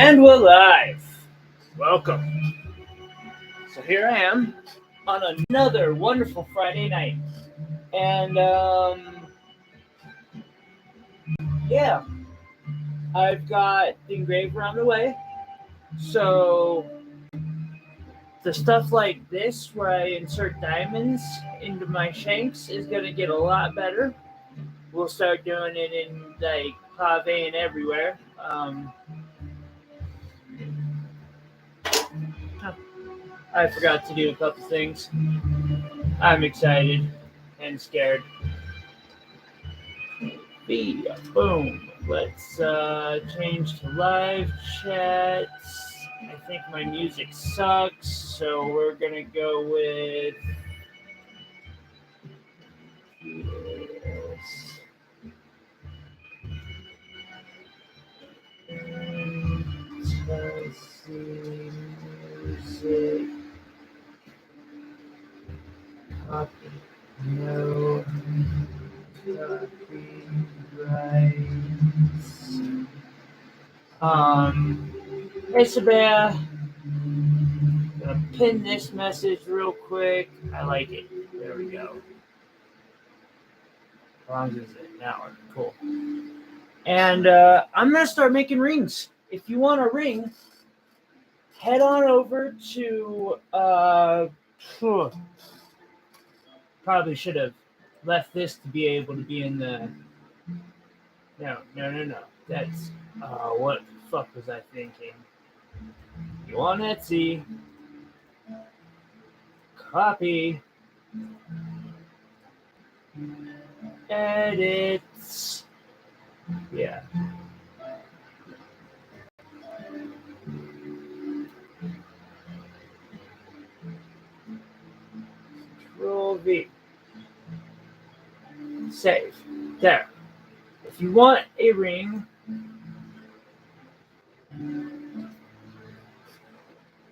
And we're live. Welcome. So here I am on another wonderful Friday night. And yeah, I've got the engraver on the way. So the stuff like this where I insert diamonds into my shanks is going to get a lot better. We'll start doing it in like pave and everywhere. I forgot to do a couple things. I'm excited and scared. Boom. Let's change to live chat. I think my music sucks, so we're gonna go with this. Fantasy music. Copy. No. Copyrights. Hey Sabea. Gonna pin this message real quick. I like it. There we go. How long is it? An hour. Cool. And I'm gonna start making rings. If you want a ring, head on over to probably should have left this to be able to be in the no. That's what the fuck was I thinking? You on Etsy. Copy. Edits. Yeah. Control V. Save. There. If you want a ring,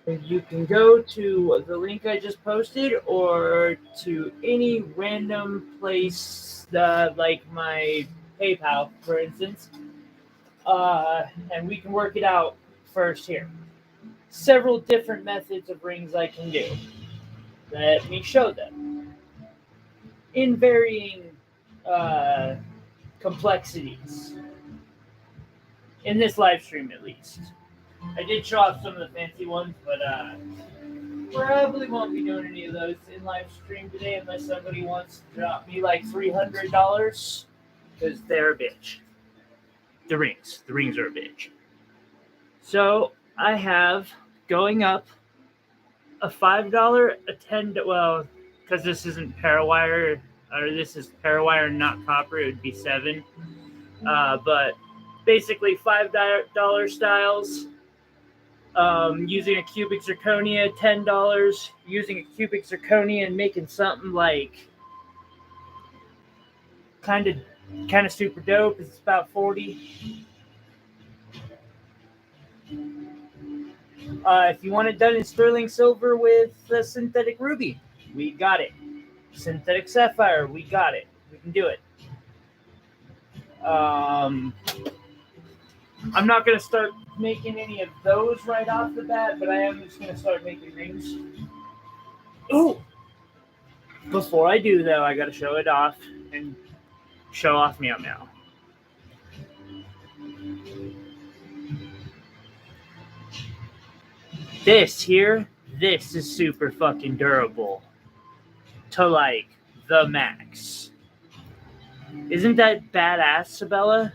you can go to the link I just posted or to any random place, like my PayPal, for instance, and we can work it out first here. Several different methods of rings I can do. Let me show them in varying complexities. In this live stream, at least. I did show off some of the fancy ones, but probably won't be doing any of those in live stream today unless somebody wants to drop me like $300 because they're a bitch. The rings are a bitch. So I have going up a $5, a $10. Well, because this isn't Parawire, or this is Parawire, not copper, it would be $7. But basically $5 styles. Using a cubic zirconia, $10. Using a cubic zirconia and making something like kind of super dope, it's about $40. If you want it done in sterling silver with synthetic ruby, we got it. Synthetic sapphire, we got it. We can do it. I'm not going to start making any of those right off the bat, but I am just going to start making rings. Ooh! Before I do, though, I got to show it off and show off Meow Meow. This is super fucking durable. To, like, the max. Isn't that badass, Sabella?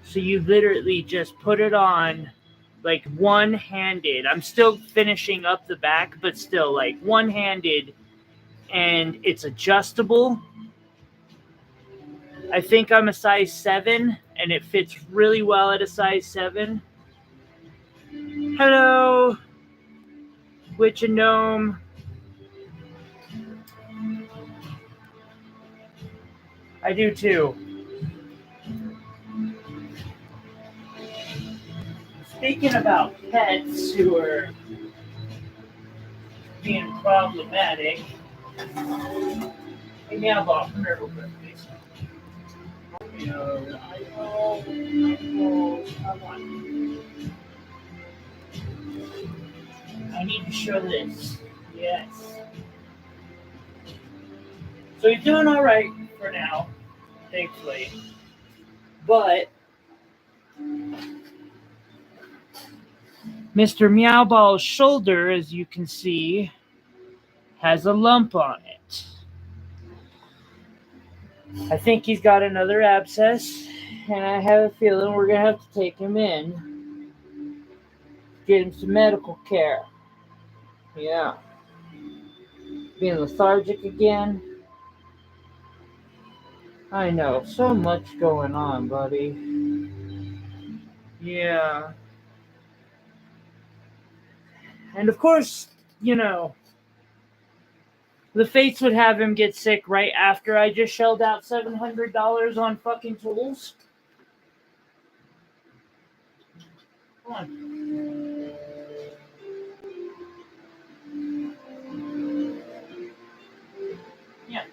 So you literally just put it on like one-handed. I'm still finishing up the back, but still like one-handed, and it's adjustable. I think I'm a size 7, and it fits really well at a size 7. Hello, Witch and Gnome. I do too. Speaking about pets who are being problematic, Hey, meow ball, come here real quick, please. I know, come on. I need to show this. Yes. So he's doing all right for now, thankfully. But Mr. Meowball's shoulder, as you can see, has a lump on it. I think he's got another abscess, and I have a feeling we're going to have to take him in, get him some medical care. Yeah. Being lethargic again. I know, so much going on, buddy. Yeah. And of course, the fates would have him get sick right after I just shelled out $700 on fucking tools. Come on. Yeah.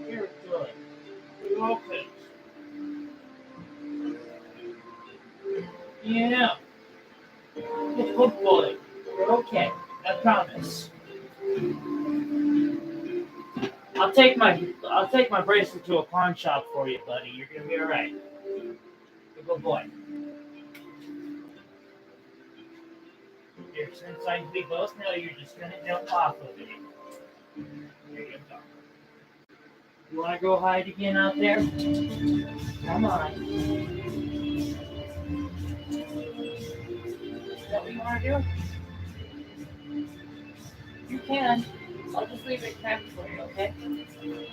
You're good. You're okay. Yeah. Good boy. You're okay. I promise. I'll take my bracelet to a pawn shop for you, buddy. You're gonna be all right. You're a good boy. Here, since we both know you're just gonna jump off of it. There you go. You wanna go hide again out there? Come on. Is that what you wanna do? You can. I'll just leave it cracked for you, okay?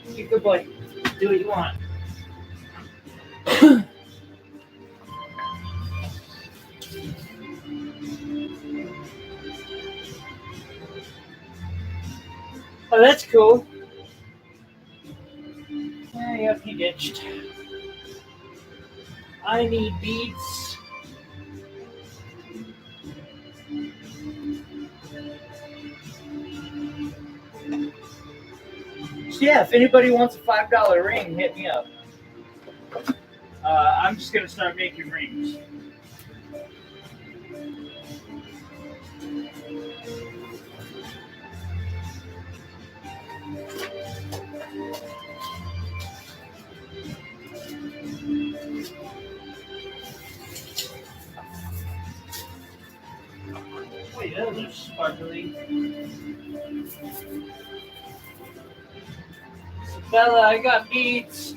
You're a good boy. Do what you want. Oh, that's cool. Yep, he ditched. I need beads. So yeah, if anybody wants a $5 ring, hit me up. I'm just gonna start making rings. Wait, those are sparkly. Bella, I got beads.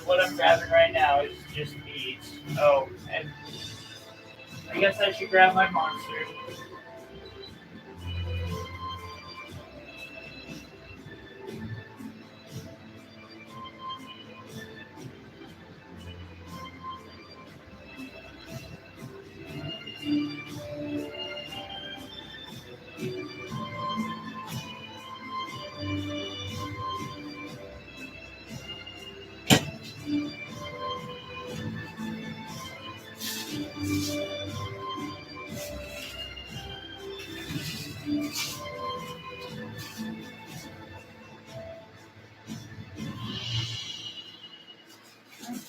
What I'm grabbing right now is just beads. Oh, and I guess I should grab my monster.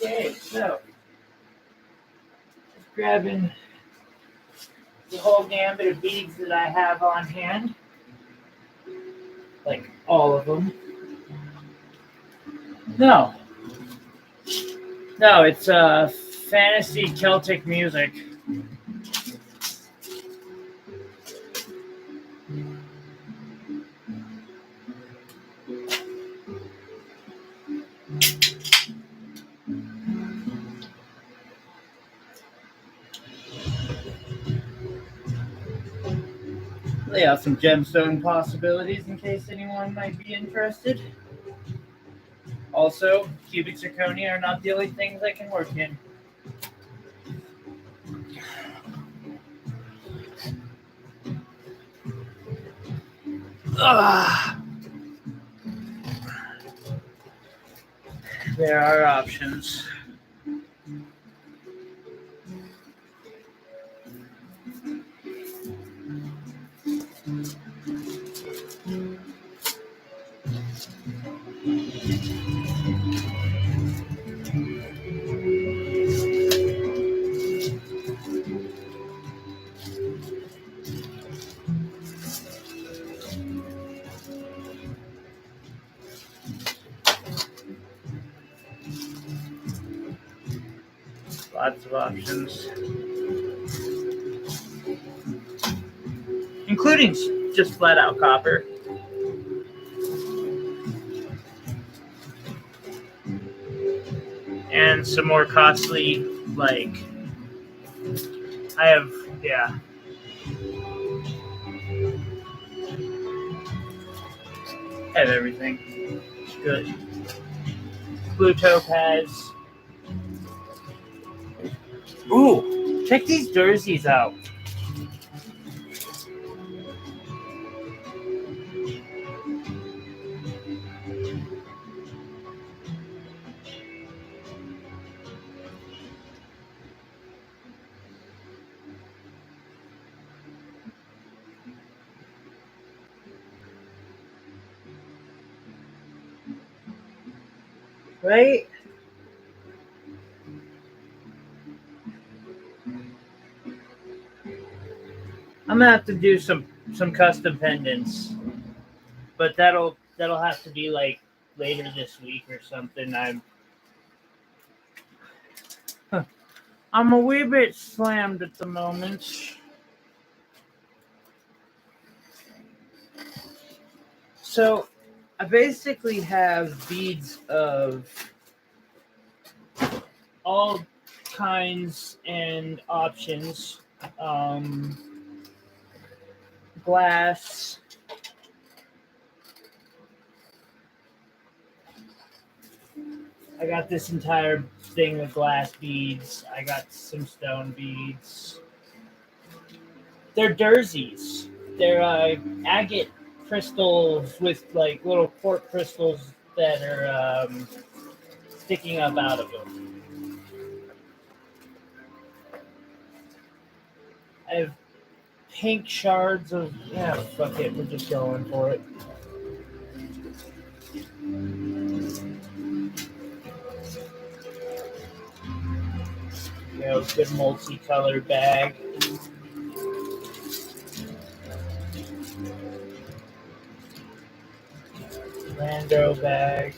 Okay, so just grabbing the whole gambit of beads that I have on hand, like all of them. No, it's fantasy Celtic music. lay out some gemstone possibilities in case anyone might be interested. Also, cubic zirconia are not the only things I can work in. Ugh. There are options. Lots of options. Including just flat out copper. And some more costly, like, I have everything. It's good. Blue topaz. Ooh, check these jerseys out. Right? I'm gonna have to do some custom pendants, but that'll have to be like later this week or something. I'm a wee bit slammed at the moment. So I basically have beads of all kinds and options. Glass. I got this entire thing of glass beads. I got some stone beads. They're jerseys. They're agate crystals with like little quartz crystals that are sticking up out of them. I have pink shards of fuck it, we're just going for it. Good multicolored bag. Rando bag.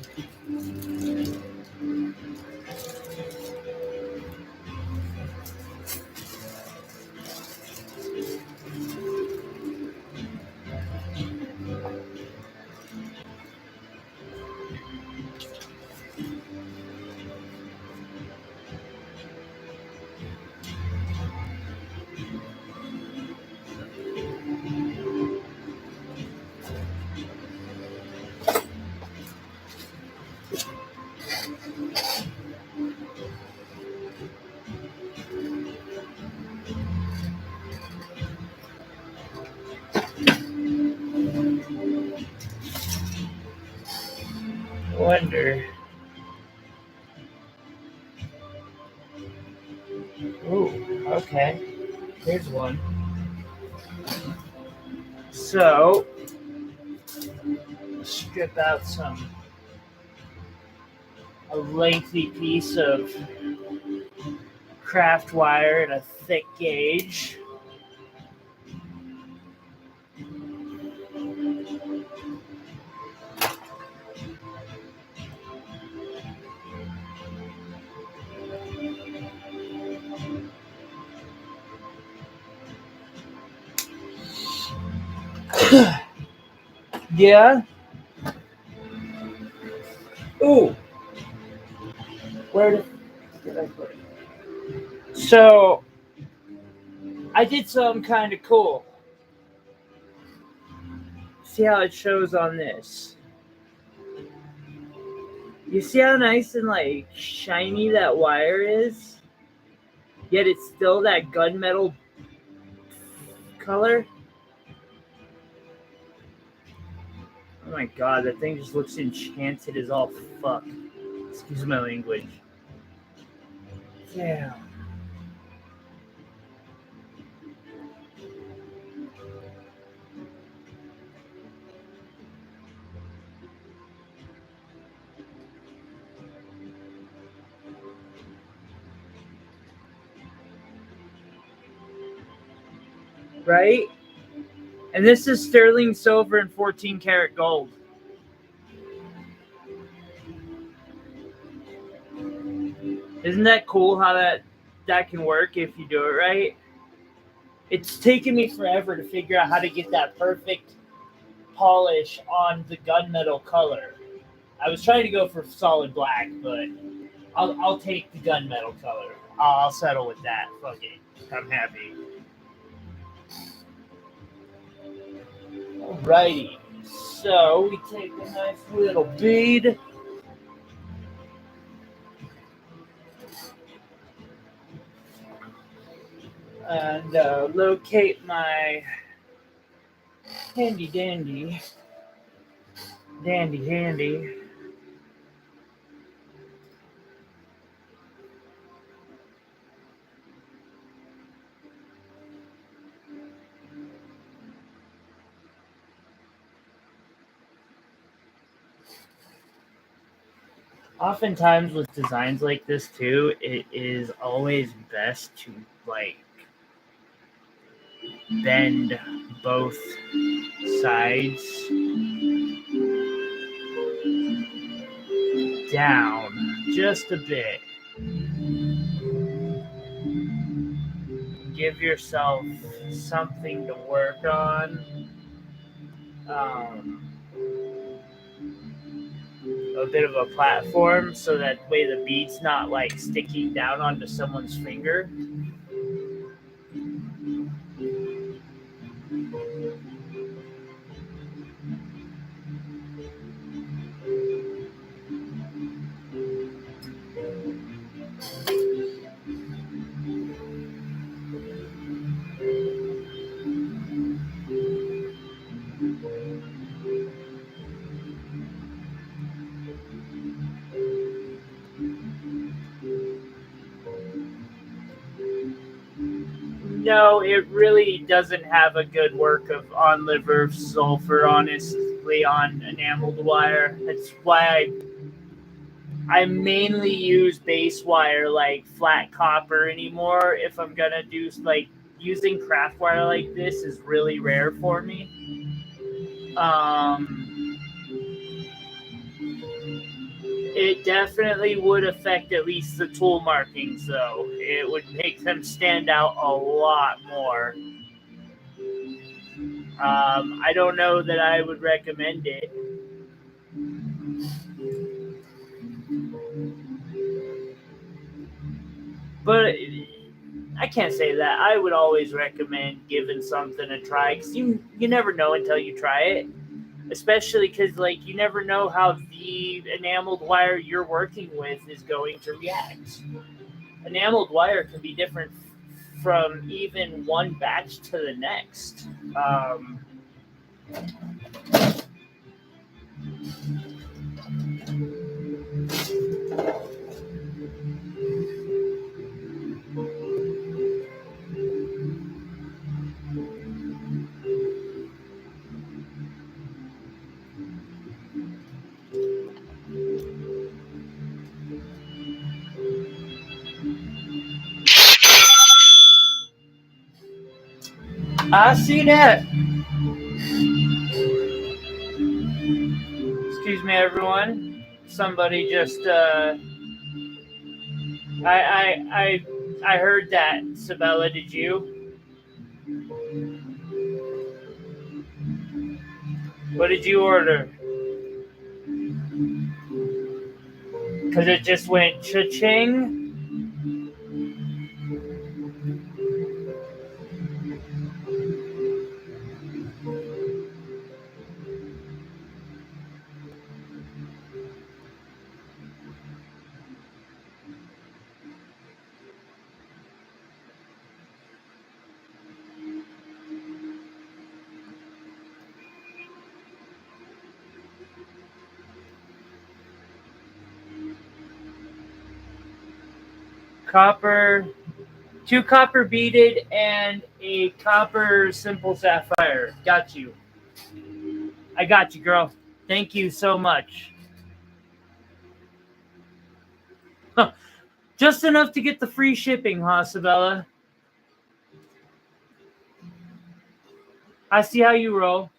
Wonder. Ooh, okay. Here's one. So, strip out a lengthy piece of craft wire at a thick gauge. Yeah. Ooh. Where did I put it? So, I did something kind of cool. see how it shows on this. You see how nice and like shiny that wire is? Yet it's still that gunmetal color. Oh my god, that thing just looks enchanted as all fuck. Excuse my language. Damn. Right? And this is sterling silver and 14 karat gold. Isn't that cool how that can work if you do it right? It's taken me forever to figure out how to get that perfect polish on the gunmetal color. I was trying to go for solid black, but I'll take the gunmetal color. I'll settle with that. Fuck it. I'm happy. Alrighty. So we take a nice little bead. And locate my handy dandy. Oftentimes with designs like this too, it is always best to like bend both sides down just a bit. Give yourself something to work on. A bit of a platform so that way the bead's not like sticking down onto someone's finger. No, it really doesn't have a good work of on liver sulfur, honestly, on enameled wire. That's why I mainly use base wire like flat copper anymore. If I'm gonna do like using craft wire like this is really rare for me. It definitely would affect at least the tool markings, though. It would make them stand out a lot more. I don't know that I would recommend it. But I can't say that. I would always recommend giving something a try because you never know until you try it. Especially because like you never know how the enameled wire you're working with is going to react. Enameled wire can be different from even one batch to the next. I see that. Excuse me, everyone. Somebody just I heard that. Sabella, did you? What did you order? Because it just went cha-ching. Copper, 2 copper beaded, and a copper simple sapphire. Got you. I got you, girl. Thank you so much. Huh. Just enough to get the free shipping, huh, Sabella? I see how you roll.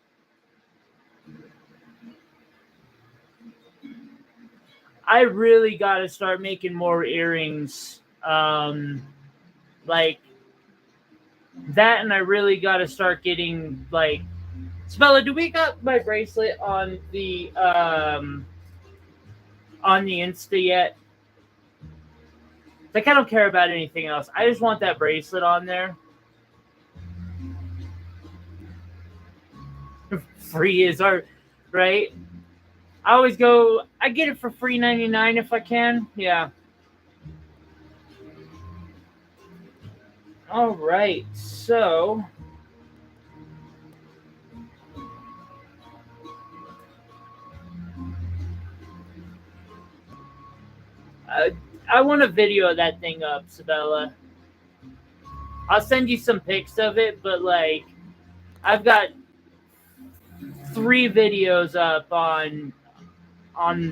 I really got to start making more earrings. Like that, and I really got to start getting like. Sabella, do we got my bracelet on the Insta yet? Like I don't care about anything else. I just want that bracelet on there. Free is art, right? I always go. I get it for free 99 if I can. Yeah. All right. So. I want a video of that thing up, Sabella. I'll send you some pics of it, but like, I've got 3 videos up on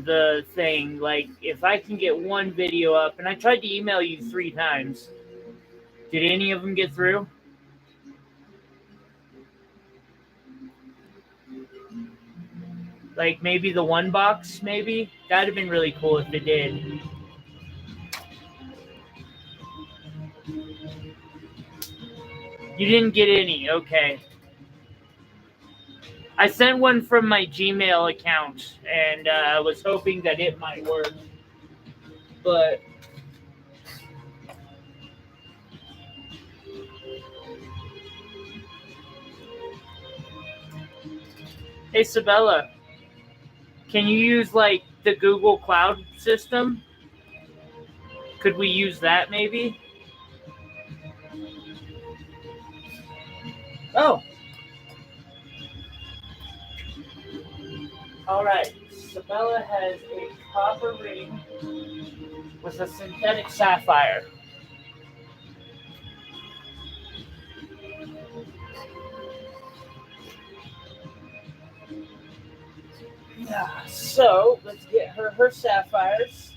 the thing. Like, if I can get 1 video up, and I tried to email you 3 times. Did any of them get through? Like maybe the 1 box, maybe? That'd have been really cool if it did. You didn't get any, okay. I sent one from my Gmail account, and I was hoping that it might work. But hey, Sabella, can you use like the Google Cloud system? Could we use that maybe? Oh. All right. Sabella has a copper ring with a synthetic sapphire. Yeah, so let's get her sapphires.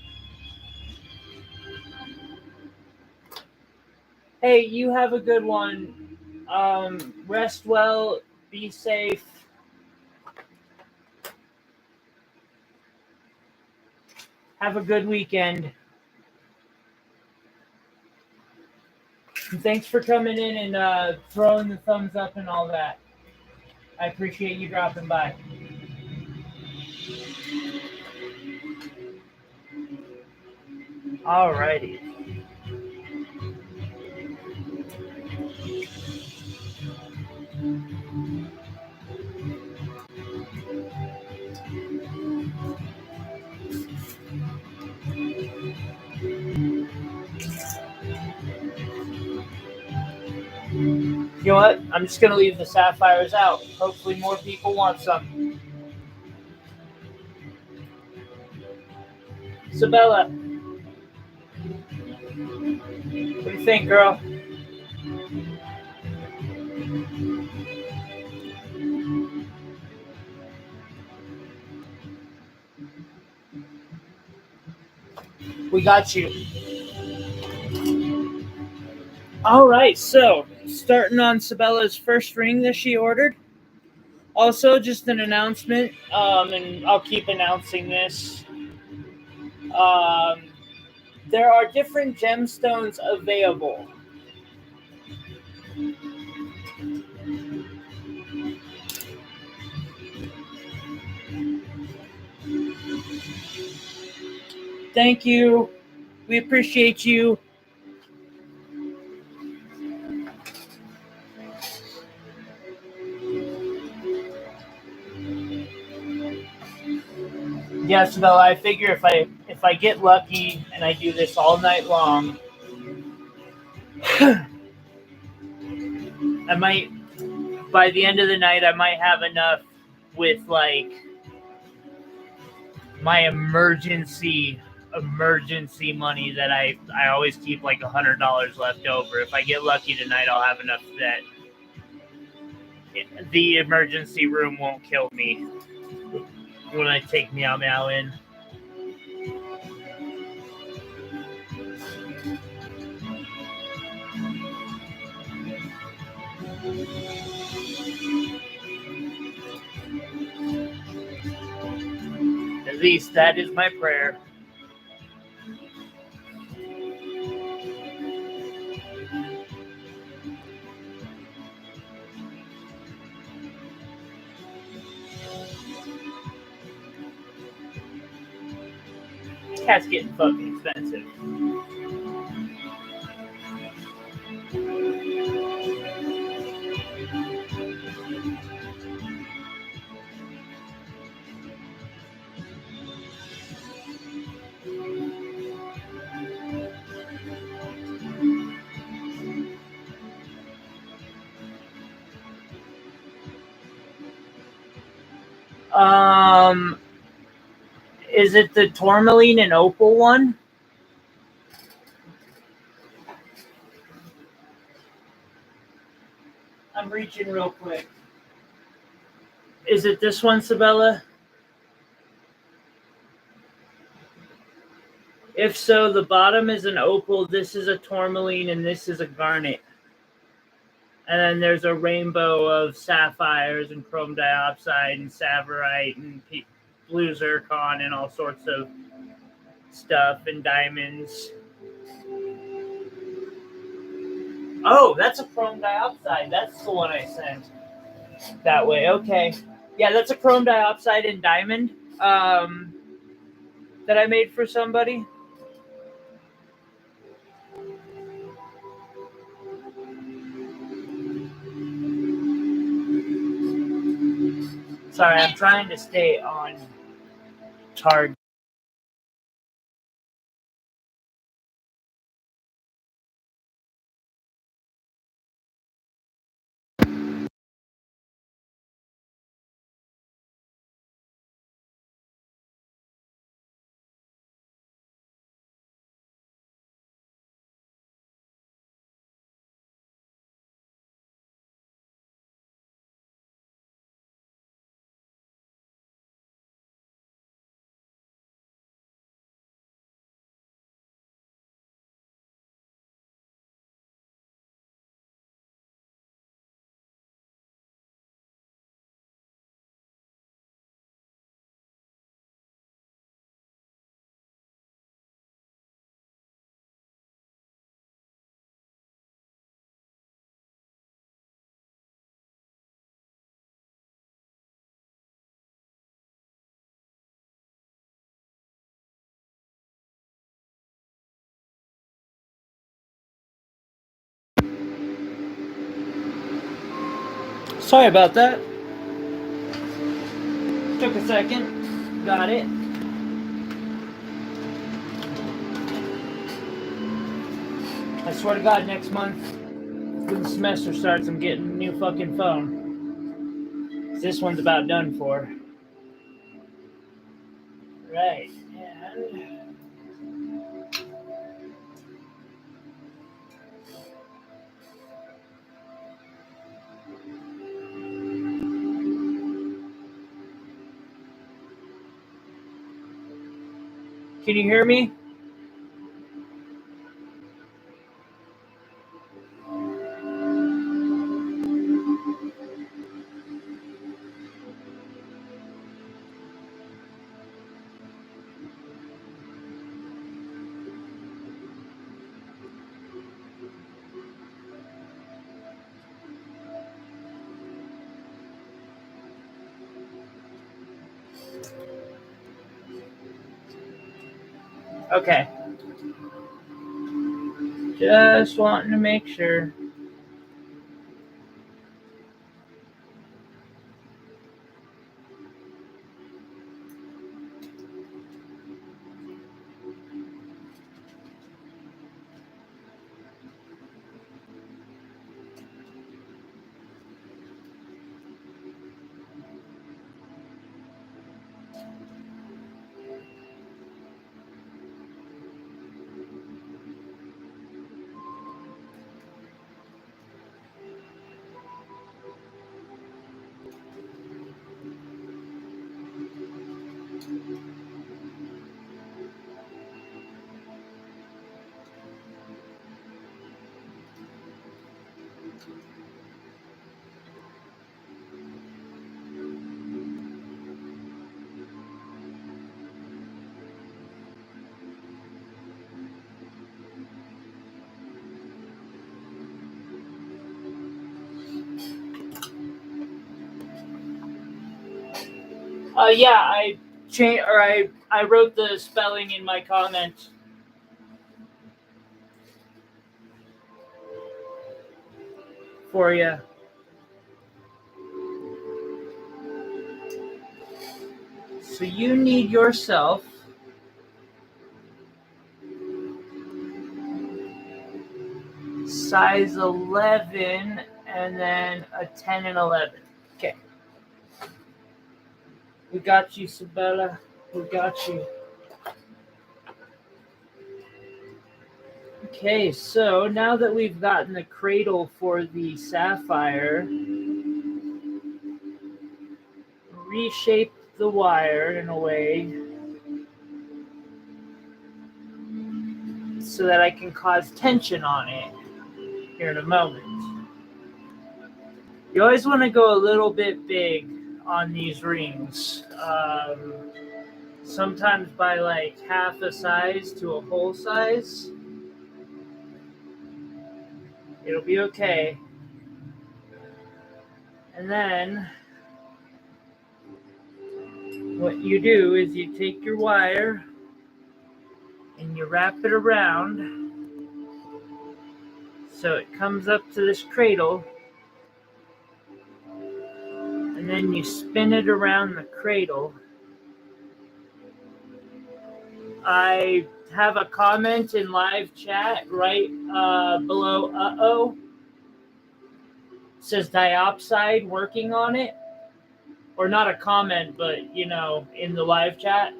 Hey, you have a good one. Rest well, be safe. Have a good weekend. And thanks for coming in and throwing the thumbs up and all that. I appreciate you dropping by. Alrighty. You know what? I'm just going to leave the sapphires out. Hopefully more people want some. Sabella, what do you think, girl? We got you. All right, so starting on Sabella's first ring that she ordered. Also, just an announcement, and I'll keep announcing this. There are different gemstones available. Thank you. We appreciate you. Yeah, Sabella, I figure if I get lucky and I do this all night long, I might, by the end of the night, I might have enough with like my emergency emergency money that I always keep like $100 left over. If I get lucky tonight, I'll have enough that the emergency room won't kill me when I take Meow Meow in. At least that is my prayer. Cat's getting fucking expensive. Is it the tourmaline and opal one? I'm reaching real quick. Is it this one, Sabella? If so, the bottom is an opal, this is a tourmaline, and this is a garnet. And then there's a rainbow of sapphires and chrome diopside and savorite and blue zircon and all sorts of stuff and diamonds. Oh, that's a chrome diopside. That's the one I sent. That way, okay. Yeah, that's a chrome diopside and diamond that I made for somebody. Sorry, I'm trying to stay on target. Sorry about that. Took a second. Got it. I swear to God, next month, when the semester starts, I'm getting a new fucking phone. This one's about done for. Right. And can you hear me? Okay. Just wanting to make sure. Yeah, I wrote the spelling in my comment. For you. So you need yourself size 11 and then a 10 and 11. Okay. We got you, Sabella. We got you. Okay, so now that we've gotten the cradle for the sapphire, reshape the wire in a way so that I can cause tension on it here in a moment. You always want to go a little bit big on these rings. Sometimes by like half a size to a whole size. It'll be okay. And then what you do is you take your wire and you wrap it around so it comes up to this cradle, and then you spin it around the cradle. I have a comment in live chat right below it says diopside working on it, or not a comment, but in the live chat.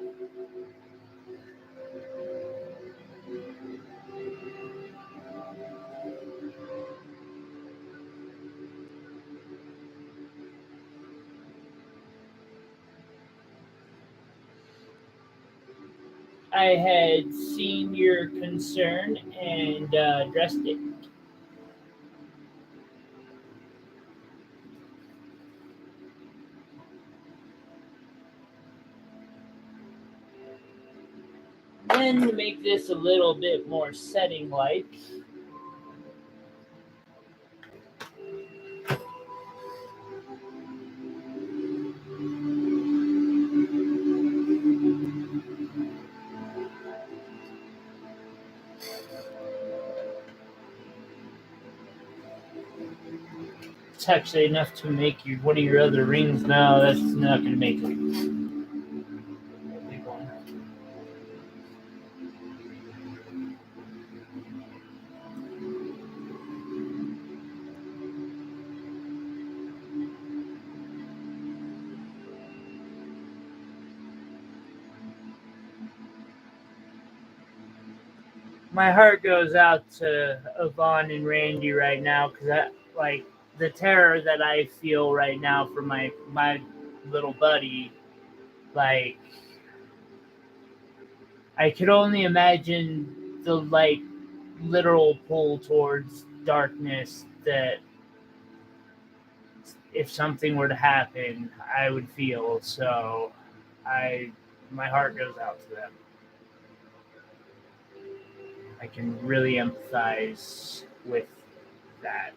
I had seen your concern and addressed it. Then to make this a little bit more setting-like, it's actually enough to make one of your other rings. No, that's not going to make it. My heart goes out to Yvonne and Randy right now, because the terror that I feel right now for my little buddy, like, I could only imagine the literal pull towards darkness that if something were to happen, I would feel. So my heart goes out to them. I can really empathize with that.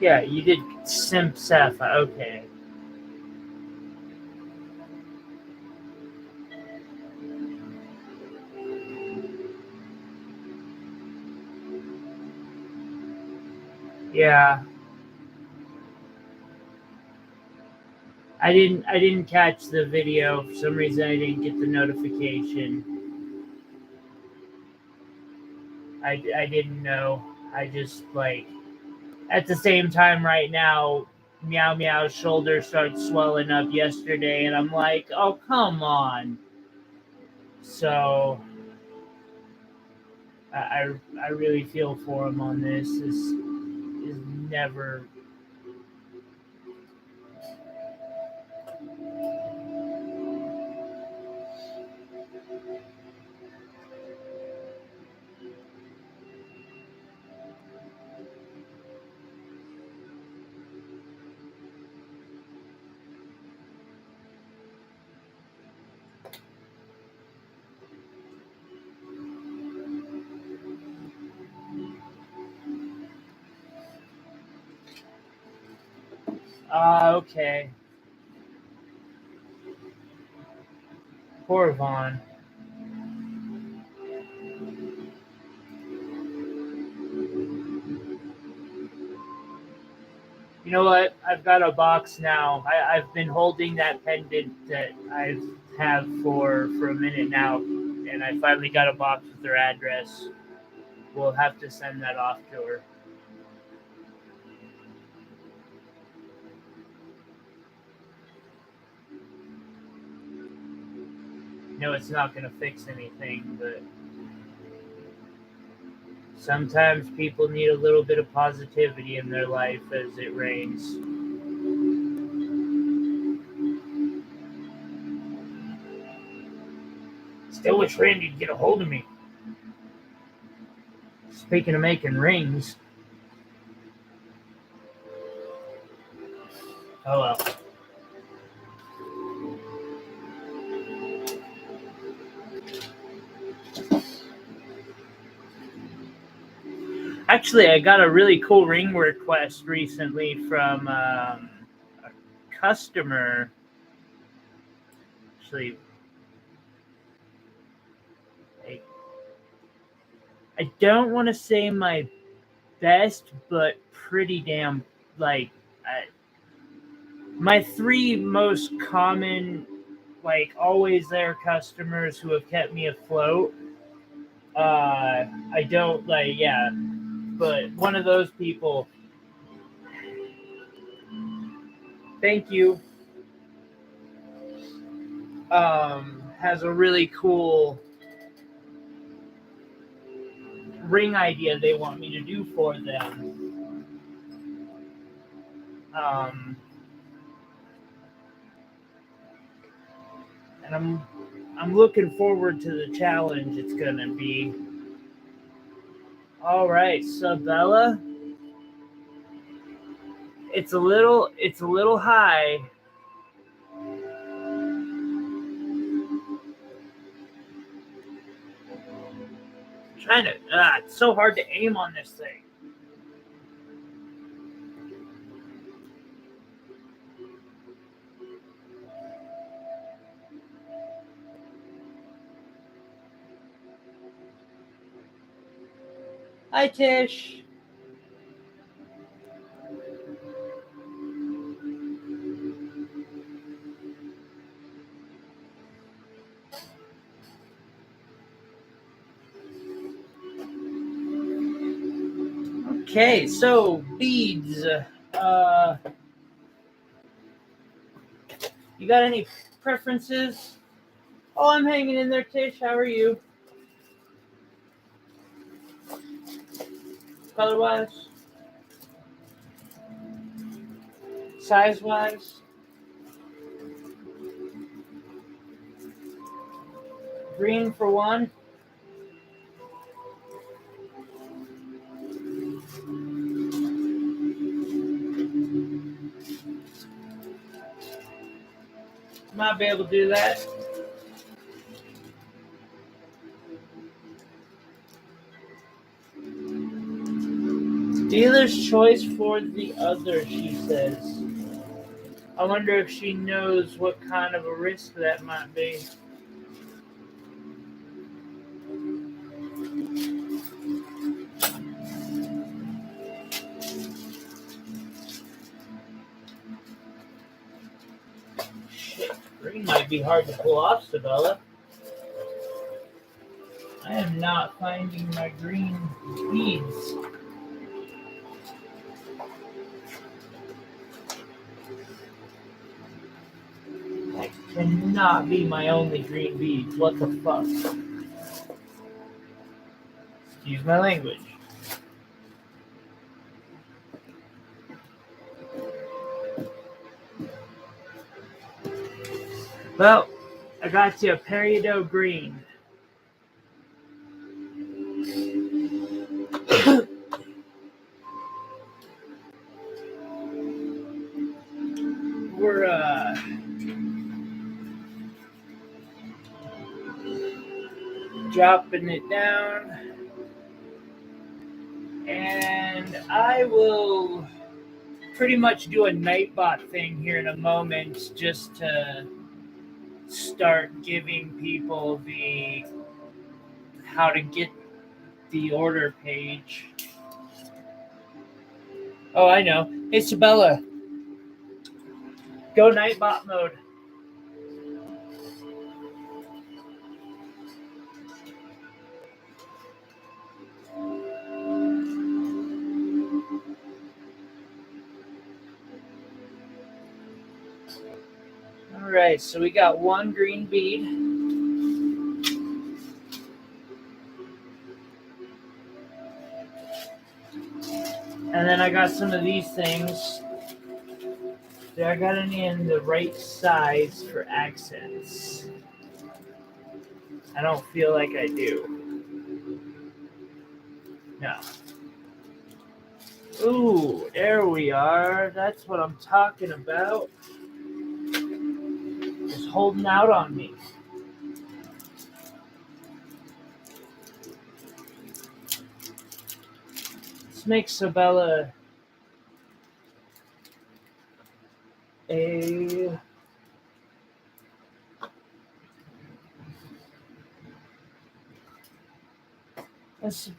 Yeah, you did Simp Sapphire. Okay. Yeah. I didn't catch the video. For some reason I didn't get the notification. I didn't know. I just at the same time right now, Meow Meow's shoulder started swelling up yesterday, and I'm like, oh, come on. So I really feel for him on this. This is never. Okay. Poor Vaughn. You know what? I've got a box now. I've been holding that pendant that I've have for a minute now, and I finally got a box with her address. We'll have to send that off to her. No, it's not going to fix anything, but sometimes people need a little bit of positivity in their life as it rains. Still wish Randy'd get a hold of me. Speaking of making rings. Oh well. Actually, I got a really cool ring request recently from a customer. Actually, I don't want to say my best, but pretty damn like my three most common, like always there customers who have kept me afloat. I don't like, yeah, but one of those people. Thank you. Has a really cool ring idea they want me to do for them. And I'm looking forward to the challenge it's gonna be. All right, Sabella. It's a little high. Trying to, it's so hard to aim on this thing. Hi, Tish. Okay, so beads. You got any preferences? Oh, I'm hanging in there, Tish. How are you? Color-wise? Size-wise? Green for one? Might be able to do that. Dealer's choice for the other, she says. I wonder if she knows what kind of a risk that might be. Shit, green might be hard to pull off, Sabella. I am not finding my green beads. cannot be my only green beads. What the fuck? Excuse my language. Well, I got you a peridot green. We're dropping it down, and I will pretty much do a Nightbot thing here in a moment, just to start giving people the how to get the order page. Oh, I know. Hey, Sabella, go Nightbot mode. All right, so we got one green bead. And then I got some of these things. I got any in the right size for accents? I don't feel like I do. No. Ooh, there we are. That's what I'm talking about. Just holding out on me. Let's make Sabella a... Let's...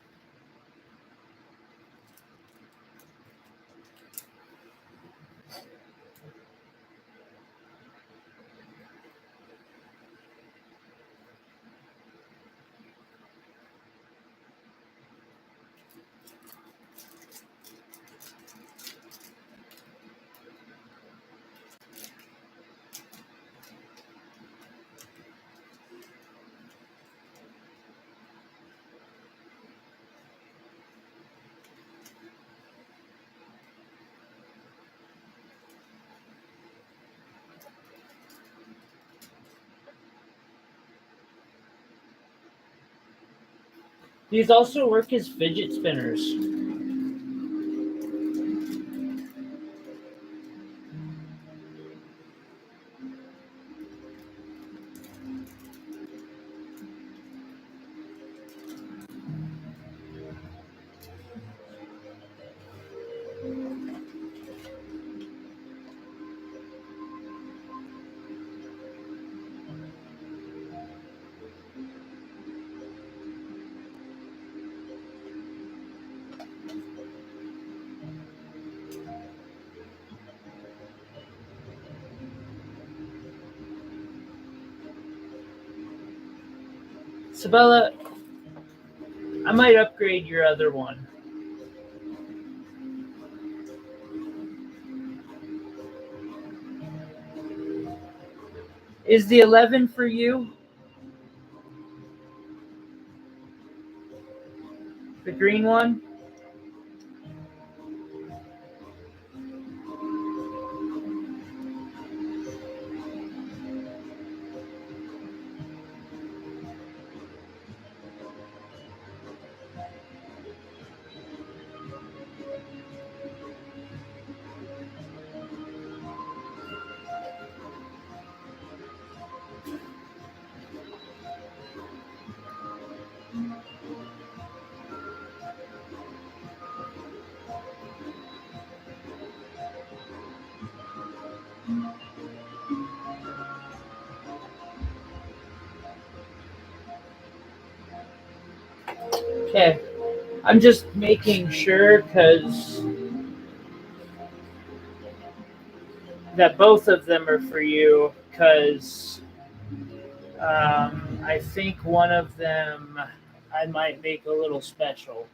These also work as fidget spinners. Sabella, I might upgrade your other one. Is the 11 for you? The green one? Okay. I'm just making sure because that both of them are for you, because I think one of them I might make a little special.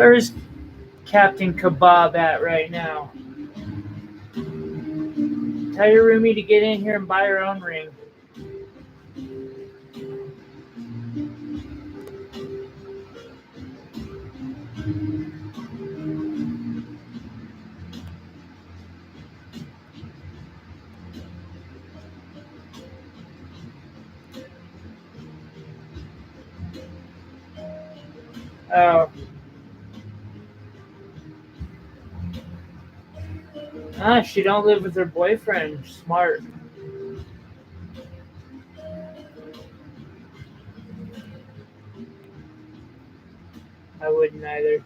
Where's Captain Kebab at right now? Tell your roomie to get in here and buy her own ring. Oh. She don't live with her boyfriend. Smart. I wouldn't either.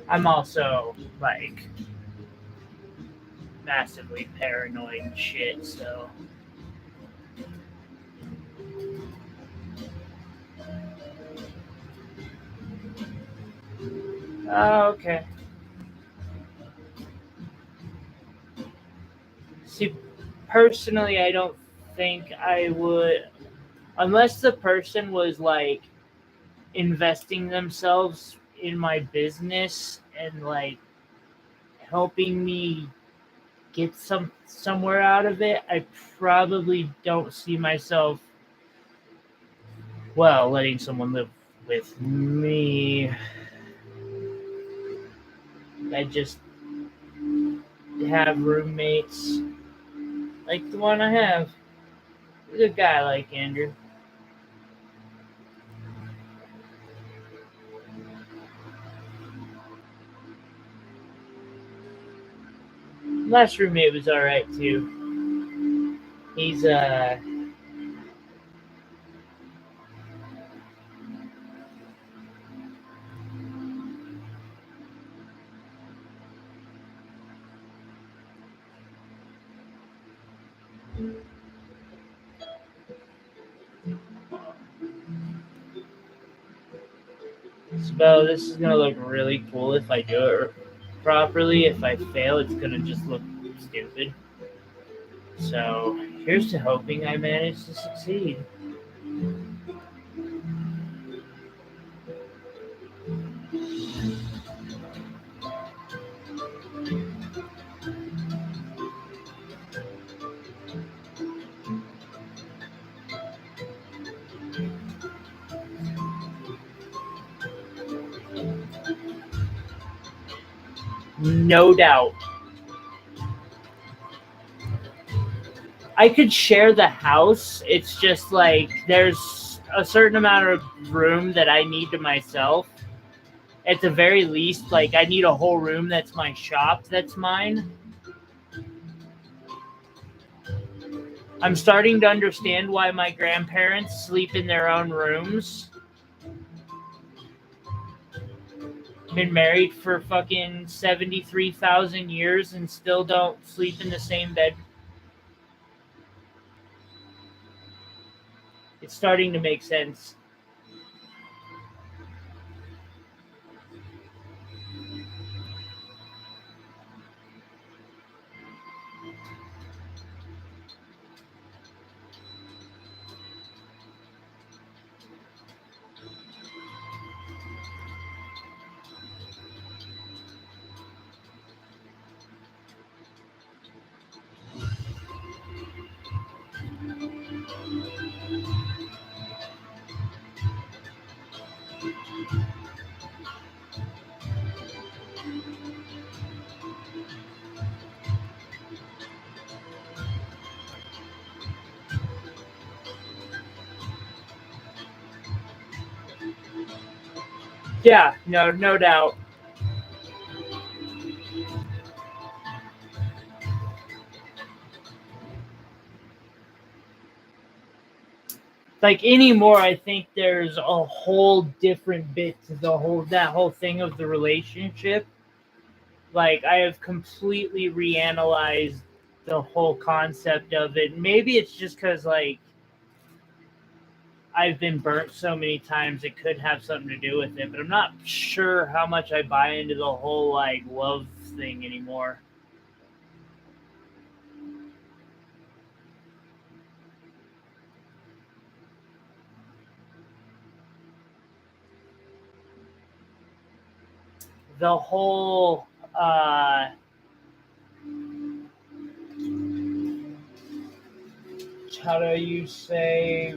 I'm also, like, massively paranoid and shit, so. Oh, okay. See, personally, I don't think I would, unless the person was, like, investing themselves in my business and, like, helping me get somewhere out of it. I probably don't see myself, well, letting someone live with me. I just have roommates like the one I have. He's a guy like Andrew. Last roommate was alright too. He's so this is gonna look really cool if I do it properly. If I fail, it's gonna just look stupid. So here's to hoping I manage to succeed. No doubt. I could share the house. It's just like there's a certain amount of room that I need to myself. At the very least, like I need a whole room that's my shop, that's mine. I'm starting to understand why my grandparents sleep in their own rooms. Been married for fucking 73,000 years and still don't sleep in the same bed. It's starting to make sense. Yeah, no doubt. Like anymore, I think there's a whole different bit to that whole thing of the relationship. Like I have completely reanalyzed the whole concept of it. Maybe it's just because like I've been burnt so many times it could have something to do with it, but I'm not sure how much I buy into the whole like love thing anymore. the whole how do you say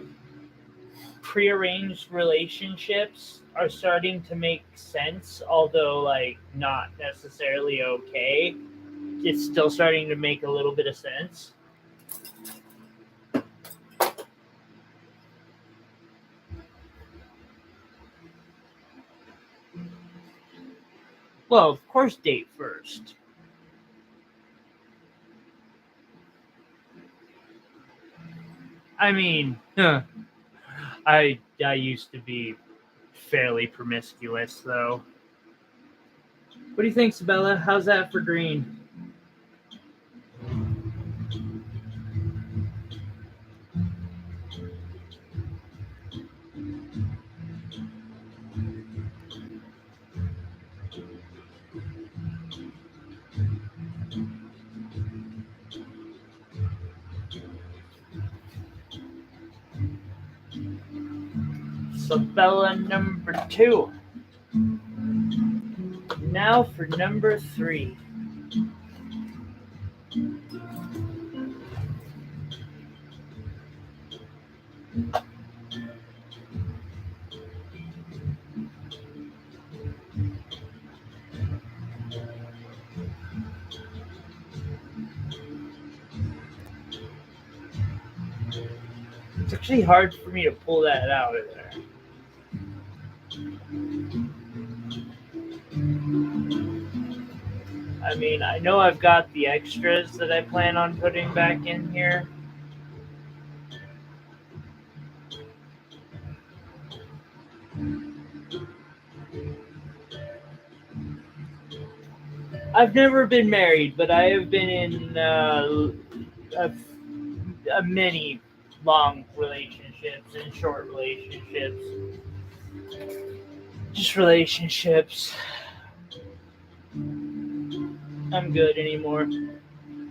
prearranged relationships are starting to make sense, although like not necessarily okay. It's still starting to make a little bit of sense. Well, of course, date first. I mean, I used to be fairly promiscuous, though. What do you think, Sabella? How's that for green? Sabella number 2. Now for number 3. It's actually hard for me to pull that out of there. I mean, I know I've got the extras that I plan on putting back in here. I've never been married, but I have been in many long relationships and short relationships. Just relationships. I'm good anymore.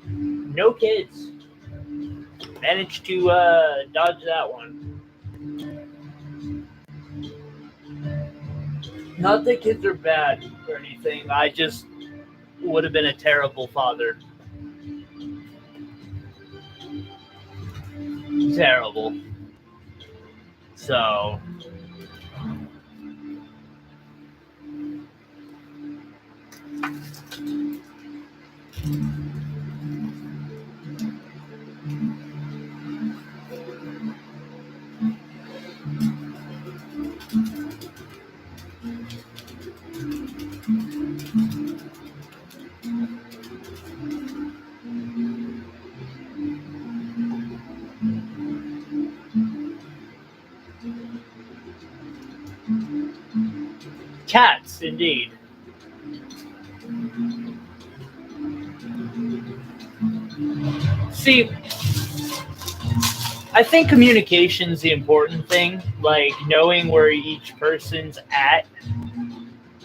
No kids. Managed to dodge that one. Not that kids are bad or anything. I just would have been a terrible father. Terrible. So cats, indeed. See, I think communication's the important thing. Like knowing where each person's at,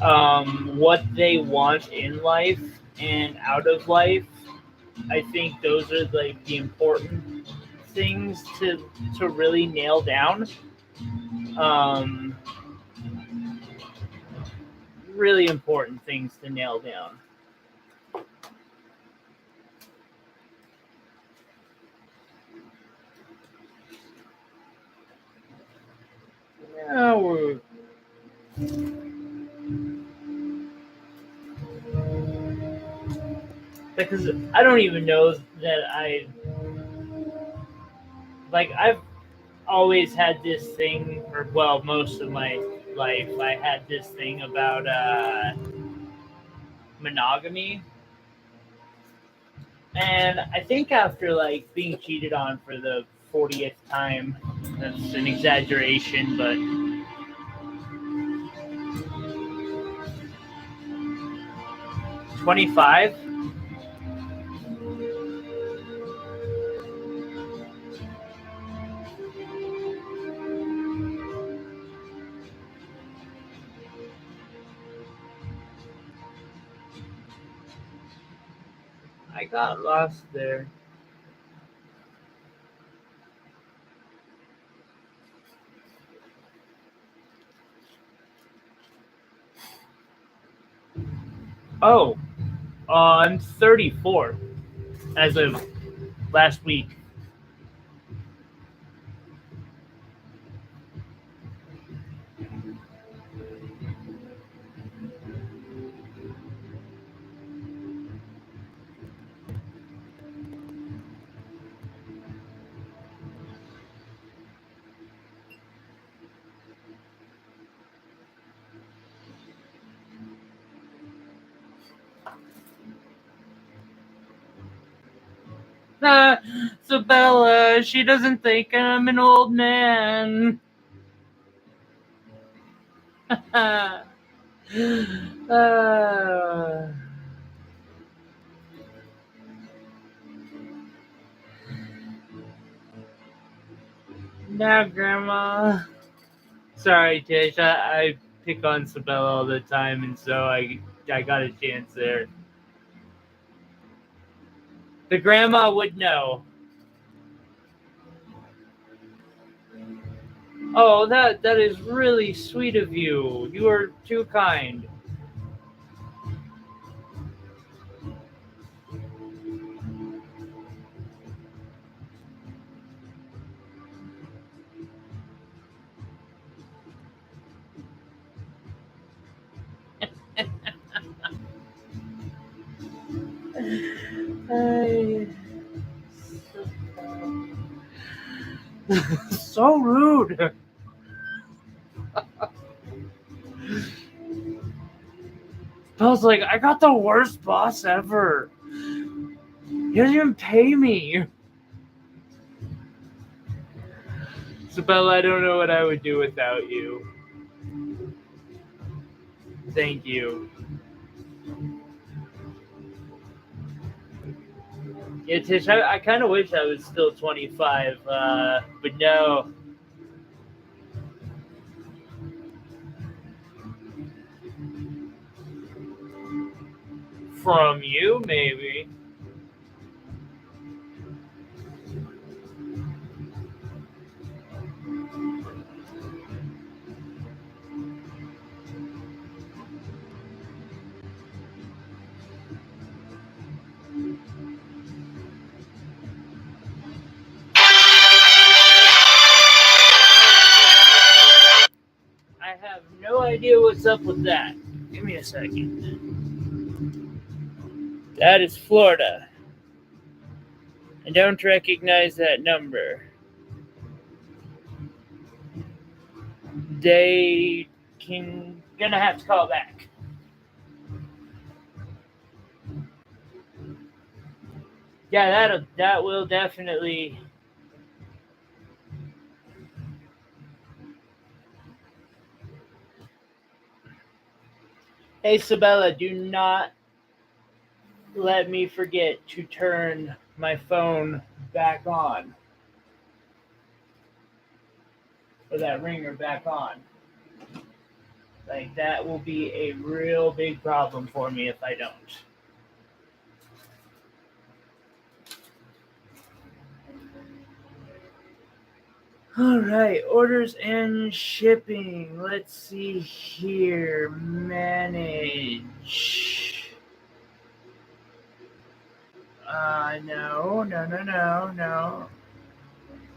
what they want in life and out of life. I think those are like the important things to really nail down. Um, really important things to nail down. Yeah, because I don't even know that I've always had this thing, or well, most of my life, I had this thing about monogamy. And I think after like being cheated on for the 40th time, that's an exaggeration, but 25. I got lost there. Oh, I'm 34 as of last week. Isabella, she doesn't think I'm an old man. uh, now, Grandma. Sorry, Tish. I pick on Isabella all the time, and so I got a chance there. The grandma would know. Oh, that is really sweet of you. You are too kind. So rude. I was like, I got the worst boss ever. He doesn't even pay me. Isabella, I don't know what I would do without you. Thank you. Yeah, Tish, I kind of wish I was still 25, but no. From you, maybe. I have no idea what's up with that. Give me a second. That is Florida. I don't recognize that number. They gonna have to call back. Yeah, that will definitely. Hey, Sabella, do not let me forget to turn my phone back on. Or that ringer back on. Like, that will be a real big problem for me if I don't. All right, orders and shipping. Let's see here. Manage. No.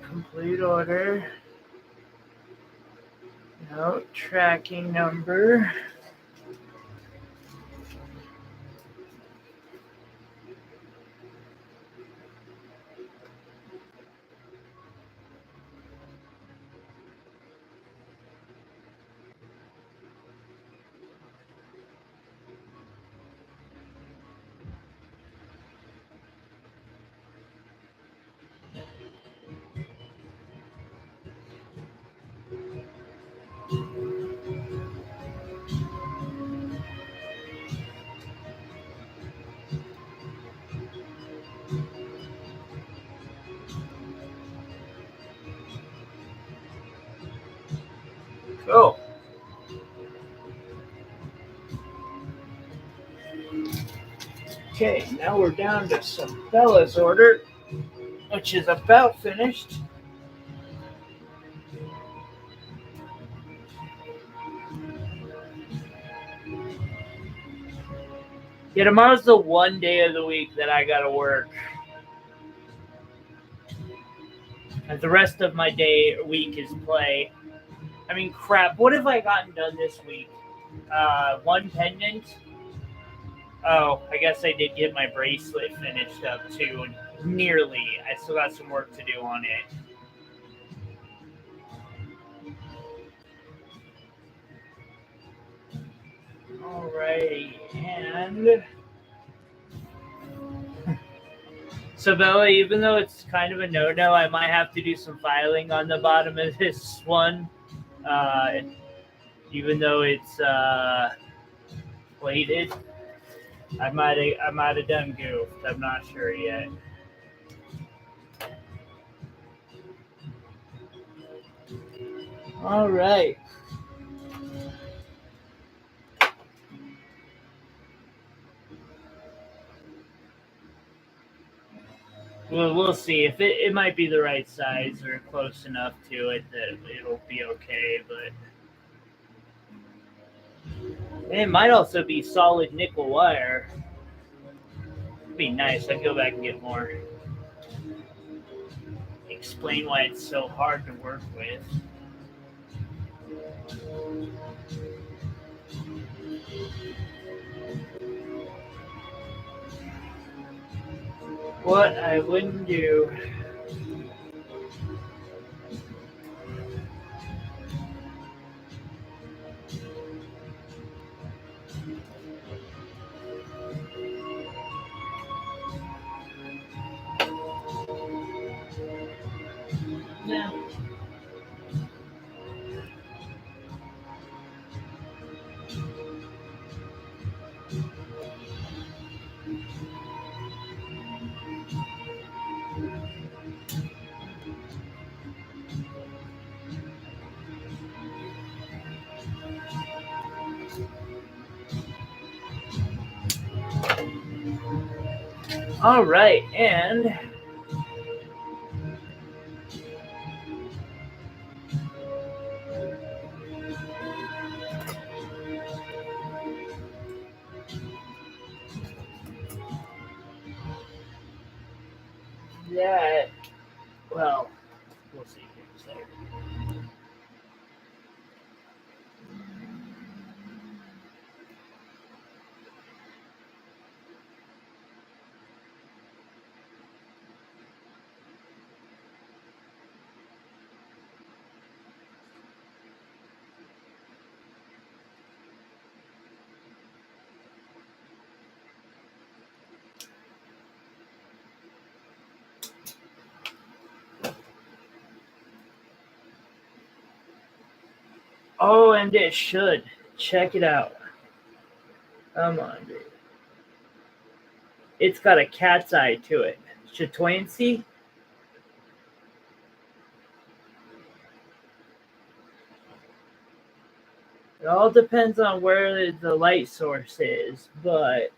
Complete order. No, tracking number. Go. Okay, now we're down to Sabella's order, which is about finished. Yeah, tomorrow's the one day of the week that I gotta work. And the rest of my week is play. I mean, crap. What have I gotten done this week? One pendant. Oh, I guess I did get my bracelet finished up too. Nearly. I still got some work to do on it. Alrighty, and so Bella, even though it's kind of a no-no, I might have to do some filing on the bottom of this one. Even though it's plated, I might have done goofed. I'm not sure yet. All right. Well, we'll see if it might be the right size or close enough to it that it'll be okay, but it might also be solid nickel wire. It'd be nice. I'd go back and get more. Explain why it's so hard to work with. What I wouldn't do. Yeah. All right, and that, well, we'll see here in a second. Oh, and it should. Check it out. Come on, dude. It's got a cat's eye to it. Chatoyancy? It all depends on where the light source is, but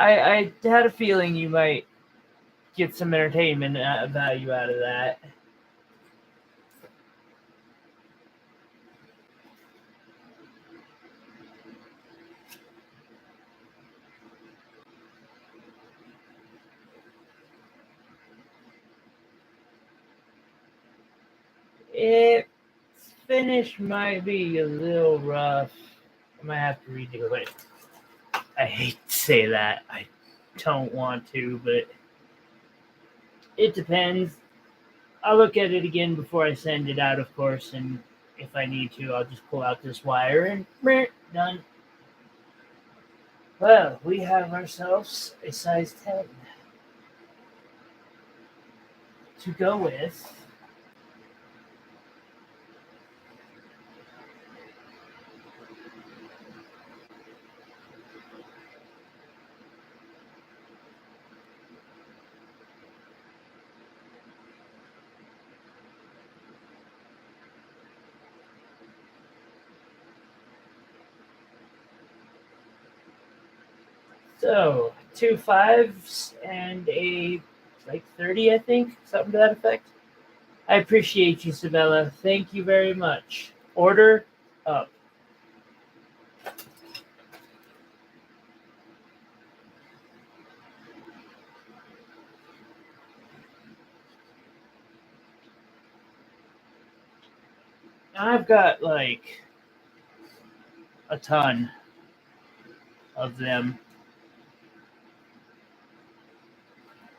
I had a feeling you might get some entertainment value out of that. Its finish might be a little rough. I might have to redo it. I hate to say that. I don't want to, but it depends. I'll look at it again before I send it out, of course, and if I need to, I'll just pull out this wire and done. Well, we have ourselves a size 10 to go with. So 2 5s and a like 30, I think, something to that effect. I appreciate you, Sabella. Thank you very much. Order up. I've got like a ton of them.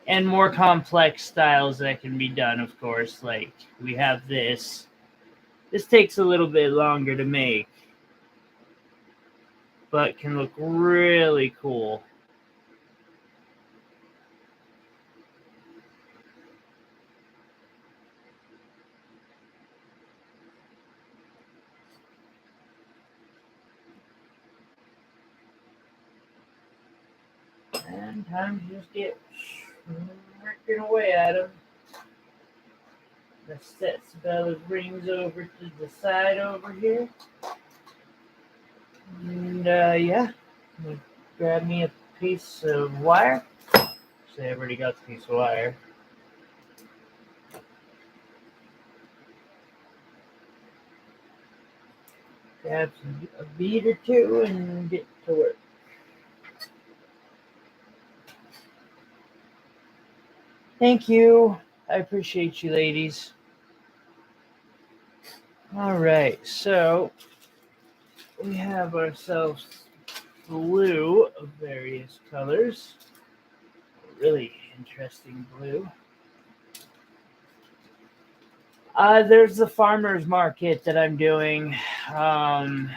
And more complex styles that can be done, of course. Like we have this. This takes a little bit longer to make, but can look really cool. And time to just get working away at them. Let's set Sabella's rings over to the side over here. And yeah, I'm gonna grab me a piece of wire. Say I've already got the piece of wire. Grab a bead or two and get to work. Thank you. I appreciate you, ladies. All right, so we have ourselves blue of various colors. Really interesting blue. There's the farmers market that I'm doing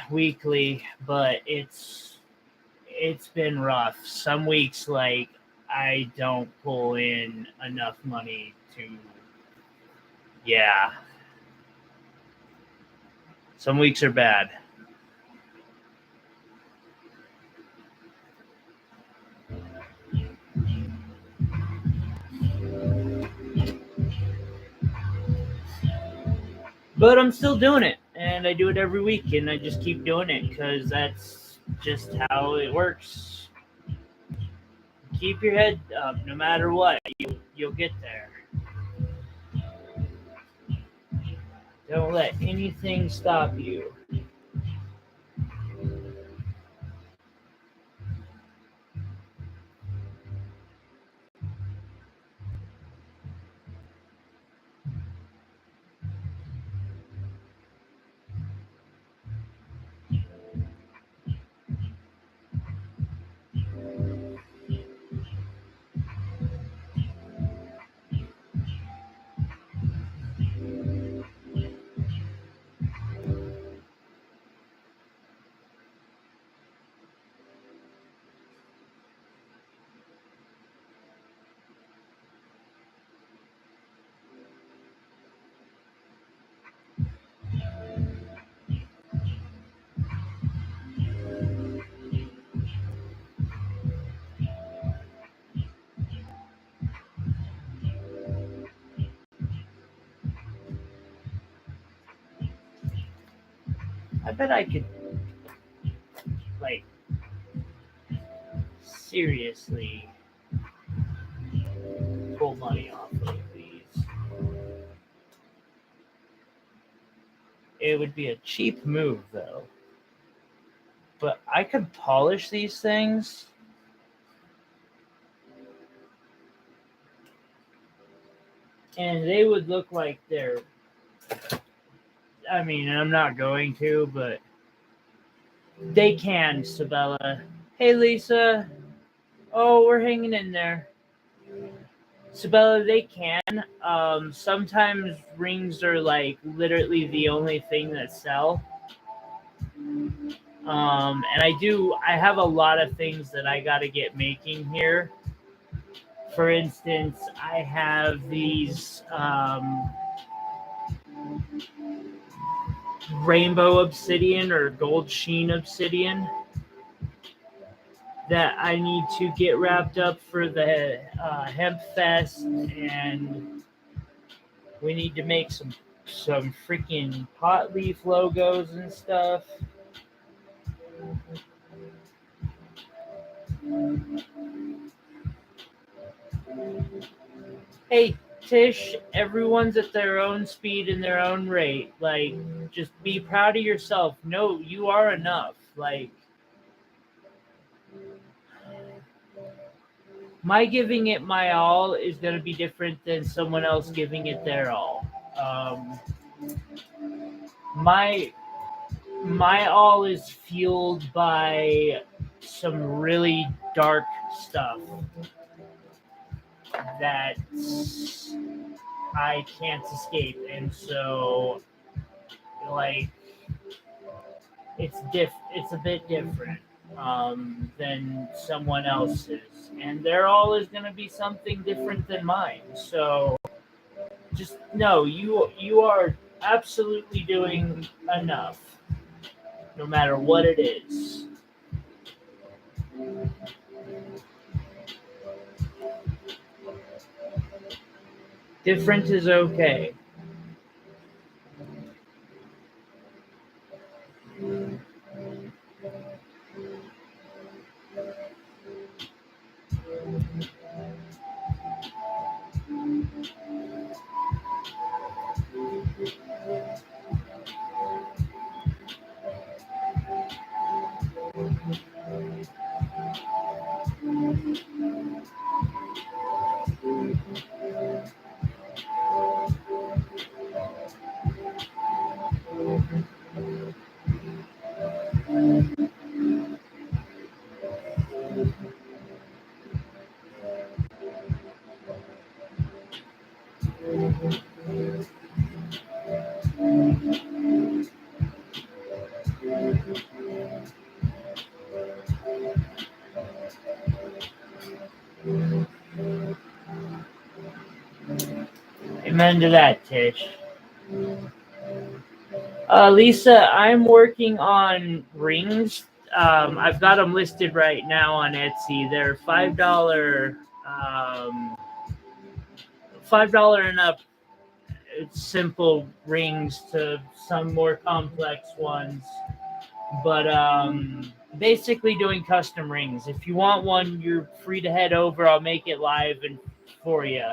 weekly, but it's been rough. Some weeks, like, I don't pull in enough money to, yeah. Some weeks are bad. But I'm still doing it, and I do it every week, and I just keep doing it because that's just how it works. Keep your head up, no matter what. You'll get there. Don't let anything stop you. I bet I could, like, seriously pull money off of these. It would be a cheap move, though. But I could polish these things. And they would look like they're. I mean, I'm not going to, but they can, Sabella. Hey, Lisa. Oh, we're hanging in there. Sabella, they can. Sometimes rings are like literally the only thing that sell. And I have a lot of things that I got to get making here. For instance, I have these rainbow obsidian or gold sheen obsidian that I need to get wrapped up for the hemp fest, and we need to make some freaking pot leaf logos and stuff. Hey, Tish, everyone's at their own speed and their own rate. Like, just be proud of yourself. No, you are enough. Like, my giving it my all is going to be different than someone else giving it their all. My my all is fueled by some really dark stuff that I can't escape, and so like it's a bit different than someone else's, and their all is going to be something different than mine. So just know you are absolutely doing enough, no matter what it is. Different is okay. Amen to that, Tish. Lisa, I'm working on rings. I've got them listed right now on Etsy. They're $5 and up. It's simple rings to some more complex ones, but basically doing custom rings. If you want one, you're free to head over. I'll make it live and for you.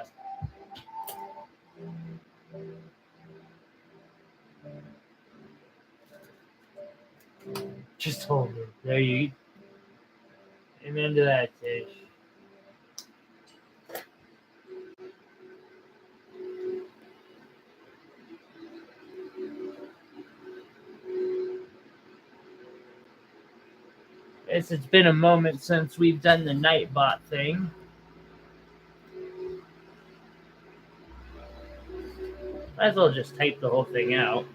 Just hold it. There you. Amen to that, Tish. It's been a moment since we've done the Nightbot thing. Might as well just type the whole thing out.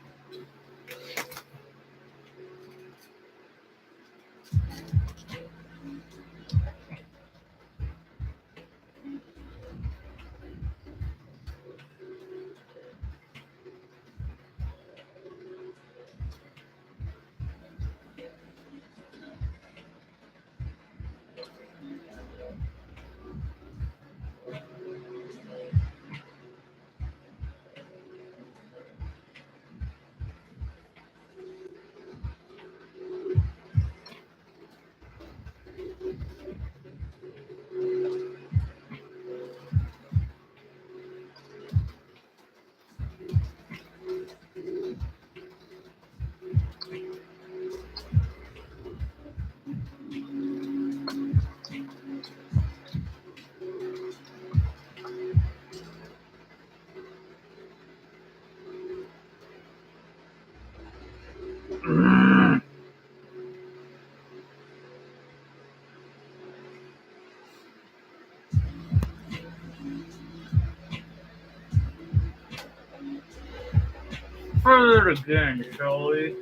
Further again, shall we?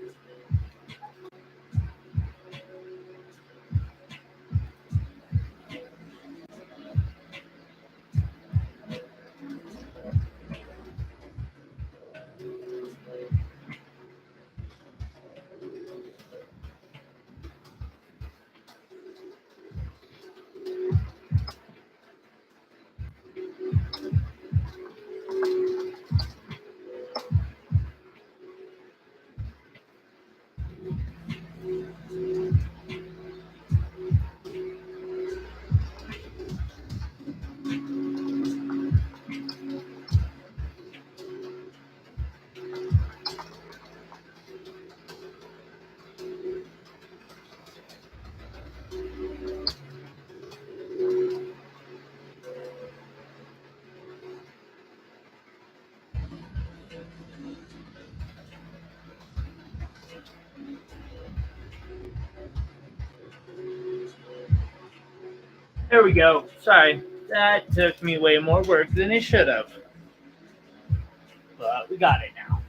There we go. Sorry, that took me way more work than it should have. But we got it now.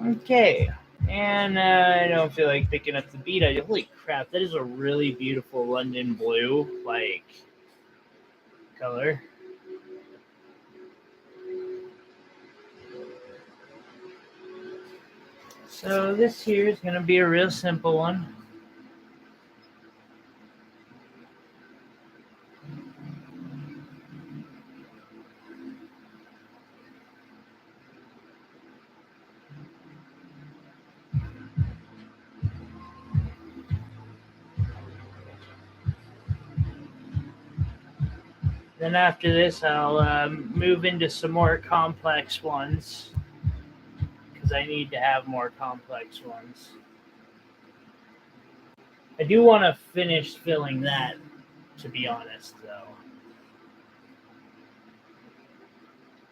Okay. And I don't feel like picking up the beat. Holy crap, that is a really beautiful London blue, like, color. So this here is going to be a real simple one. Then after this, I'll move into some more complex ones because I need to have more complex ones. I do want to finish filling that, to be honest, though.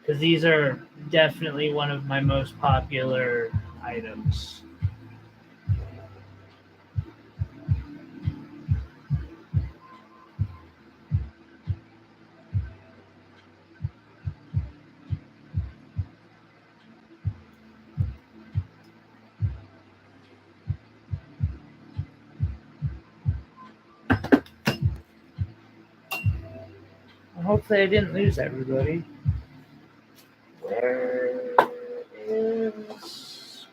Because these are definitely one of my most popular items. Hopefully I didn't lose everybody. Where is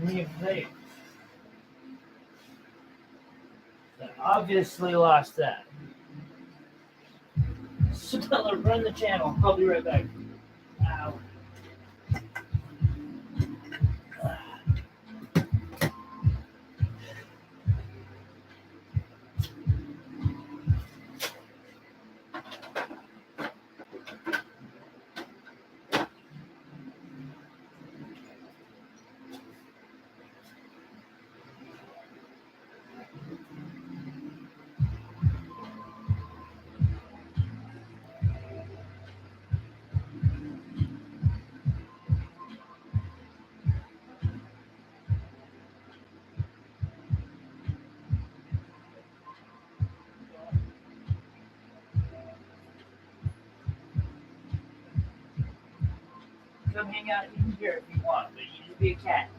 me? I obviously lost that. Sabella, run the channel. I'll be right back. Ow. Come hang out in here if you want, but you just be a cat.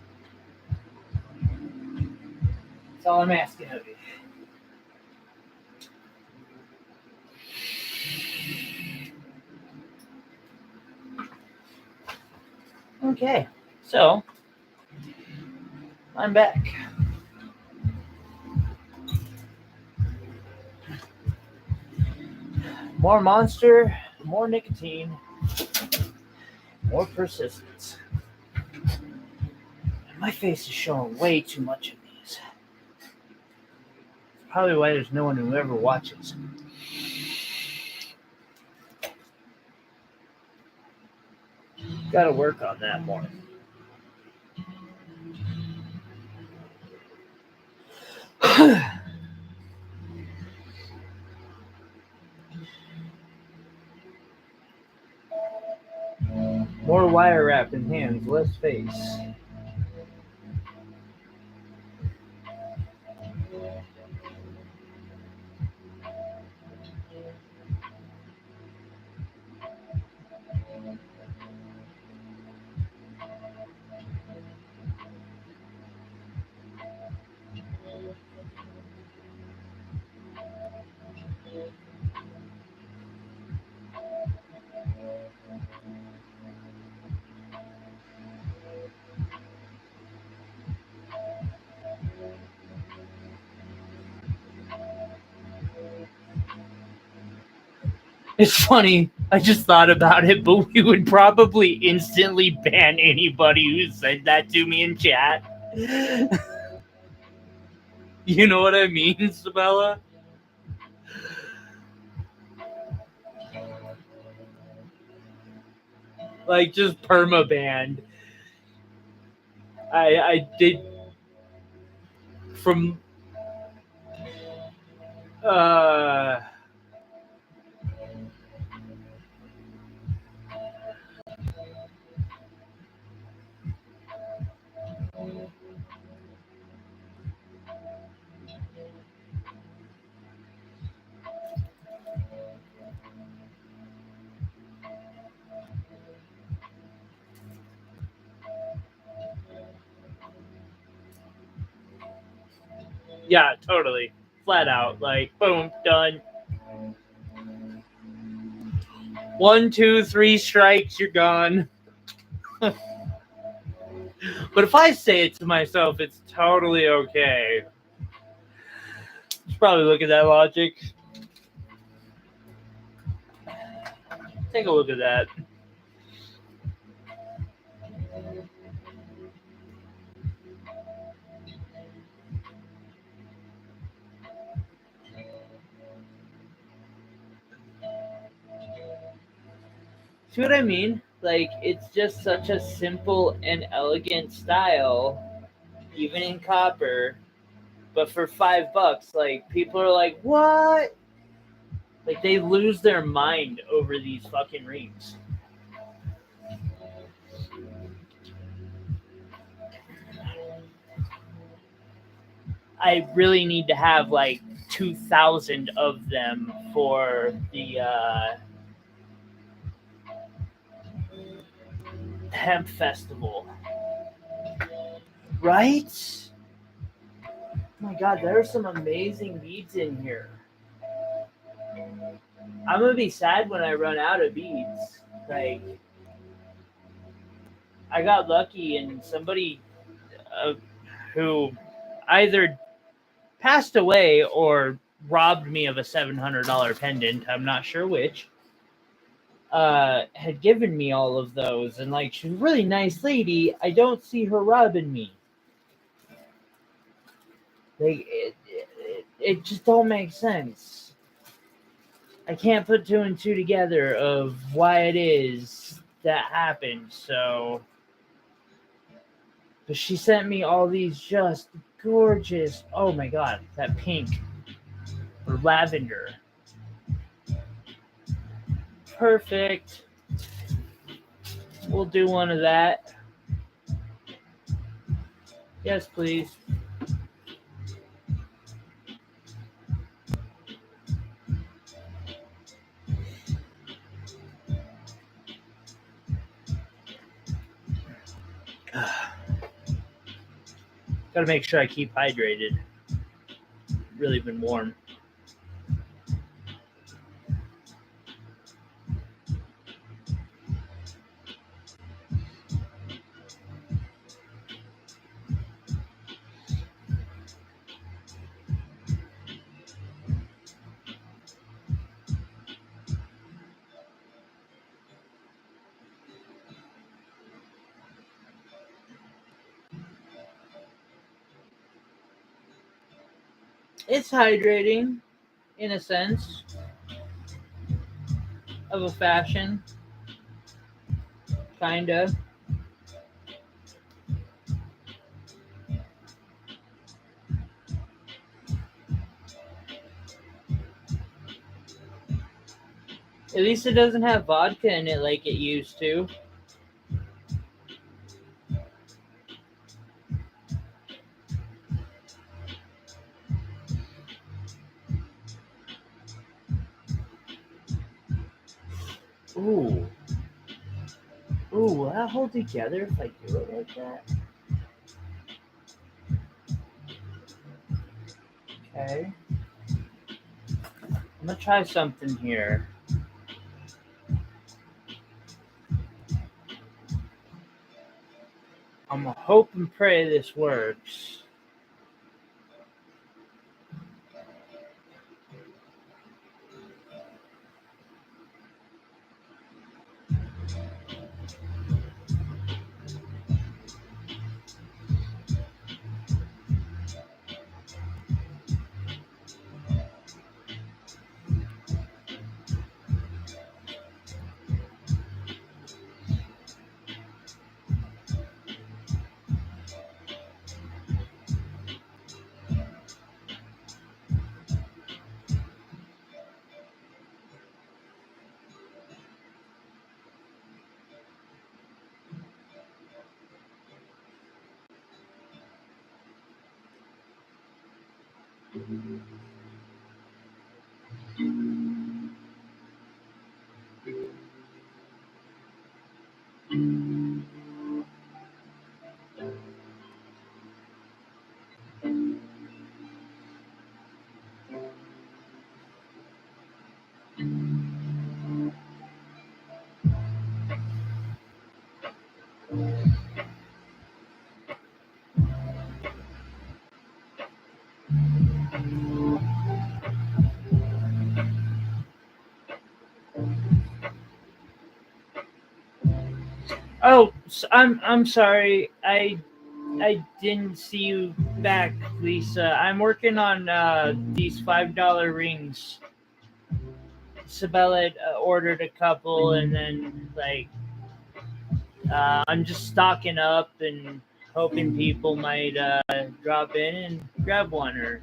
That's all I'm asking of you. Okay, so I'm back. More monster, more nicotine, more persistence. My face is showing way too much of these. It's probably why there's no one who ever watches. Gotta work on that more. More wire wrap in hands, less face. It's funny. I just thought about it, but we would probably instantly ban anybody who said that to me in chat. You know what I mean, Sabella? Like, just perma-banned. I did from Yeah, totally. Flat out. Like, boom, done. 1, 2, 3 strikes, you're gone. But if I say it to myself, it's totally okay. Just probably look at that logic. Take a look at that. See what I mean? Like, it's just such a simple and elegant style, even in copper. But for $5, like, people are like, what? Like, they lose their mind over these fucking rings. I really need to have like 2,000 of them for the hemp festival. Right? Oh my god, there are some amazing beads in here. I'm gonna be sad when I run out of beads. Like, I got lucky and somebody who either passed away or robbed me of a $700 pendant. I'm not sure which. Had given me all of those, and like, she's a really nice lady. I don't see her robbing me. Like, it just don't make sense. I can't put 2 and 2 together of why it is that happened. So, but she sent me all these just gorgeous. Oh my god, that pink or lavender. Perfect. We'll do one of that. Yes, please. Gotta make sure I keep hydrated. Really been warm. It's hydrating, in a sense, of a fashion. Kinda. At least it doesn't have vodka in it like it used to. Ooh. Ooh, will that hold together if I do it like that? Okay. I'm gonna try something here. I'm gonna hope and pray this works. Oh, I'm sorry. I didn't see you back, Lisa. I'm working on these $5 rings. Sabella had, ordered a couple, and then I'm just stocking up and hoping people might drop in and grab one or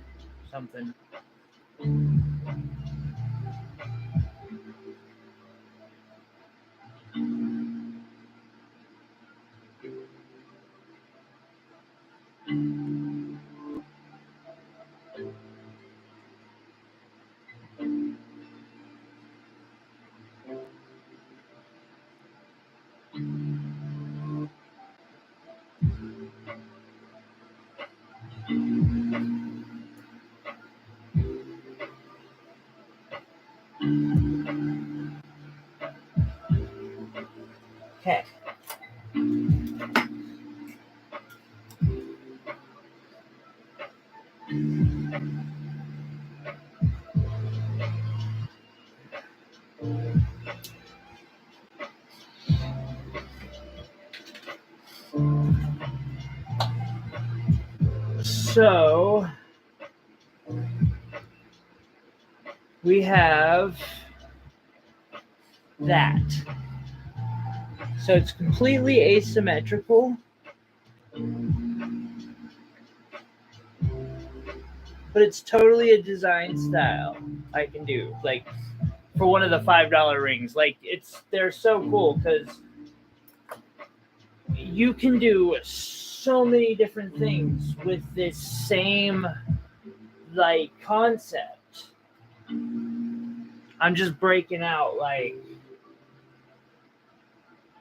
something. Okay. So we have that. So it's completely asymmetrical, but it's totally a design style I can do. Like for one of the $5 rings, like they're so cool because you can do so many different things with this same like concept. I'm just breaking out like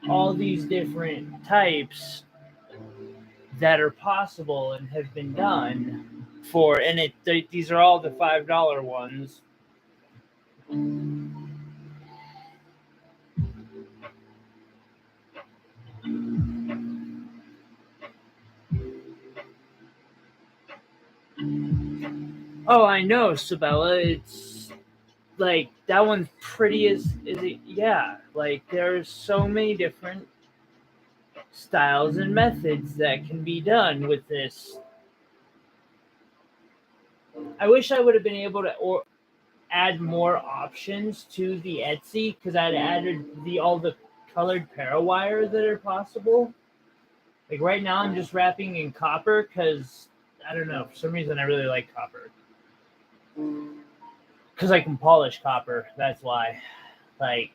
all these different types that are possible and have been done for, and these are all the $5 ones. Oh, I know, Sabella. It's like that one's pretty as is it? Yeah, like there's so many different styles and methods that can be done with this. I wish I would have been able to add more options to the Etsy because I'd added all the colored parawire that are possible. Like right now, I'm just wrapping in copper because I don't know, for some reason I really like copper because I can polish copper. That's why. Like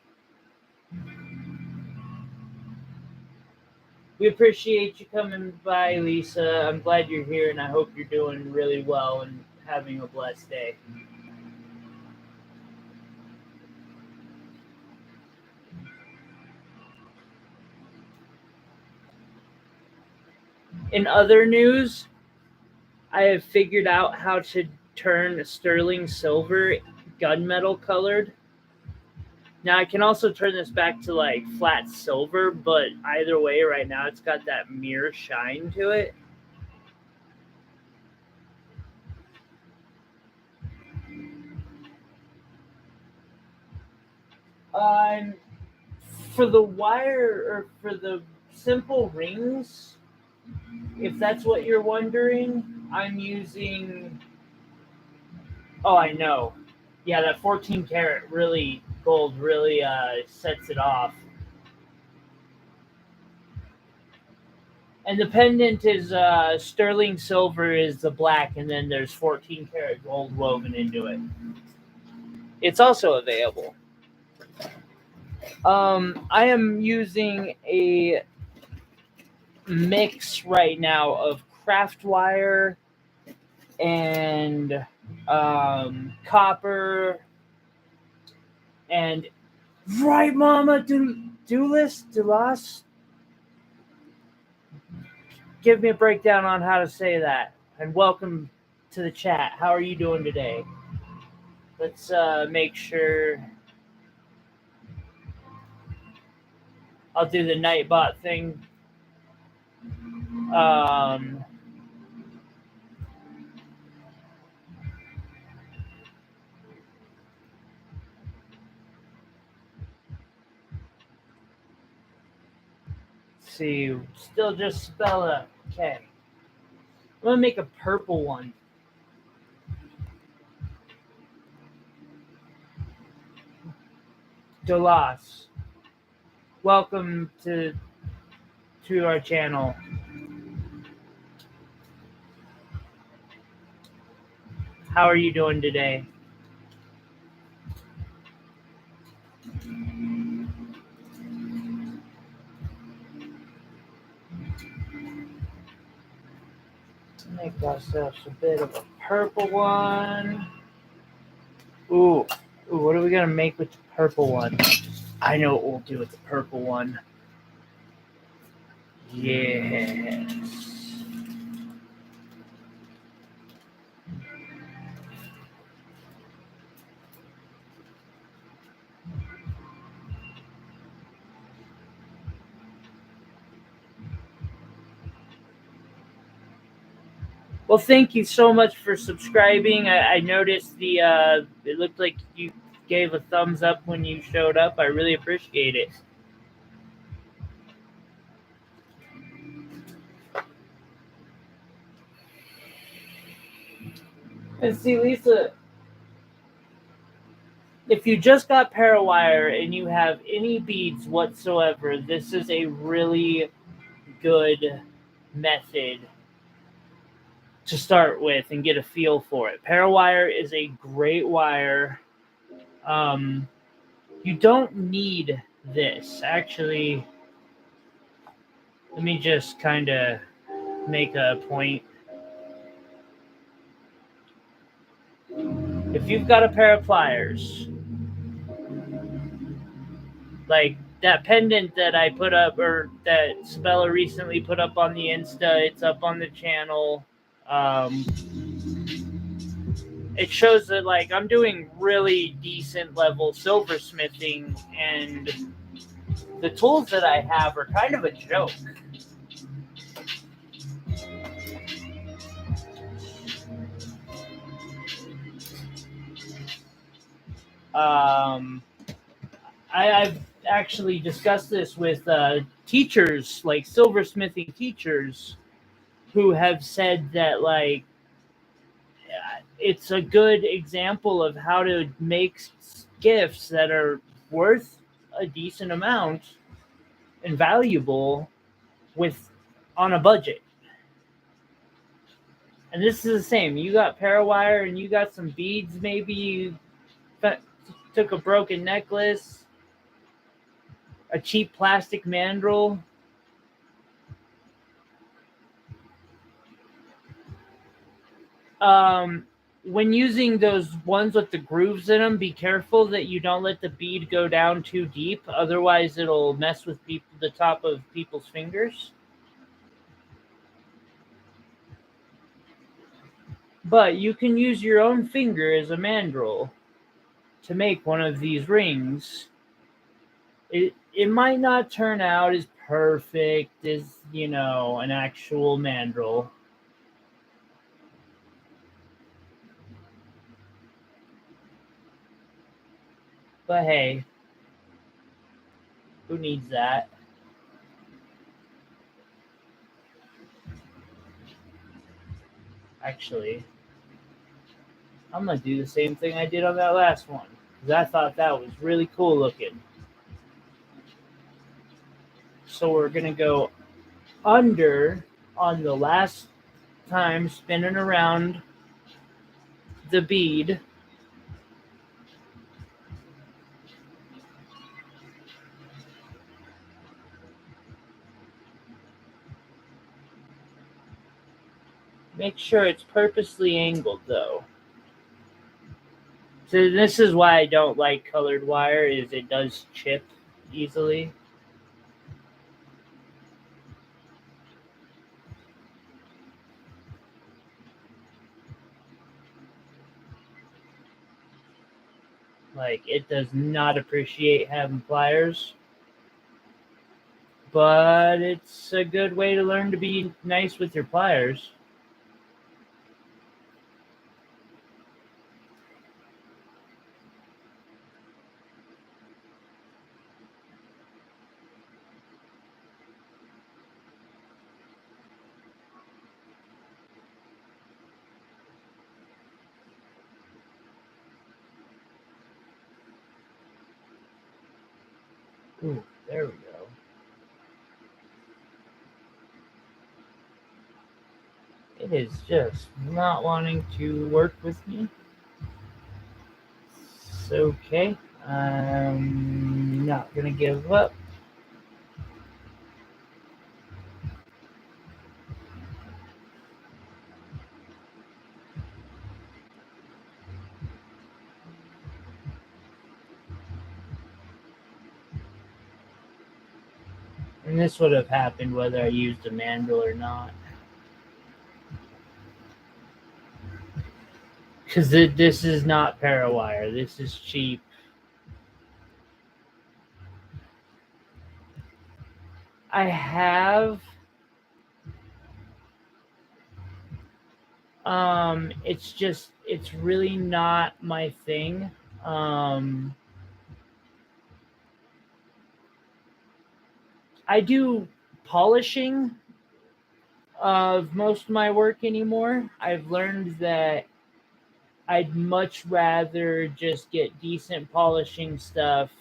we appreciate you coming by, Lisa. I'm glad you're here, and I hope you're doing really well and having a blessed day. In other news, I have figured out how to turn sterling silver gunmetal colored. Now I can also turn this back to like flat silver, but either way, right now it's got that mirror shine to it. Um, for the wire or for the simple rings, if that's what you're wondering, I'm using. Oh, I know. Yeah, that 14 karat really gold really sets it off. And the pendant is sterling silver is the black, and then there's 14 karat gold woven into it. It's also available. I am using a mix right now of craft wire and copper and right, Mama, Dulas. Give me a breakdown on how to say that. And welcome to the chat. How are you doing today? Let's make sure. I'll do the Nightbot thing. Um, see. Still just spell it. Okay. I'm gonna make a purple one. Dolas. Welcome to our channel. How are you doing today? Make ourselves a bit of a purple one. Ooh, what are we gonna make with the purple one? I know what we'll do with the purple one. Yes. Well, thank you so much for subscribing. I noticed it looked like you gave a thumbs up when you showed up. I really appreciate it. And see, Lisa, if you just got Parawire and you have any beads whatsoever, this is a really good method to start with and get a feel for it. Parawire is a great wire. You don't need this. Actually, let me just kind of make a point. If you've got a pair of pliers, like that pendant that I put up, or that Sabella recently put up on the Insta, it's up on the channel. It shows that like I'm doing really decent level silversmithing, and the tools that I have are kind of a joke. I've actually discussed this with teachers, like silversmithing teachers, who have said that like it's a good example of how to make gifts that are worth a decent amount and valuable with on a budget. And this is the same. You got Parawire and you got some beads. Maybe you took a broken necklace, a cheap plastic mandrel. When using those ones with the grooves in them, be careful that you don't let the bead go down too deep. Otherwise, it'll mess with the top of people's fingers. But you can use your own finger as a mandrel to make one of these rings. It might not turn out as perfect as, an actual mandrel. But hey, who needs that? Actually, I'm going to do the same thing I did on that last one, because I thought that was really cool looking. So we're going to go under on the last time, spinning around the bead. Make sure it's purposely angled, though. So this is why I don't like colored wire, is it does chip easily. Like, it does not appreciate having pliers. But it's a good way to learn to be nice with your pliers. Ooh, there we go. It is just not wanting to work with me. It's okay. I'm not gonna give up. And this would have happened whether I used a mandrel or not. Because this is not Parawire. This is cheap. I have. It's really not my thing. Um, I do polishing of most of my work anymore. I've learned that I'd much rather just get decent polishing stuff.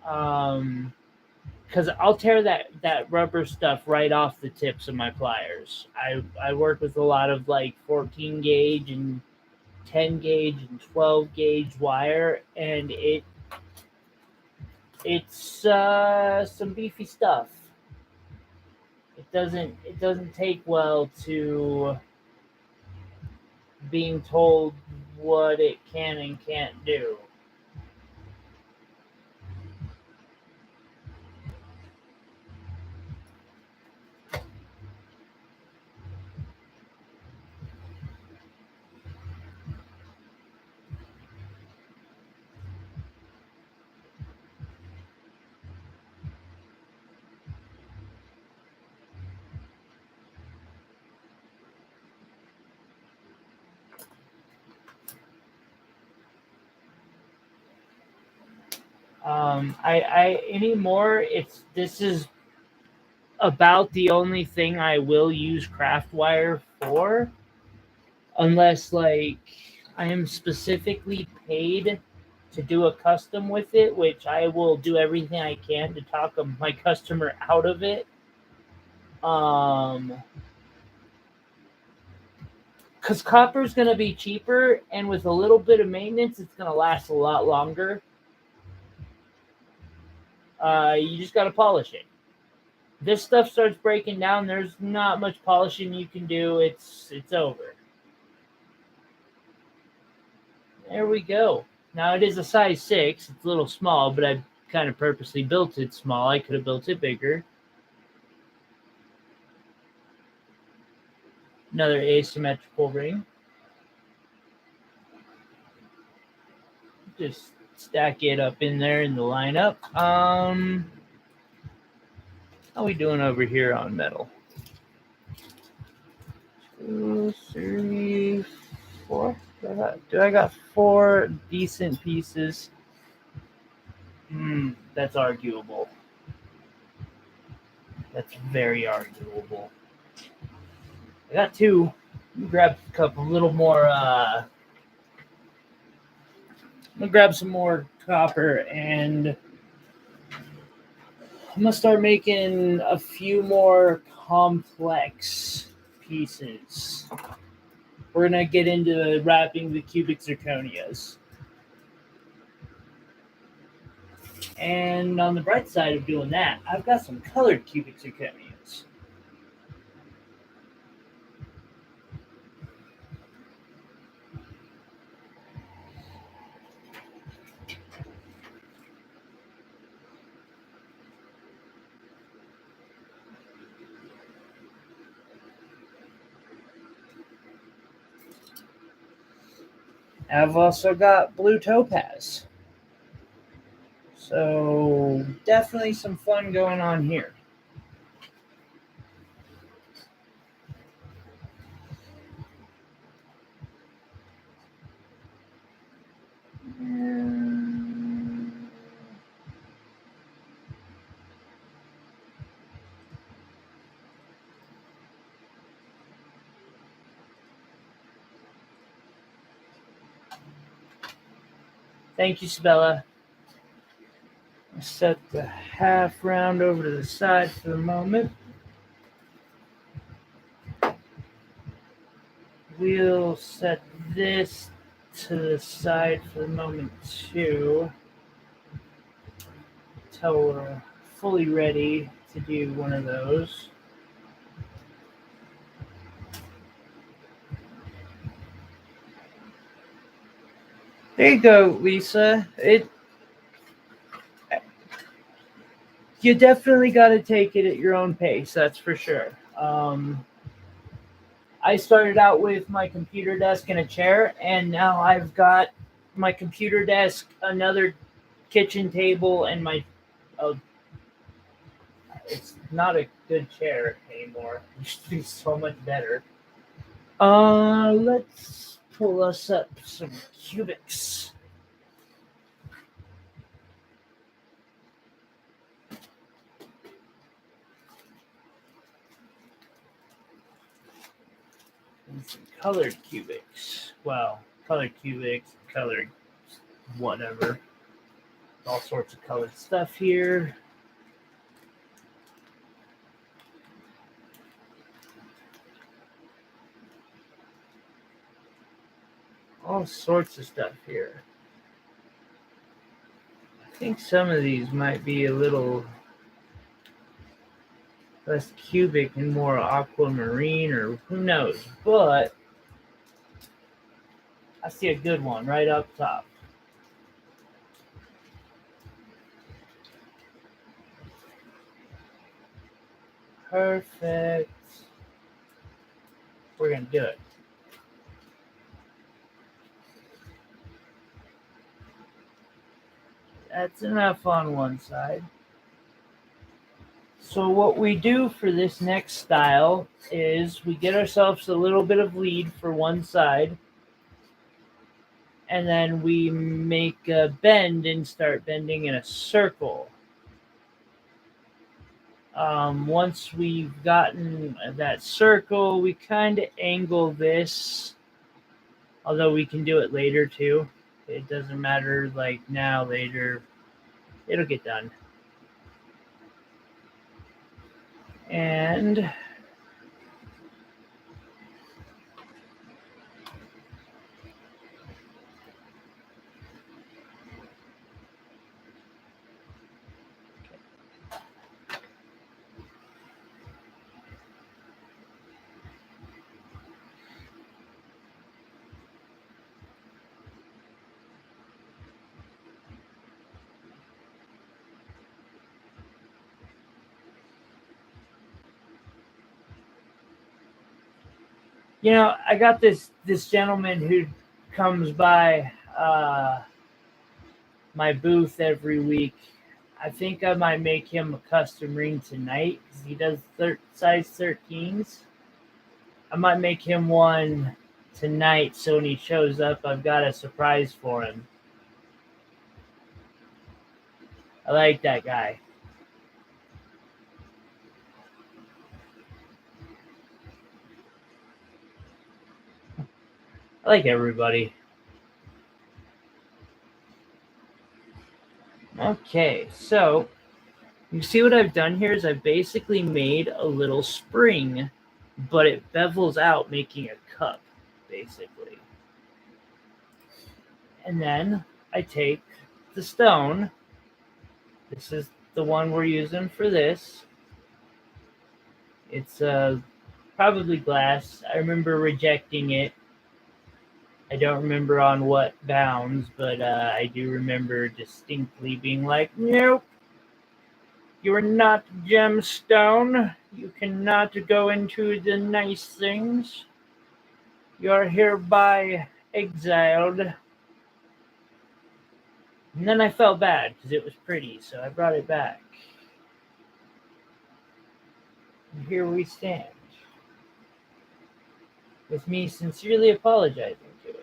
Because I'll tear that rubber stuff right off the tips of my pliers. I work with a lot of like 14 gauge and 10 gauge and 12 gauge wire, and it's some beefy stuff. It doesn't take well to being told what it can and can't do. I anymore. This is about the only thing I will use craft wire for, unless like I am specifically paid to do a custom with it, which I will do everything I can to talk my customer out of it. Um, because copper is going to be cheaper, and with a little bit of maintenance, it's going to last a lot longer. You just got to polish it. This stuff starts breaking down. There's not much polishing you can do. It's over. There we go. Now it is a size 6. It's a little small, but I kind of purposely built it small. I could have built it bigger. Another asymmetrical ring. Just stack it up in there in the lineup. How we doing over here on metal? 2, 3, 4. Do I got 4 decent pieces? That's arguable. That's very arguable. I got 2. Grab a couple little more. I'm gonna grab some more copper, and I'm gonna start making a few more complex pieces. We're gonna get into wrapping the cubic zirconias. And on the bright side of doing that, I've got some colored cubic zirconias. I've also got blue topaz. So definitely some fun going on here. Thank you, Sabella. Set the half round over to the side for the moment. We'll set this to the side for the moment too, until we're fully ready to do one of those. There you go, Lisa. You definitely got to take it at your own pace, that's for sure. I started out with my computer desk and a chair, and now I've got my computer desk, another kitchen table, and my. It's not a good chair anymore. It used to be so much better. Let's pull us up some cubics. And some colored cubics. Well, colored cubics, colored whatever. All sorts of colored stuff here. All sorts of stuff here. I think some of these might be a little less cubic and more aquamarine, or who knows, but I see a good one right up top. Perfect. We're going to do it. That's enough on one side. So what we do for this next style is we get ourselves a little bit of lead for one side, and then we make a bend and start bending in a circle. Once we've gotten that circle, we kind of angle this, although we can do it later too. It doesn't matter, like now, later, it'll get done. And I got this gentleman who comes by my booth every week. I think I might make him a custom ring tonight because he does size 13s. I might make him one tonight, so when he shows up, I've got a surprise for him. I like that guy. I like everybody. Okay, so you see what I've done here is I've basically made a little spring, but it bevels out, making a cup, basically. And then I take the stone. This is the one we're using for this. It's probably glass. I remember rejecting it. I don't remember on what bounds, but I do remember distinctly being like, nope, you are not gemstone. You cannot go into the nice things. You are hereby exiled. And then I felt bad because it was pretty, so I brought it back. And here we stand, with me sincerely apologizing to it.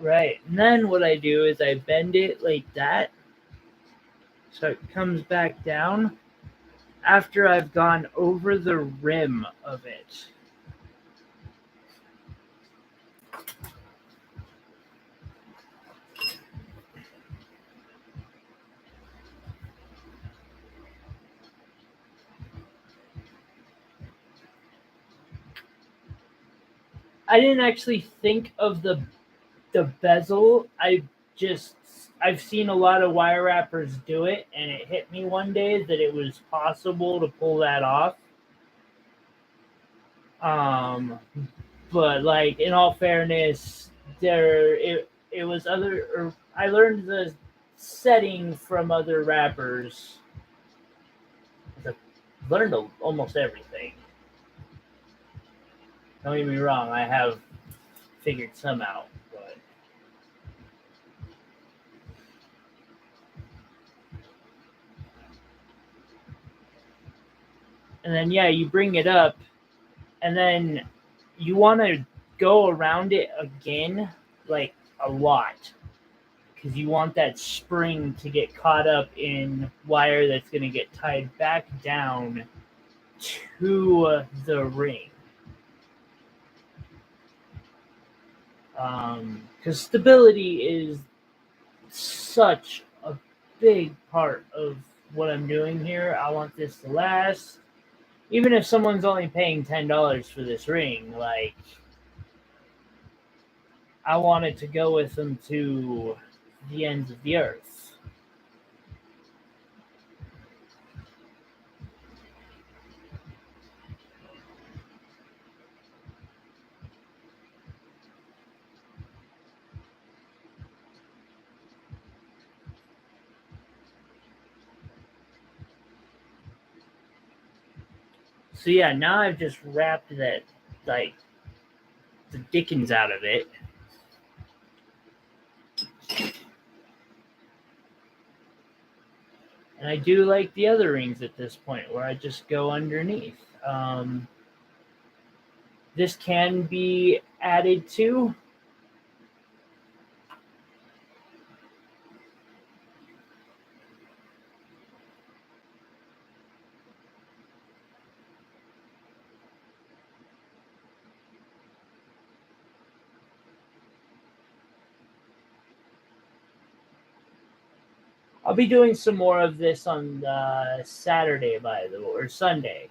Right. And then what I do is I bend it like that so it comes back down after I've gone over the rim of it. I didn't actually think of the bezel. I've seen a lot of wire wrappers do it, and it hit me one day that it was possible to pull that off. Um, but like in all fairness, it was other. Or I learned the setting from other rappers. I learned almost everything. Don't get me wrong, I have figured some out, but and then yeah, you bring it up, and then you want to go around it again, like a lot, because you want that spring to get caught up in wire that's going to get tied back down to the ring. Because stability is such a big part of what I'm doing here. I want this to last. Even if someone's only paying $10 for this ring, like I want it to go with them to the ends of the earth. So yeah, now I've just wrapped that like the dickens out of it. And I do like the other rings at this point where I just go underneath. This can be added to. I'll be doing some more of this on Saturday, by the way, or Sunday.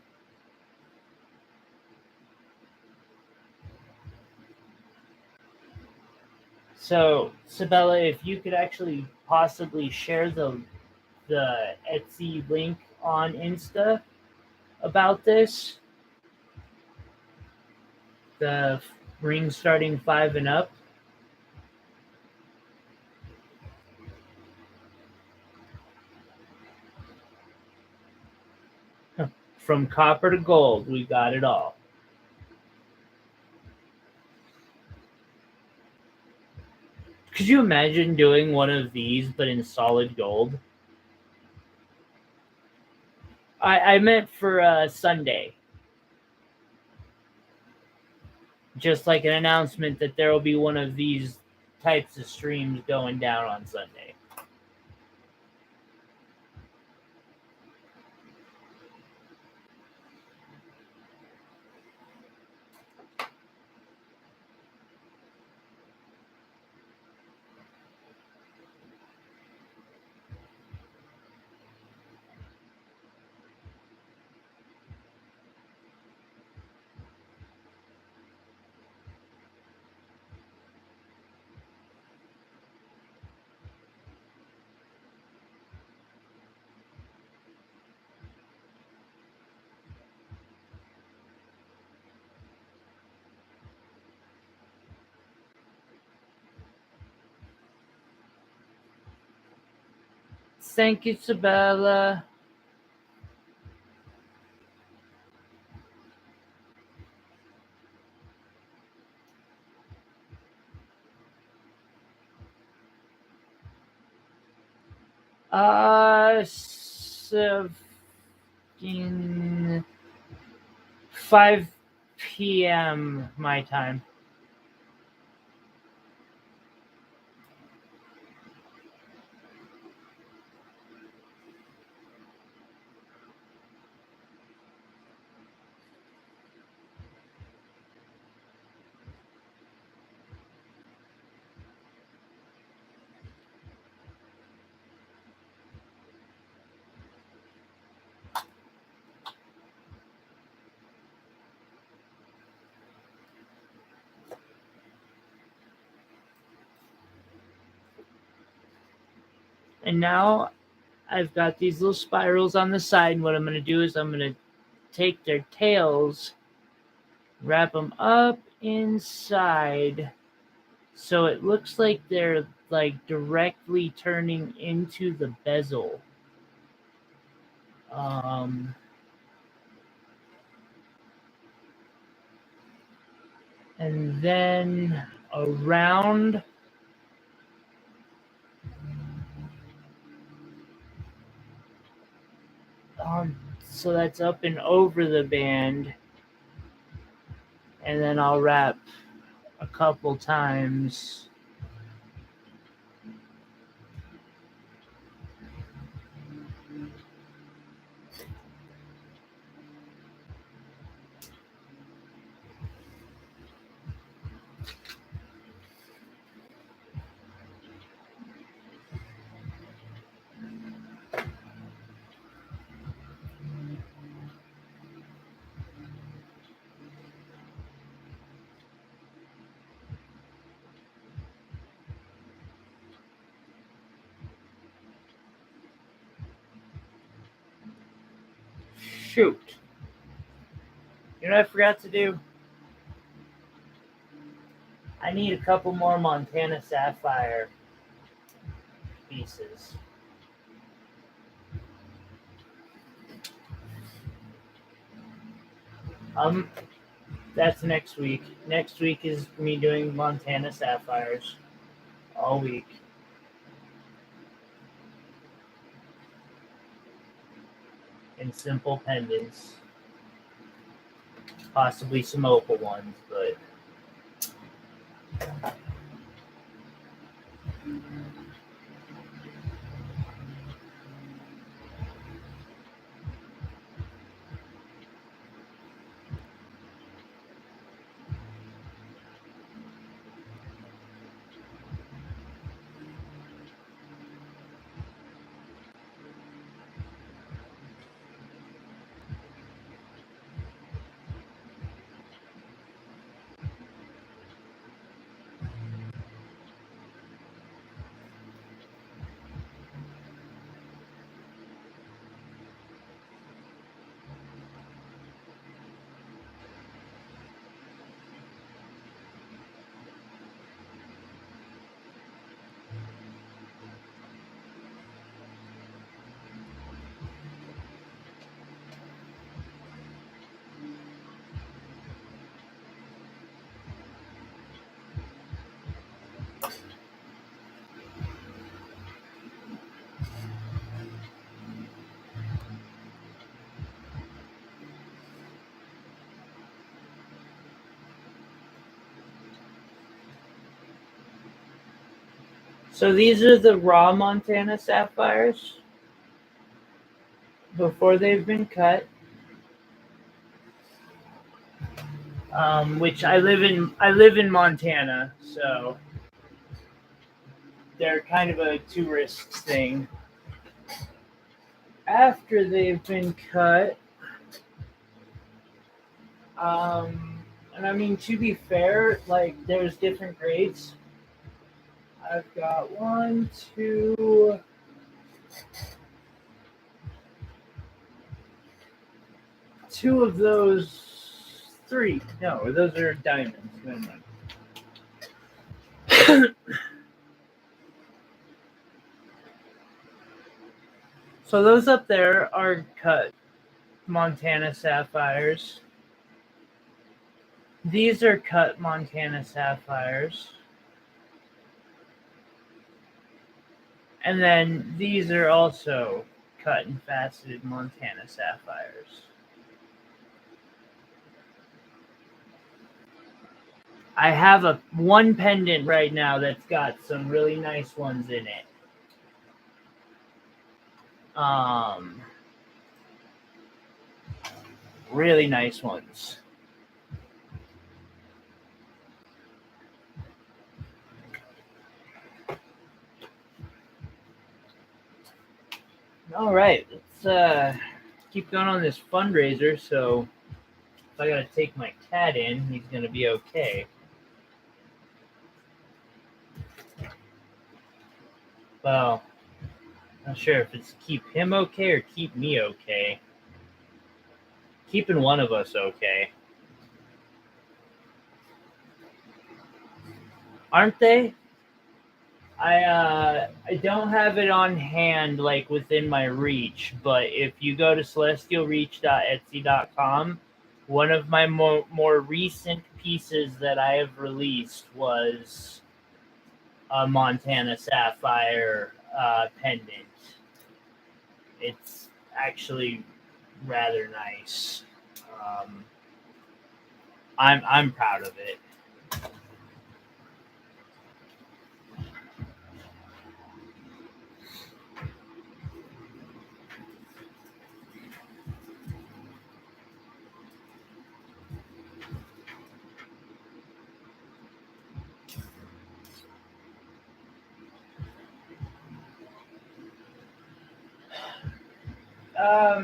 So, Sabella, if you could actually possibly share the Etsy link on Insta about this, the ring starting 5 and up. From copper to gold, we got it all. Could you imagine doing one of these but in solid gold? I meant for Sunday. Just like an announcement that there will be one of these types of streams going down on Sunday. Thank you, Sabella. In 5 p.m. my time. And now I've got these little spirals on the side, and what I'm going to do is I'm going to take their tails, wrap them up inside so it looks like they're like directly turning into the bezel. And then around so that's up and over the band, and then I'll wrap a couple times. Shoot. You know what I forgot to do? I need a couple more Montana Sapphire pieces. That's next week. Next week is me doing Montana Sapphires all week. And simple pendants. Possibly some opal ones, but so these are the raw Montana Sapphires before they've been cut. Which I live in Montana, so they're kind of a tourist thing. After they've been cut, and I mean, to be fair, like there's different grades. I've got two of those, three. No, those are diamonds. Never mind. So those up there are cut Montana Sapphires. These are cut Montana Sapphires. And then these are also cut and faceted Montana Sapphires. I have one pendant right now that's got some really nice ones in it. Really nice ones. All right, let's keep going on this fundraiser. So if I gotta take my cat in, he's gonna be okay. Well, Not sure if it's keep him okay or keep me okay. Keeping one of us okay. Aren't they? I don't have it on hand like within my reach, but if you go to celestialreach.etsy.com, one of my more recent pieces that I have released was a Montana Sapphire pendant. It's actually rather nice. Um, I'm proud of it.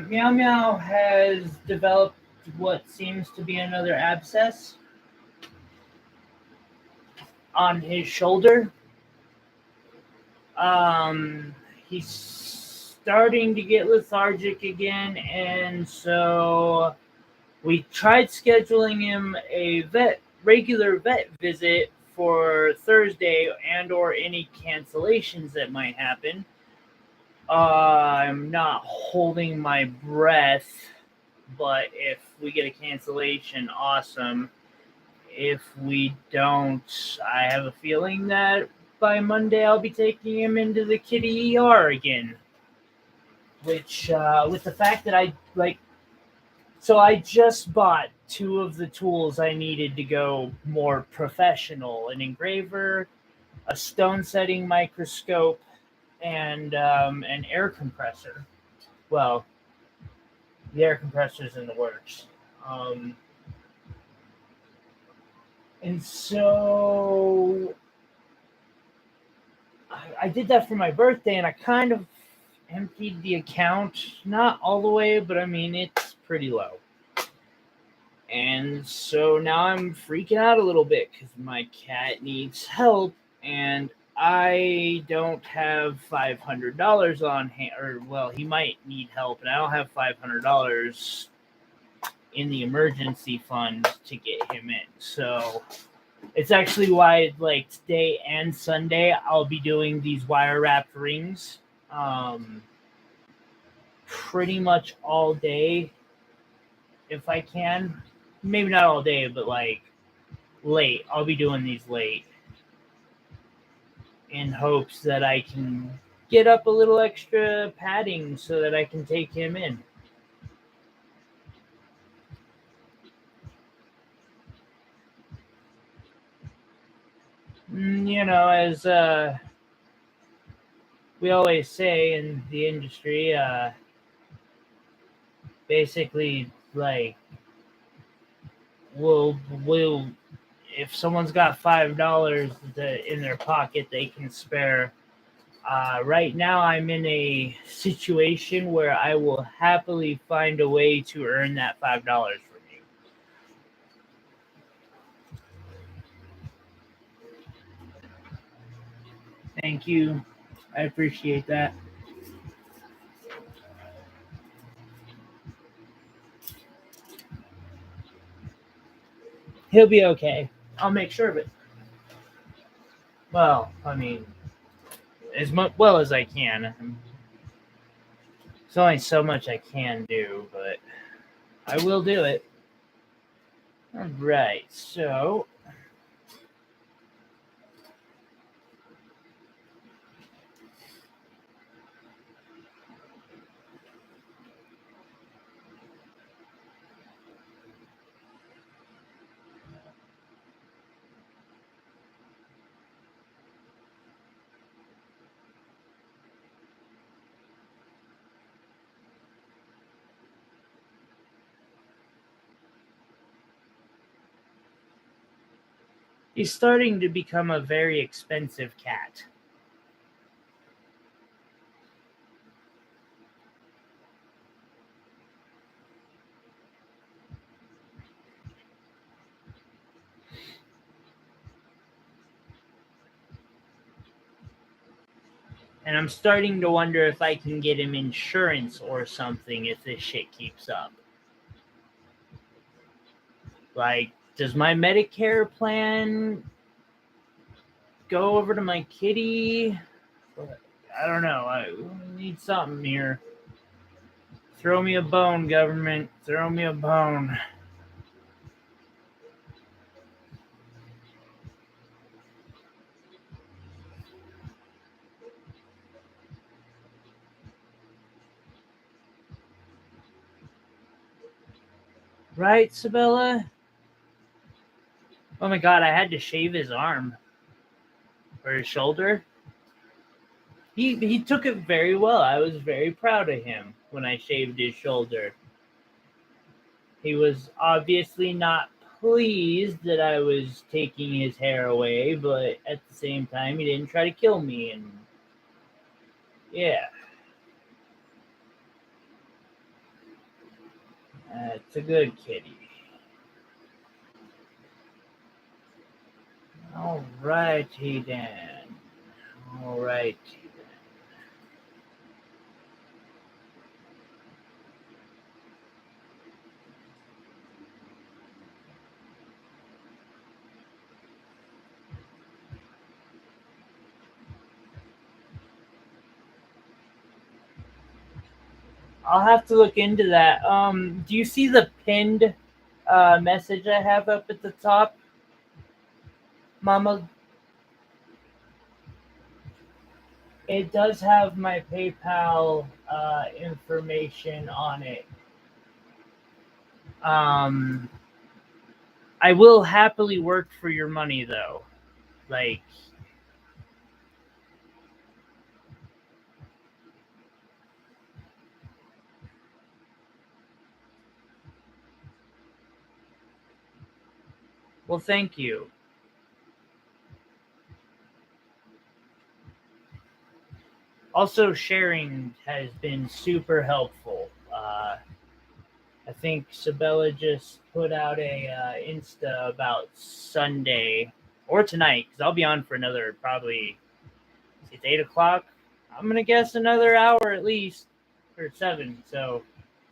Meow Meow has developed what seems to be another abscess on his shoulder. Um, he's starting to get lethargic again, and so we tried scheduling him a regular vet visit for Thursday, and or any cancellations that might happen. I'm not holding my breath, but if we get a cancellation, awesome. If we don't, I have a feeling that by Monday I'll be taking him into the kitty ER again. Which, with the fact that so I just bought two of the tools I needed to go more professional: an engraver, a stone setting microscope, and an air compressor. Well, the air compressor's in the works. Um, and so I did that for my birthday, and I kind of emptied the account. Not all the way, but I mean, it's pretty low. And so now I'm freaking out a little bit because my cat needs help, and I don't have $500 on hand. Or, well, he might need help, and I don't have $500 in the emergency fund to get him in. So it's actually why, like, today and Sunday, I'll be doing these wire wrapped rings pretty much all day if I can. Maybe not all day, but like late. I'll be doing these late in hopes that I can get up a little extra padding so that I can take him in. As we always say in the industry, basically, like, we'll if someone's got $5 in their pocket they can spare. Right now, I'm in a situation where I will happily find a way to earn that $5 from you. Thank you. I appreciate that. He'll be okay. I'll make sure of it. Well, I mean, as well as I can. There's only so much I can do, but I will do it. All right, so he's starting to become a very expensive cat. And I'm starting to wonder if I can get him insurance or something if this shit keeps up. Like, does my Medicare plan go over to my kitty? I don't know. I need something here. Throw me a bone, government. Throw me a bone. Right, Sabella? Oh my god, I had to shave his arm. Or his shoulder. He took it very well. I was very proud of him when I shaved his shoulder. He was obviously not pleased that I was taking his hair away, but at the same time, he didn't try to kill me. And yeah, it's a good kitty. Alrighty then. Alrighty then. I'll have to look into that. Do you see the pinned message I have up at the top, Mama? It does have my PayPal information on it. I will happily work for your money, though. Like, well, thank you. Also, sharing has been super helpful. I think Sabella just put out a Insta about Sunday or tonight, because I'll be on for another probably, it's 8 o'clock. I'm going to guess another hour at least, or 7. So,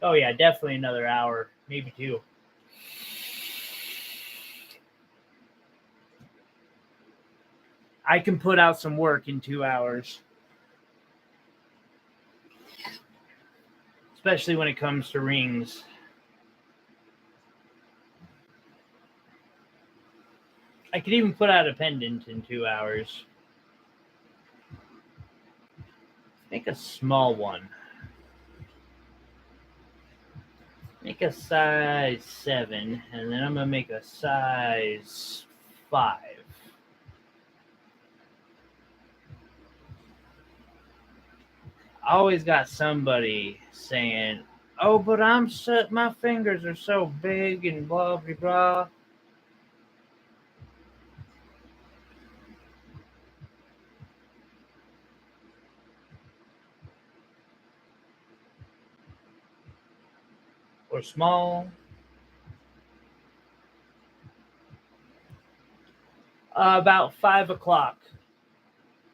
oh yeah, definitely another hour, maybe 2. I can put out some work in 2 hours. Especially when it comes to rings. I could even put out a pendant in 2 hours. Make a small one. Make a size 7, and then I'm going to make a size 5. I always got somebody saying, oh, but my fingers are so big and blah, blah, blah. Or small. About 5 o'clock.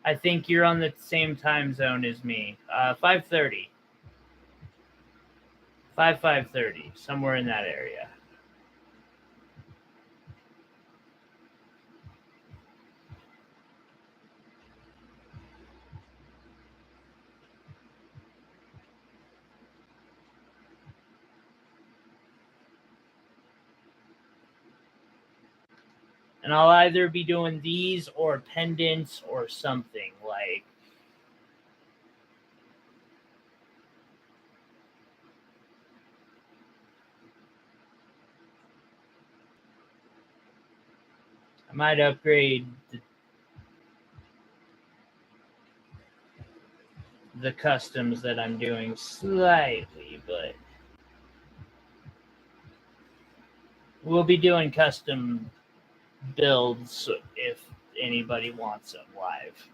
I think you're on the same time zone as me. 5:30. 5:30, somewhere in that area. And I'll either be doing these or pendants or something like. I might upgrade the customs that I'm doing slightly, but we'll be doing custom builds if anybody wants them live.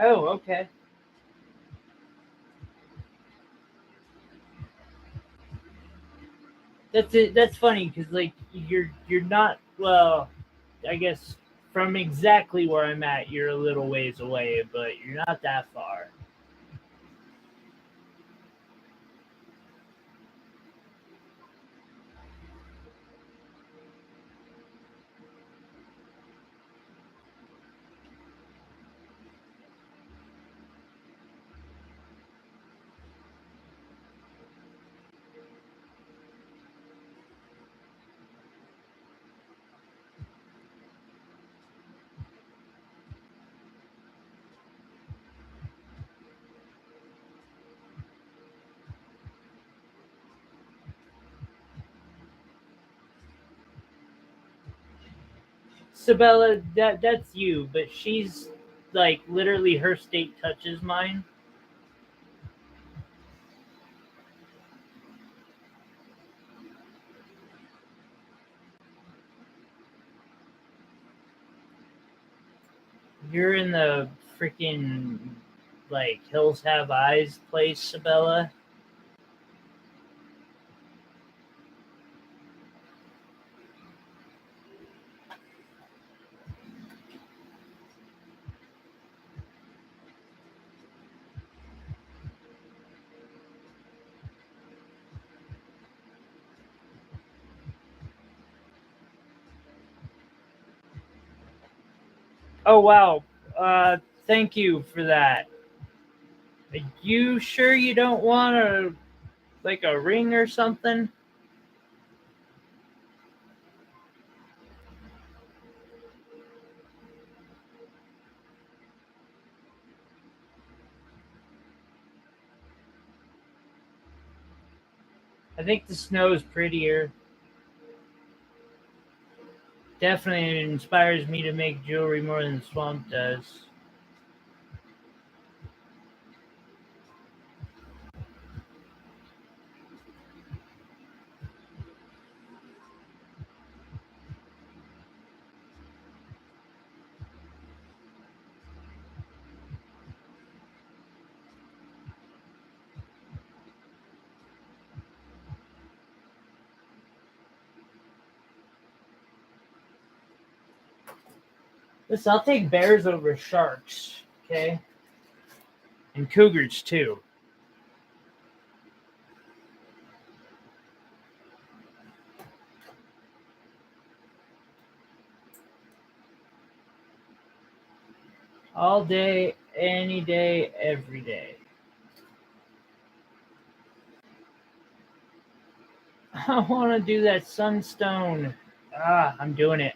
Oh, okay. That's it. That's funny because like you're not well. I guess from exactly where I'm at, you're a little ways away, but you're not that far. Sabella, that's you, but she's like literally her state touches mine. You're in the freaking like Hills Have Eyes place, Sabella. Oh wow. Thank you for that. Are you sure you don't want a ring or something? I think the snow's prettier. Definitely it inspires me to make jewelry more than the swamp does. Listen, I'll take bears over sharks, okay? And cougars too. All day, any day, every day. I want to do that sunstone. I'm doing it.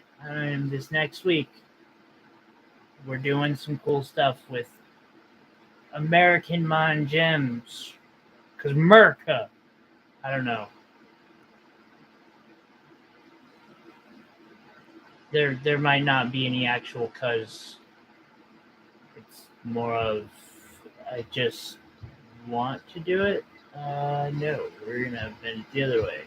This next week, we're doing some cool stuff with American Mon Gems. Because America, I don't know. There might not be any actual cuz. It's more of I just want to do it. No, we're gonna bend it the other way.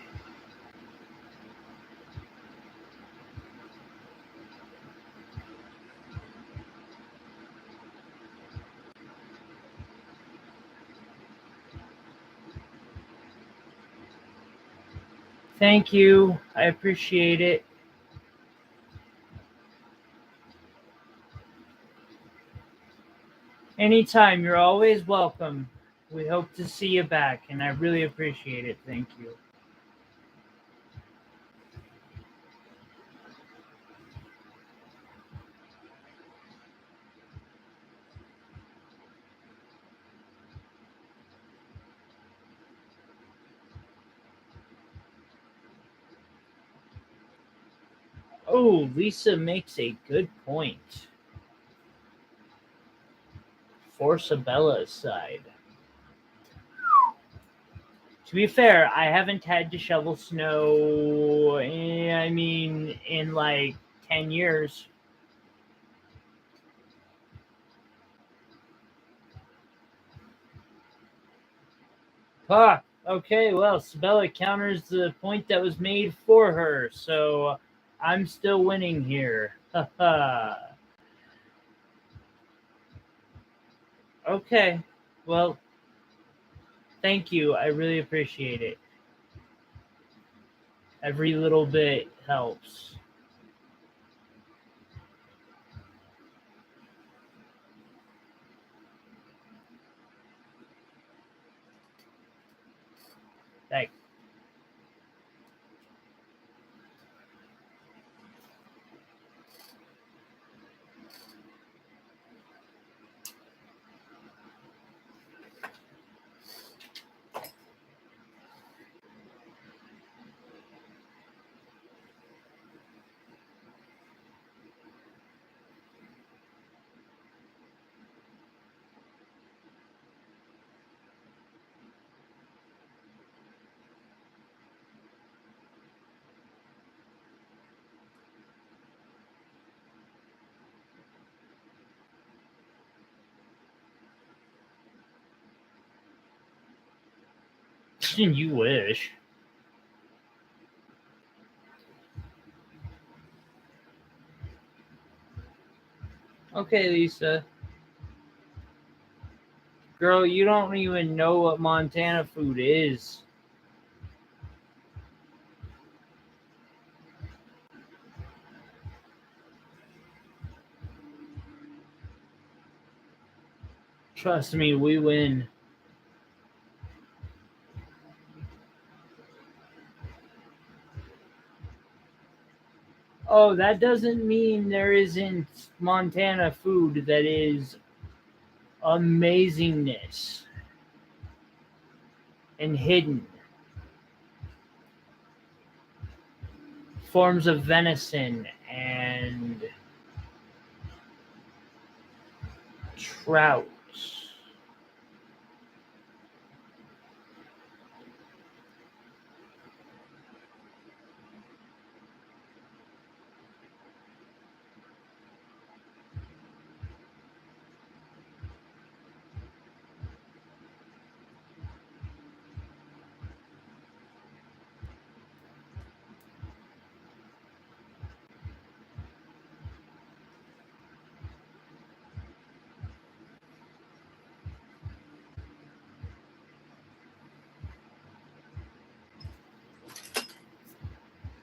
Thank you. I appreciate it. Anytime, you're always welcome. We hope to see you back, and I really appreciate it. Thank you. Oh, Lisa makes a good point. For Sabella's side. To be fair, I haven't had to shovel snow, I mean, in like 10 years. Ah, okay, well, Sabella counters the point that was made for her, so I'm still winning here. Haha. Okay. Well, thank you. I really appreciate it. Every little bit helps. Thanks. You wish. Okay, Lisa. Girl, you don't even know what Montana food is. Trust me, we win. Oh, that doesn't mean there isn't Montana food that is amazingness and hidden. Forms of venison and trout.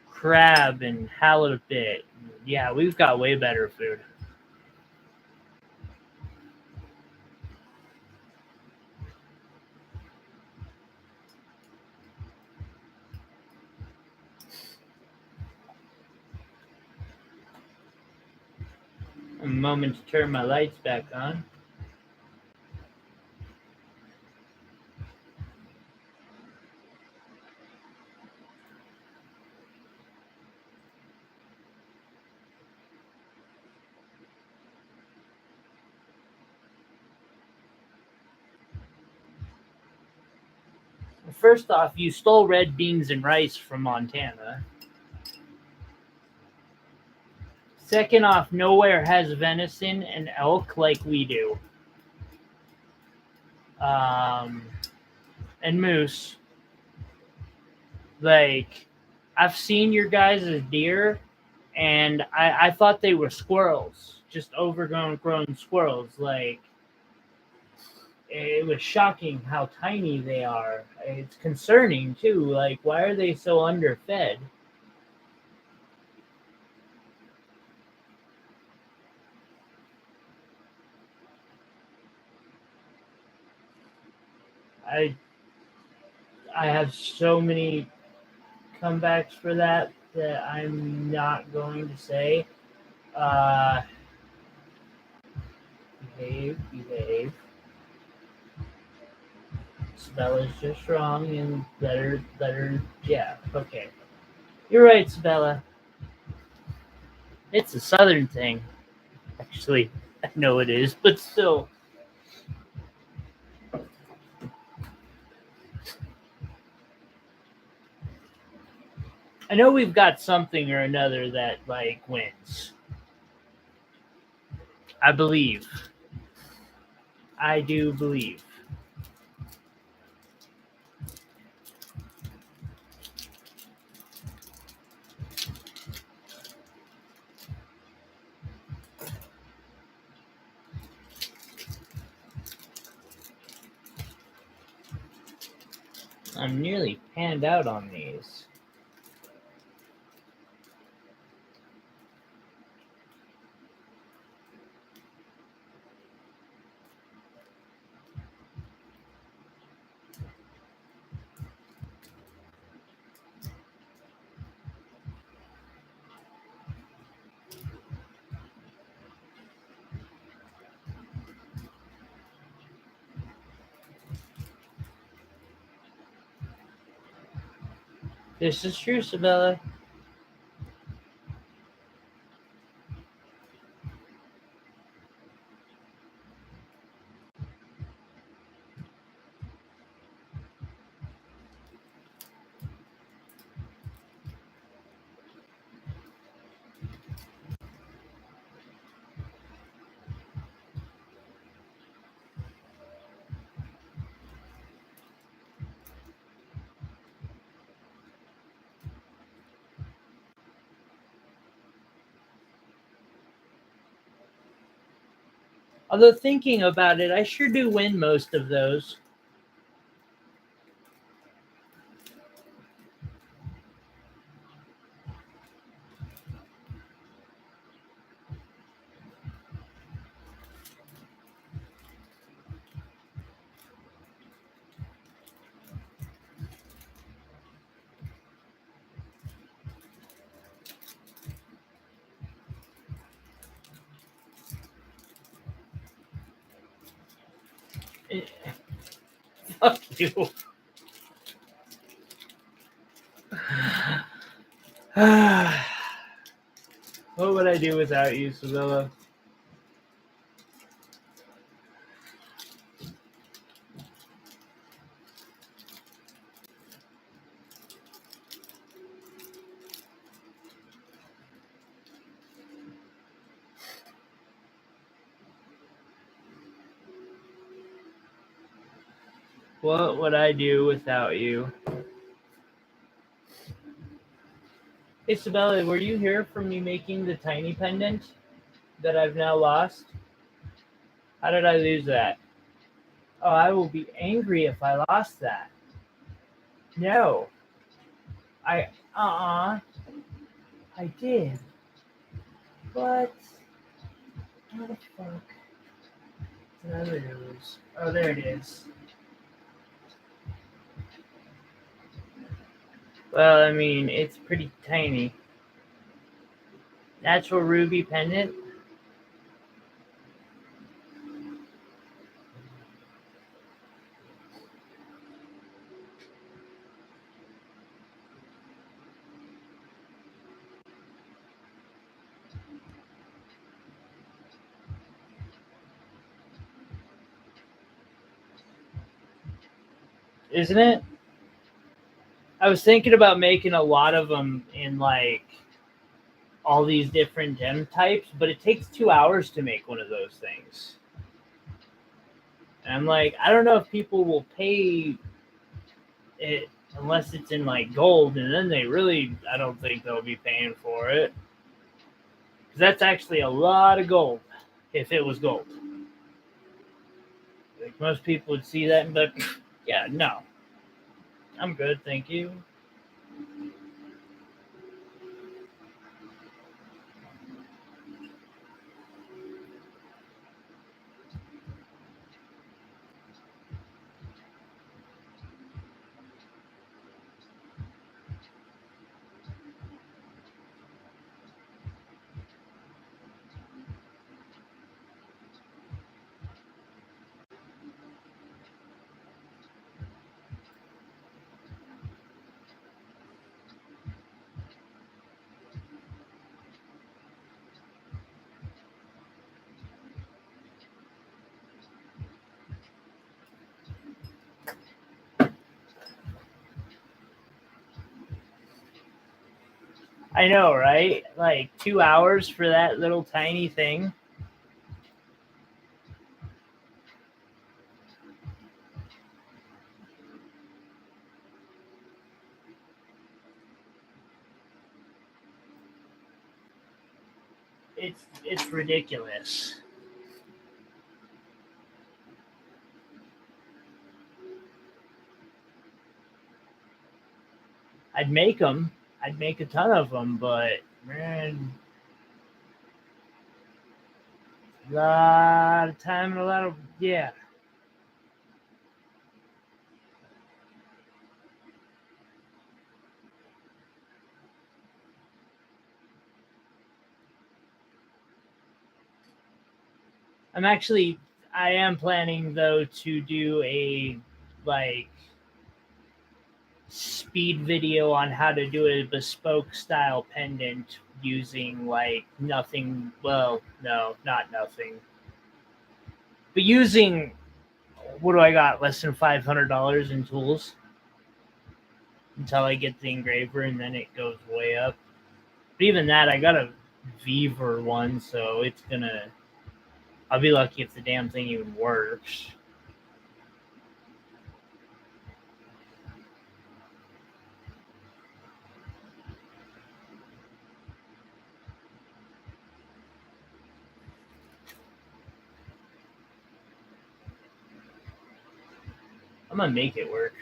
Crab and halibut. Yeah, we've got way better food. A moment to turn my lights back on. First off, you stole red beans and rice from Montana. Second off, nowhere has venison and elk like we do. Um, and moose. Like, I've seen your guys' deer, and I thought they were squirrels, just overgrown squirrels. Like, it was shocking how tiny they are. It's concerning too. Like, why are they so underfed? I I have so many comebacks for that I'm not going to say. Uh, behave. Spell is just wrong and letter. Yeah, okay. You're right, Sabella. It's a southern thing. Actually, I know it is, but still. I know we've got something or another that like wins. I believe. I do believe. I'm nearly panned out on these. This is true, Sabella. Although thinking about it, I sure do win most of those. Fuck you. What would I do without you, Sabella? What would I do without you? Hey, Sabella, were you here for me making the tiny pendant that I've now lost? How did I lose that? Oh, I will be angry if I lost that. No. I did. What? How the fuck? Did I lose? Oh, there it is. Well, I mean, it's pretty tiny. Natural ruby pendant? Isn't it? I was thinking about making a lot of them in like all these different gem types, but it takes 2 hours to make one of those things. And I'm like, I don't know if people will pay it unless it's in like gold, and then I don't think they'll be paying for it. Because that's actually a lot of gold if it was gold. Like most people would see that and be like, yeah, no. I'm good, thank you. I know, right? Like 2 hours for that little tiny thing. It's ridiculous. I'd make them. I'd make a ton of them, but man, a lot of time and a lot of yeah. I am planning though to do a like speed video on how to do a bespoke style pendant using like nothing. Well, no, not nothing, but using what do I got? Less than $500 in tools until I get the engraver, and then it goes way up. But even that, I got a Beaver one, so it's gonna. I'll be lucky if the damn thing even works. I'm gonna make it work.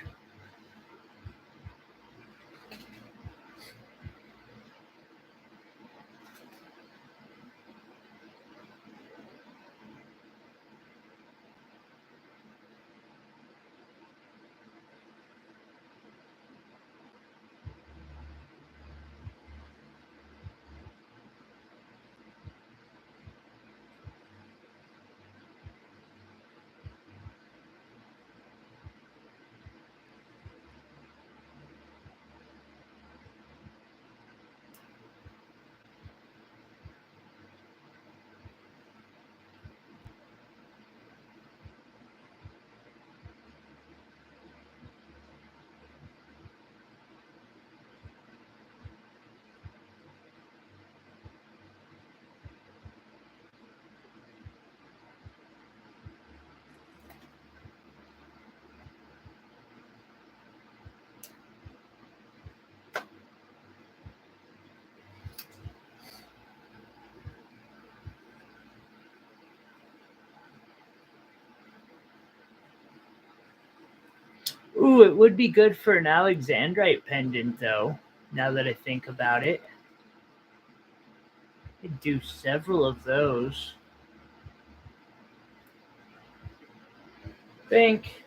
Ooh, it would be good for an Alexandrite pendant, though. Now that I think about it, I could do several of those. Think.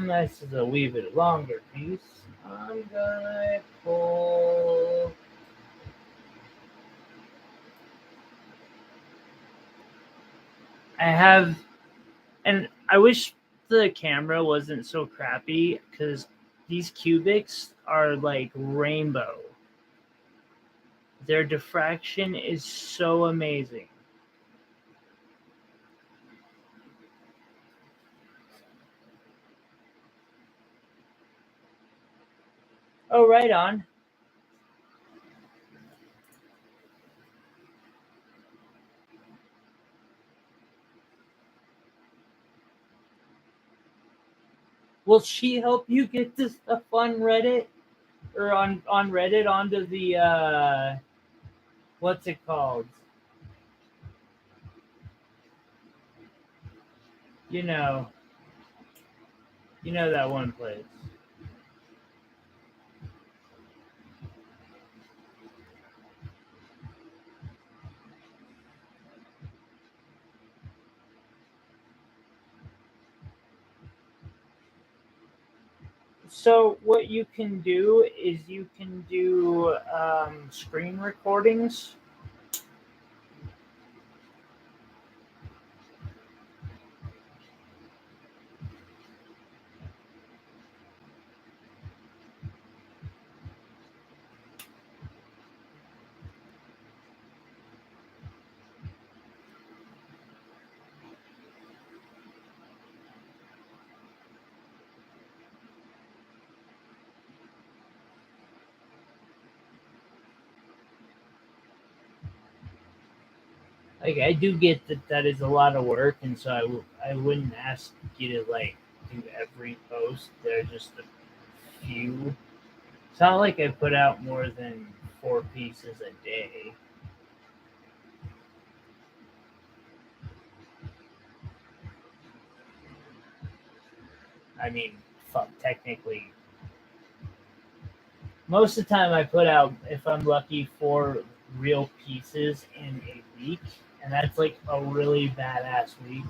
This is a wee bit longer piece. I'm gonna pull. I have, and I wish the camera wasn't so crappy because these cubics are like rainbow. Their diffraction is so amazing. Oh, right on. Will she help you get this stuff on Reddit or on Reddit onto the what's it called? You know, you know that one place. So what you can do is you can do screen recordings. Like I do get that that is a lot of work, and so I wouldn't ask you to like do every post. They're just a few. It's not like I put out more than 4 pieces a day. I mean, fuck, technically. Most of the time I put out, if I'm lucky, 4 real pieces in a week. And that's like a really badass week.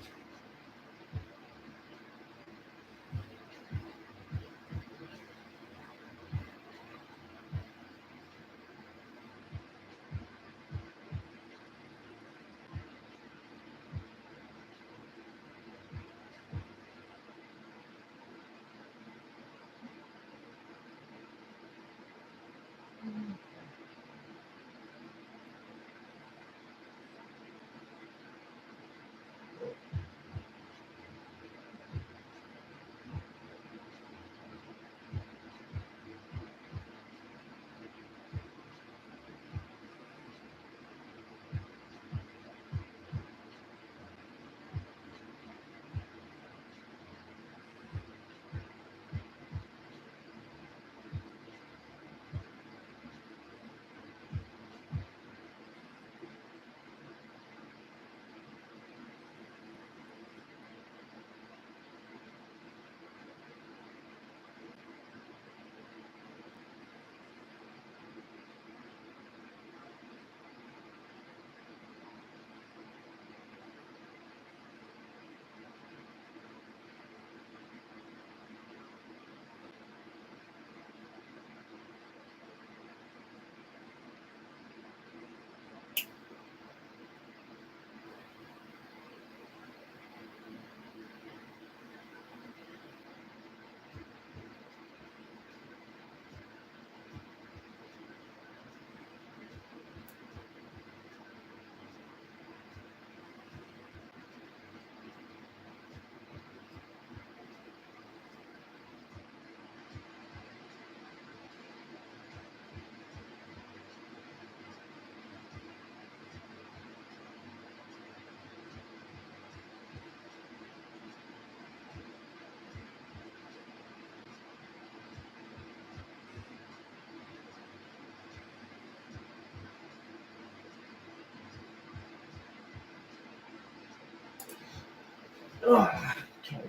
Ugh. Okay.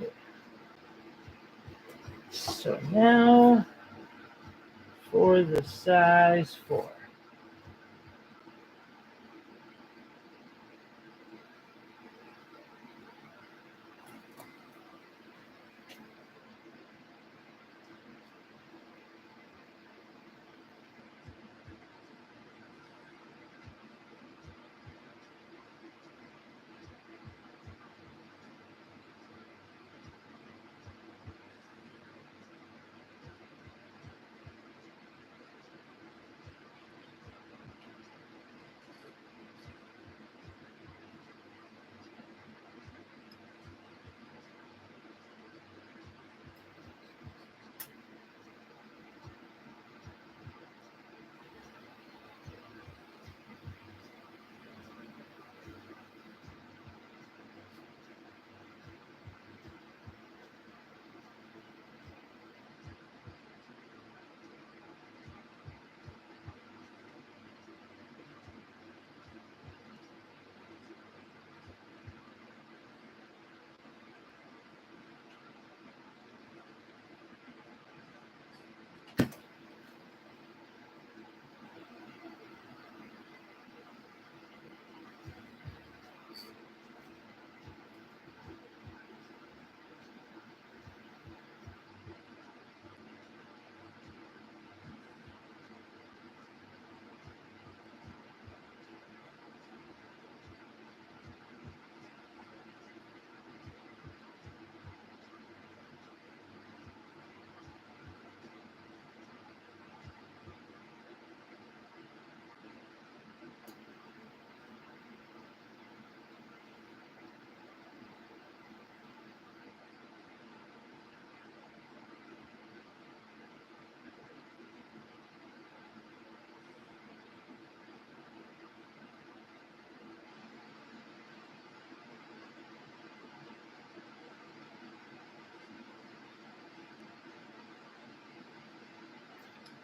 So now for the size 4.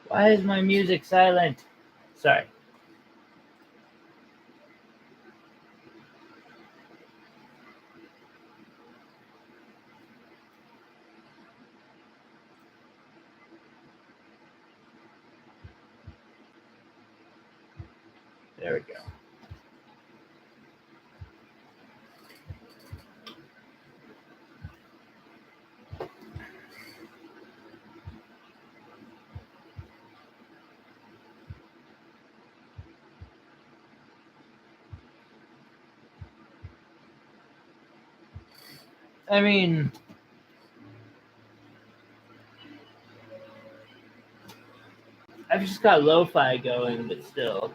Why is my music silent? Sorry. There we go. I mean, I've just got lo-fi going, but still.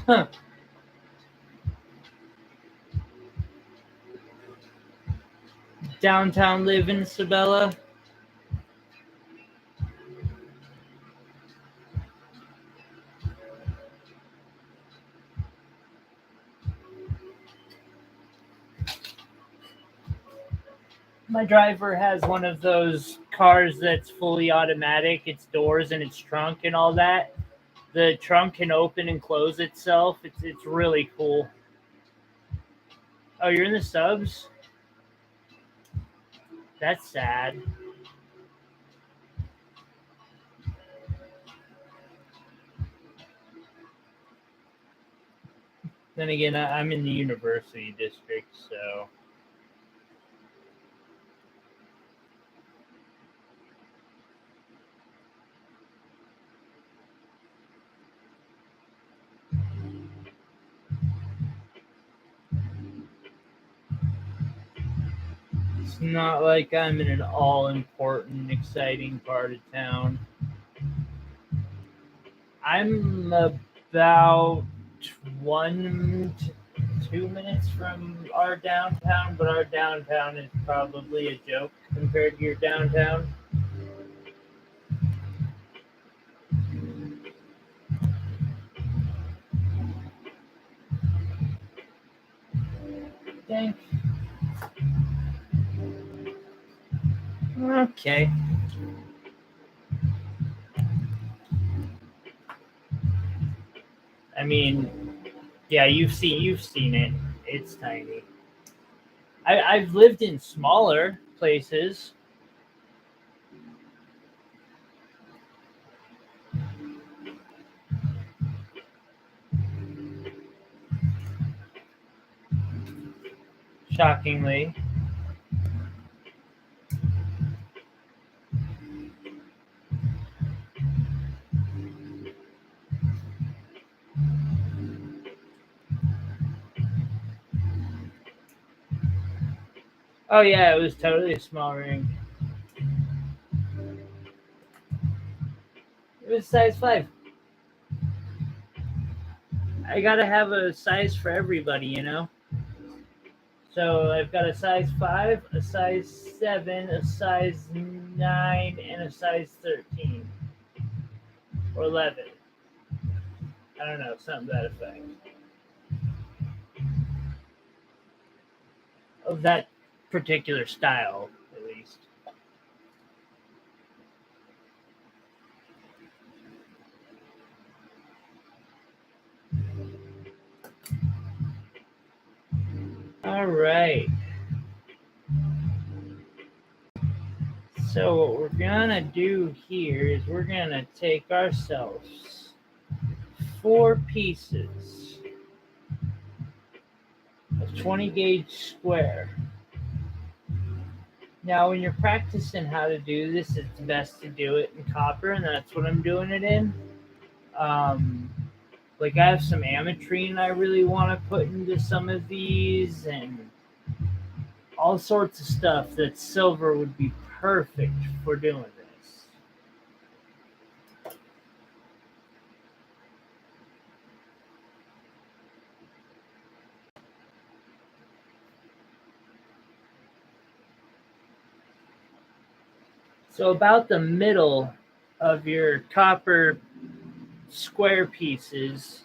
Huh. Downtown living, Sabella. My driver has one of those cars that's fully automatic. Its doors and its trunk and all that. The trunk can open and close itself. It's really cool. Oh, you're in the subs? That's sad. Then again, I'm in the university district, so. It's not like I'm in an all-important, exciting part of town. I'm about 2 minutes from our downtown, but our downtown is probably a joke compared to your downtown. Dang. Okay. I mean, yeah, you've seen it. It's tiny. I've lived in smaller places. Shockingly. Oh yeah, it was totally a small ring. It was size 5. I gotta have a size for everybody, you know? So I've got a size 5, a size 7, a size 9, and a size 13. Or 11. I don't know, something to that effect. Of that particular style, at least. All right. So what we're gonna do here is we're gonna take ourselves 4 pieces of 20 gauge square. Now when you're practicing how to do this, it's best to do it in copper, and that's what I'm doing it in. Like I have some ametrine I really want to put into some of these, and all sorts of stuff that silver would be perfect for doing this. So about the middle of your copper square pieces,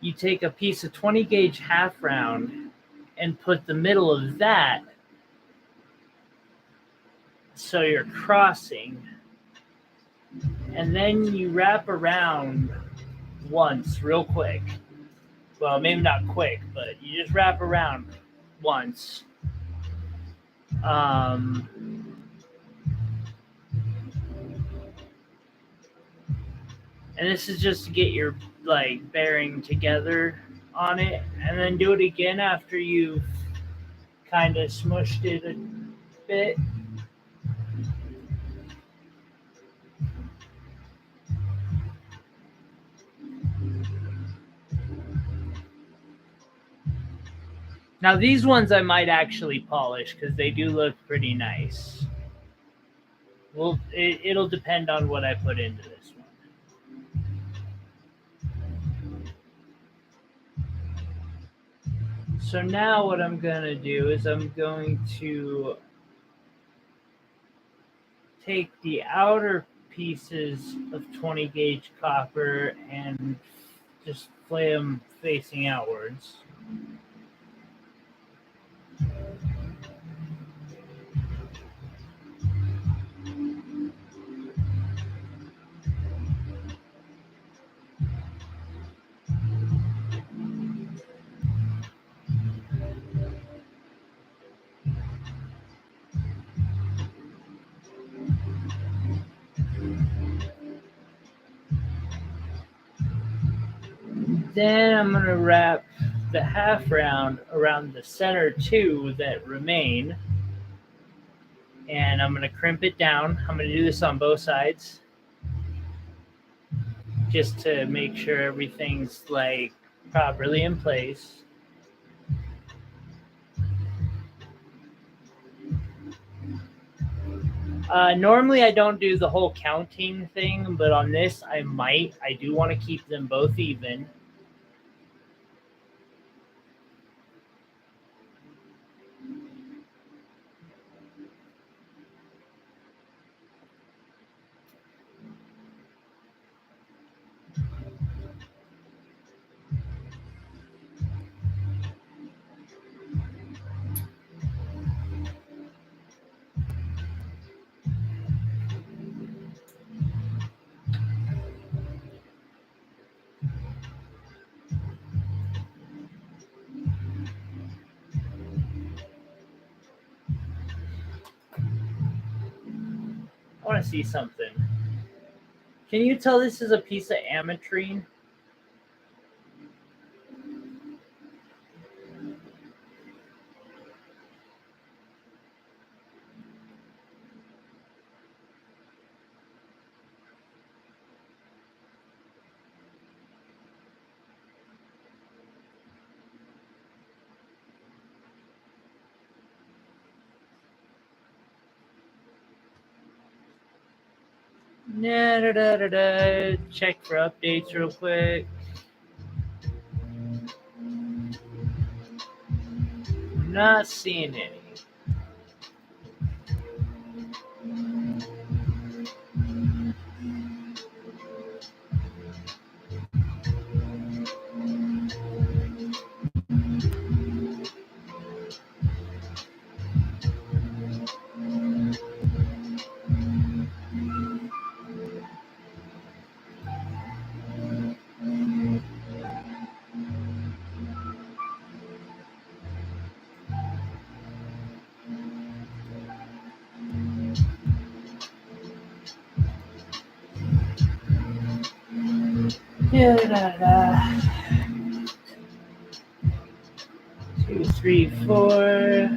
you take a piece of 20 gauge half round and put the middle of that so you're crossing, and then you wrap around once real quick. Well, maybe not quick, but you just wrap around once. And this is just to get your like bearing together on it, and then do it again after you've kind of smushed it a bit. Now these ones I might actually polish because they do look pretty nice. Well, it'll depend on what I put into this one. So now what I'm going to do is I'm going to take the outer pieces of 20 gauge copper and just flay them facing outwards. Then I'm going to wrap the half round around the center 2 that remain. And I'm going to crimp it down. I'm going to do this on both sides, just to make sure everything's like properly in place. Normally I don't do the whole counting thing, but on this I might. I do want to keep them both even. I want to see something. Can you tell this is a piece of ametrine? Check for updates real quick. I'm not seeing any. Yeah, 2, 3, 4.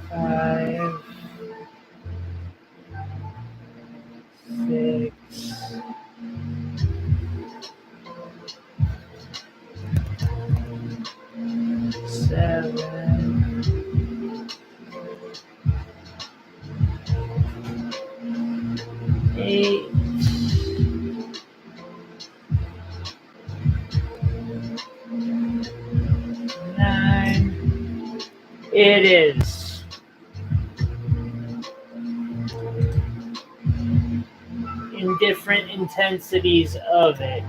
5, 6, 7, 8, 9. It is. In different intensities of it.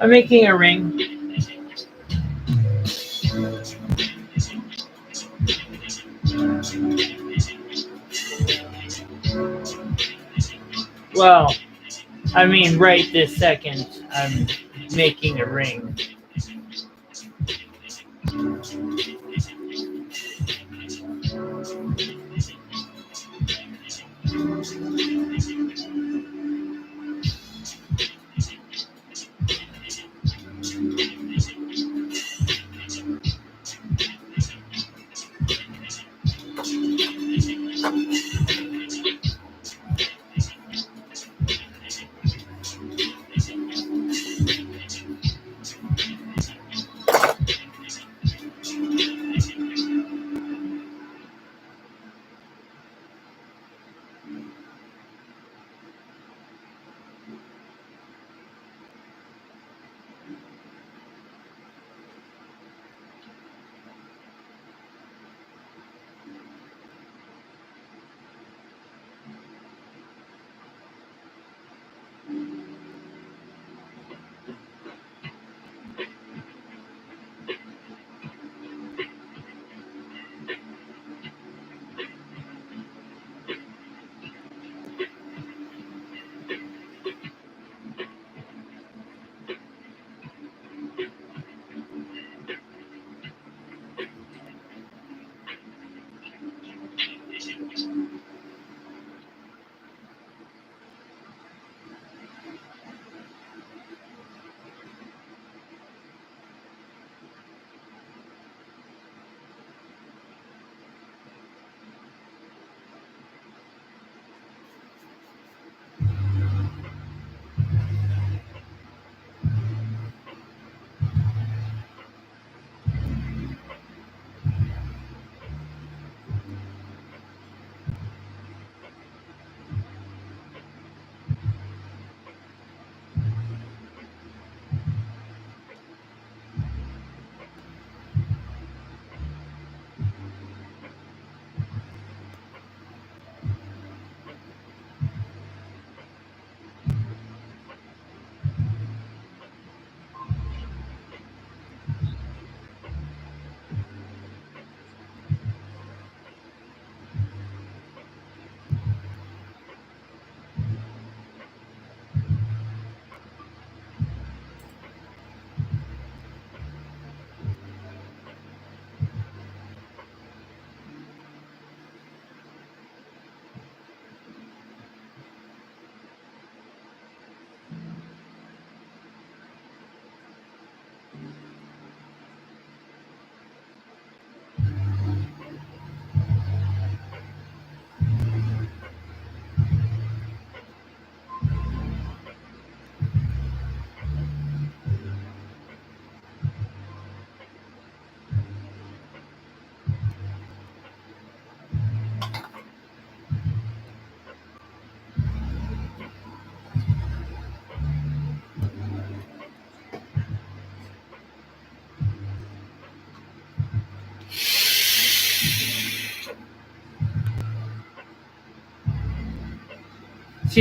I'm making a ring. Well, I mean, right this second, I'm making a ring.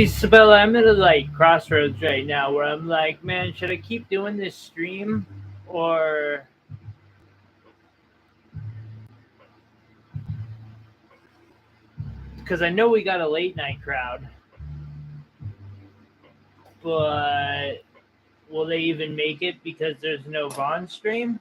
See, Sabella, I'm at a crossroads right now where I'm like, man, should I keep doing this stream or because I know we got a late night crowd, but will they even make it because there's no Vaughn stream?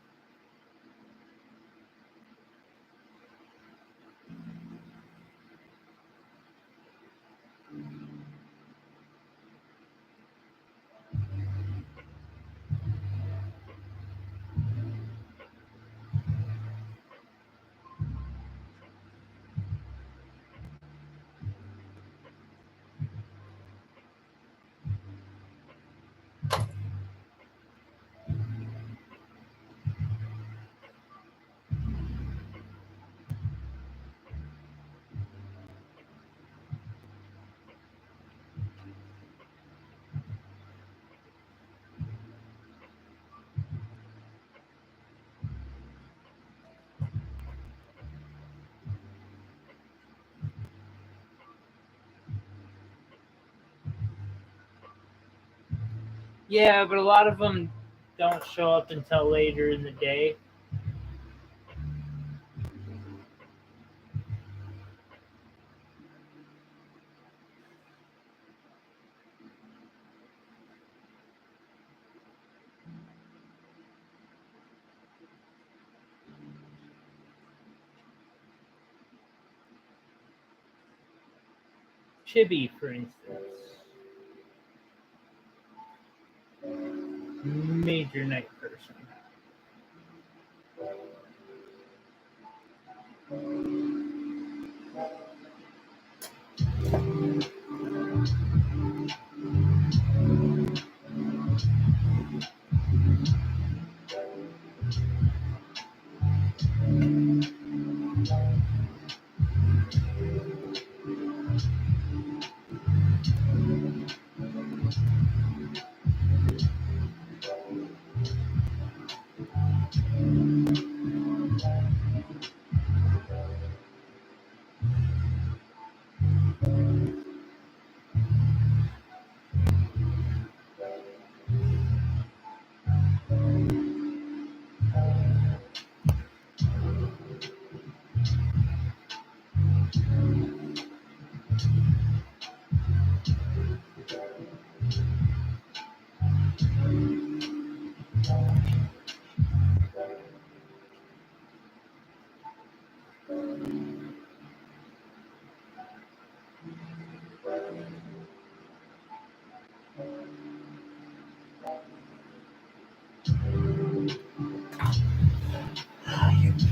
Yeah, but a lot of them don't show up until later in the day. Chibi, for instance. Major night person.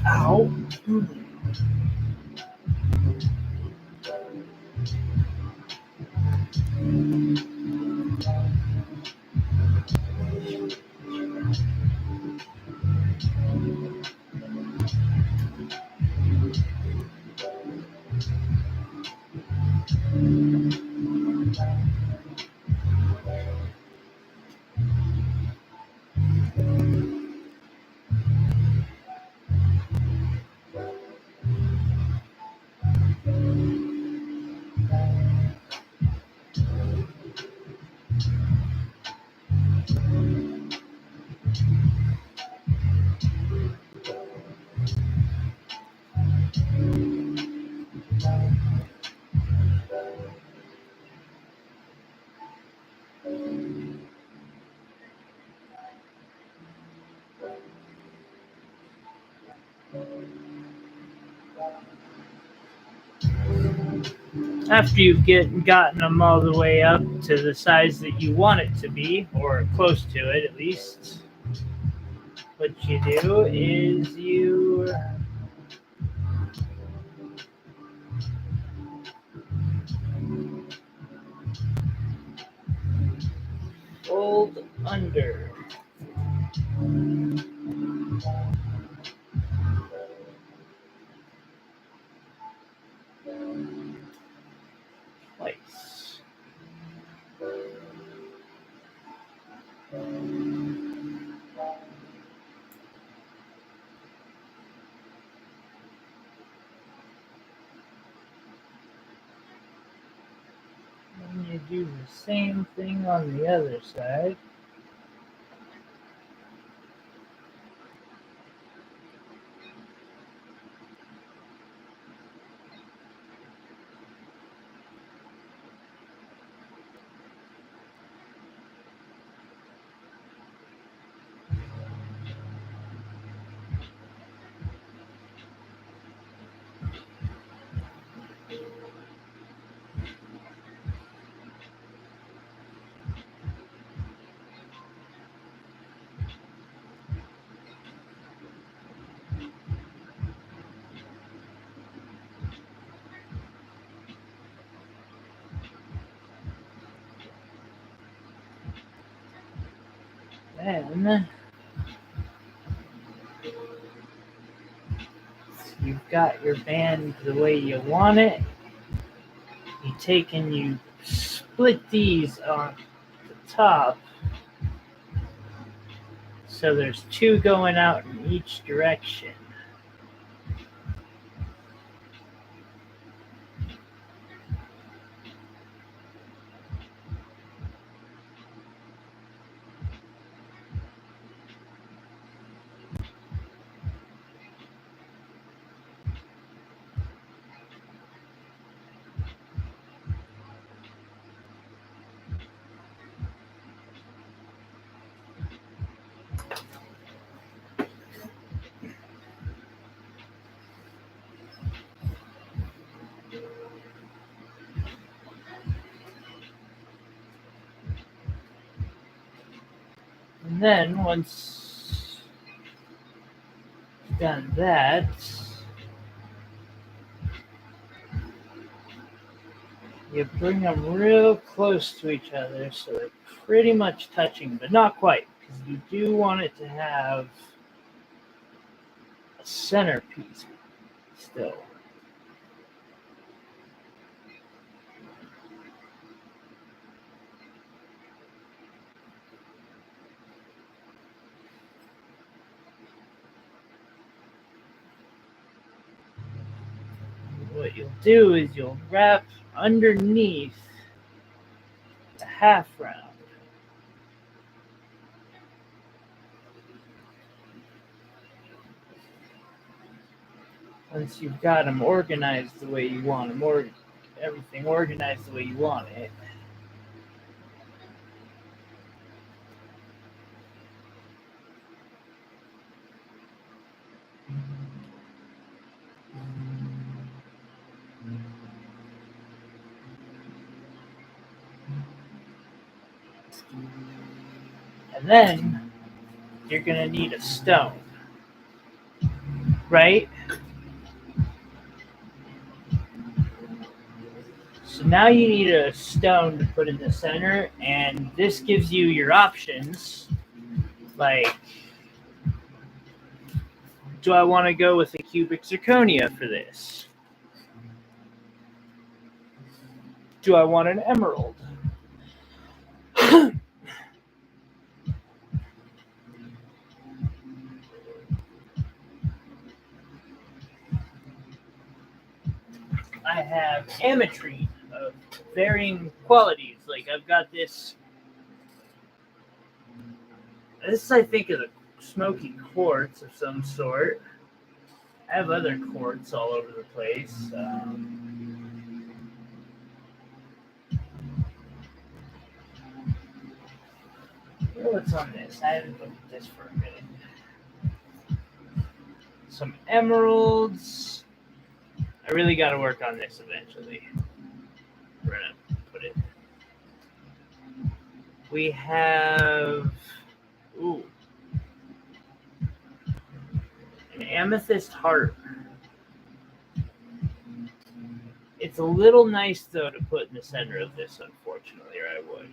Ow. After you've gotten them all the way up to the size that you want it to be, or close to it at least, what you do is you fold under. Twice. Then you do the same thing on the other side. Then you've got your band the way you want it. You take and you split these on the top. So there's two going out in each direction. And then once you've done that, you bring them real close to each other so they're pretty much touching, but not quite, because you do want it to have a centerpiece still. What you'll do is you'll wrap underneath the half round. Once you've got them organized the way you want them, or everything organized the way you want it, and then you're going to need a stone, right? So now you need a stone to put in the center, and this gives you your options. Like, do I want to go with a cubic zirconia for this? Do I want an emerald? I have ametrine of varying qualities. Like, I've got this. This, I think, is a smoky quartz of some sort. I have other quartz all over the place. What's on this? I haven't looked at this for a minute. Some emeralds. I really got to work on this eventually. We're going to put it. We have. Ooh. An amethyst heart. It's a little nice, though, to put in the center of this, unfortunately, or I would.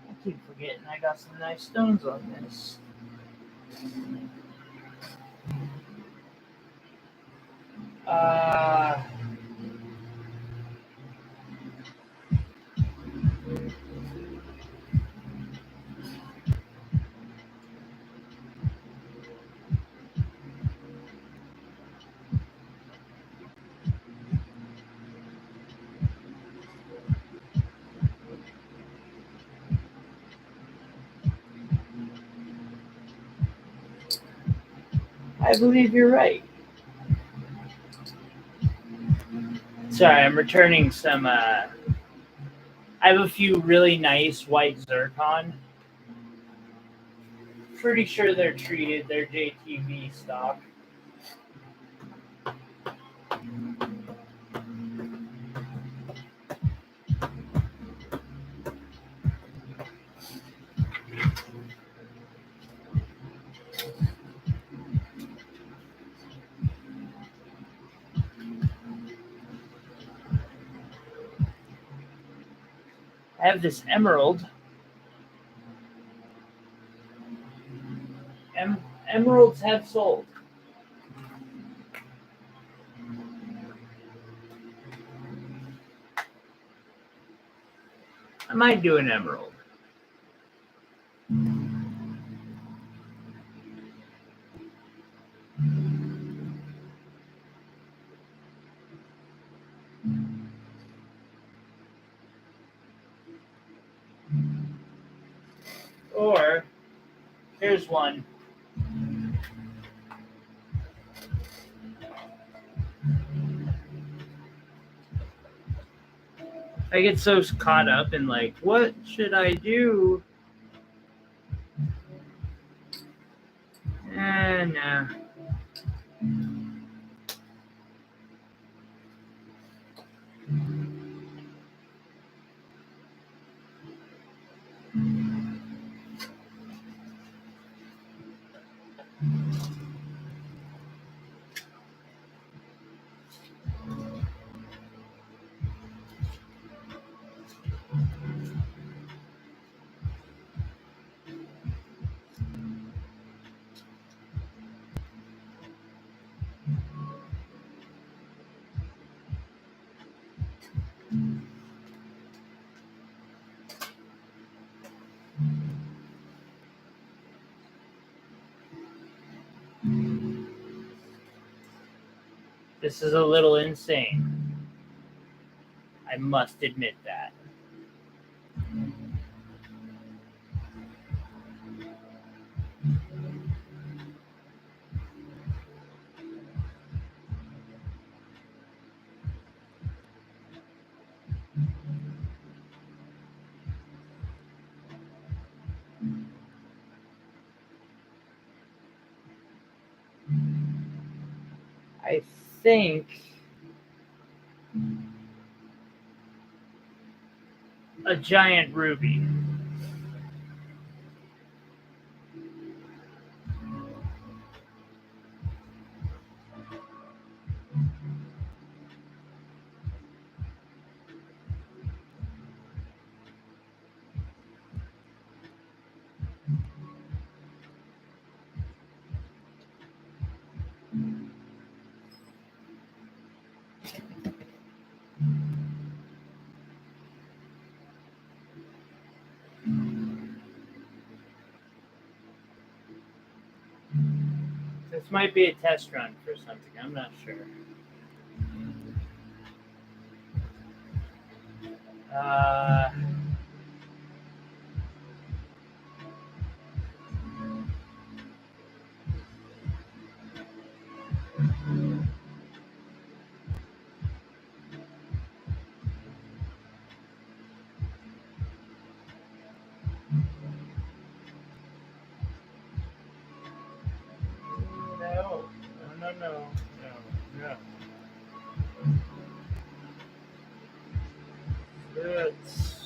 I keep forgetting I got some nice stones on this. I believe you're right. Sorry, I'm returning some. I have a few really nice white zircon. Pretty sure they're treated. They're JTV stock. I have this emerald. Emeralds have sold. I might do an emerald. Or here's one. I get so caught up in like, what should I do? Nah. This is a little insane. I must admit that. I think a giant ruby. This might be a test run for something. I'm not sure. Uh, no. Let's...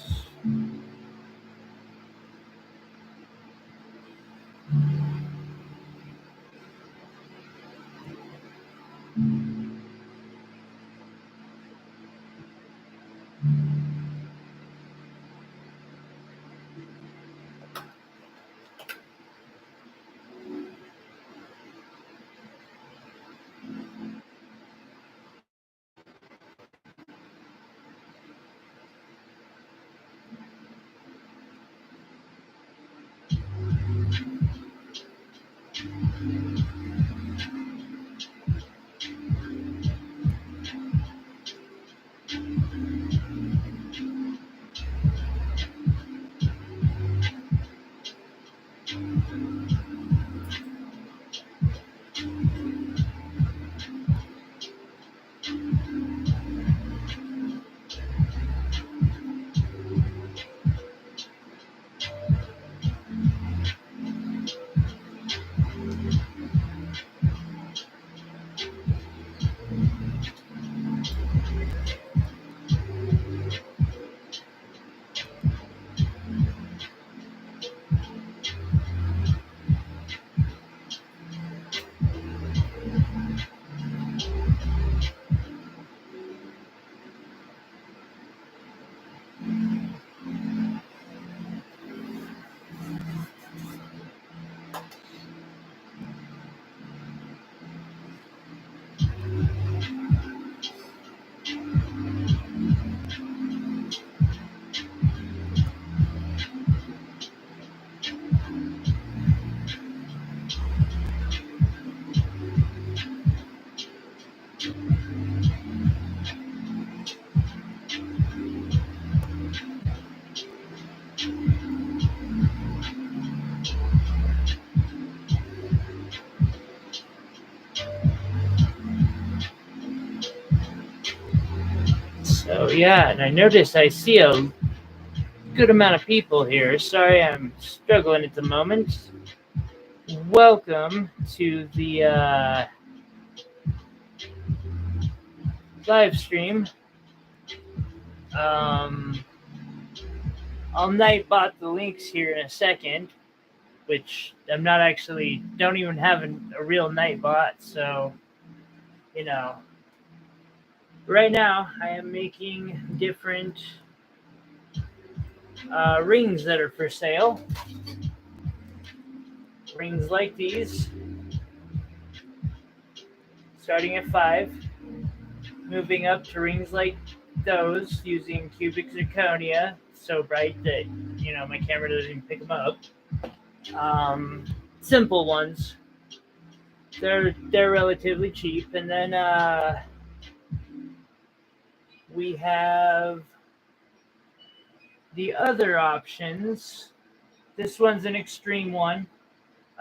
So yeah, and I noticed I see a good amount of people here. Sorry, I'm struggling at the moment. Welcome to the live stream. I'll nightbot the links here in a second, which I'm not actually, don't even have a real nightbot, so, you know. Right now, I am making different rings that are for sale. Rings like these, starting at 5, moving up to rings like those using cubic zirconia, so bright that, you know, my camera doesn't even pick them up. Simple ones. They're relatively cheap, and then we have the other options. This one's an extreme one.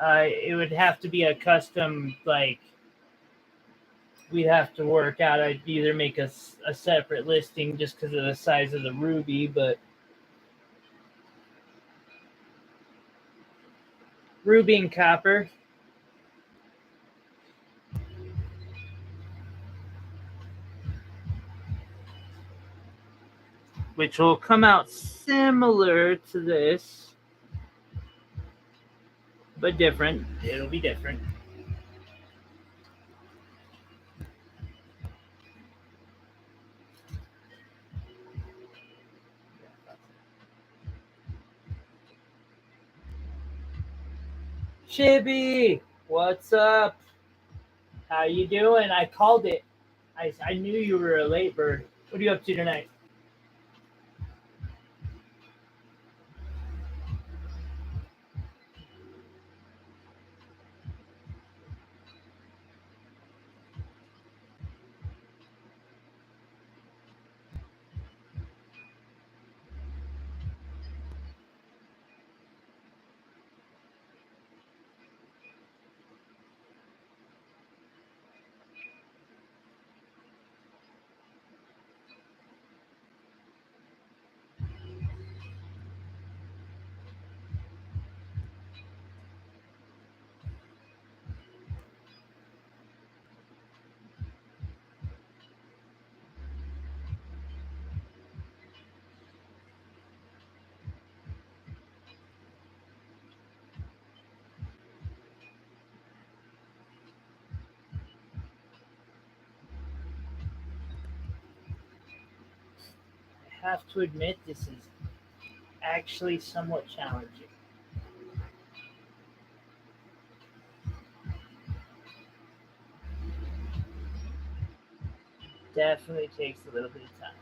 It would have to be a custom, like, we'd have to work out. I'd either make a separate listing just because of the size of the ruby, but ruby and copper. Which will come out similar to this, but different. It'll be different. Chibi, what's up? How you doing? I called it. I knew you were a late bird. What are you up to tonight? I have to admit, this is actually somewhat challenging. Definitely takes a little bit of time.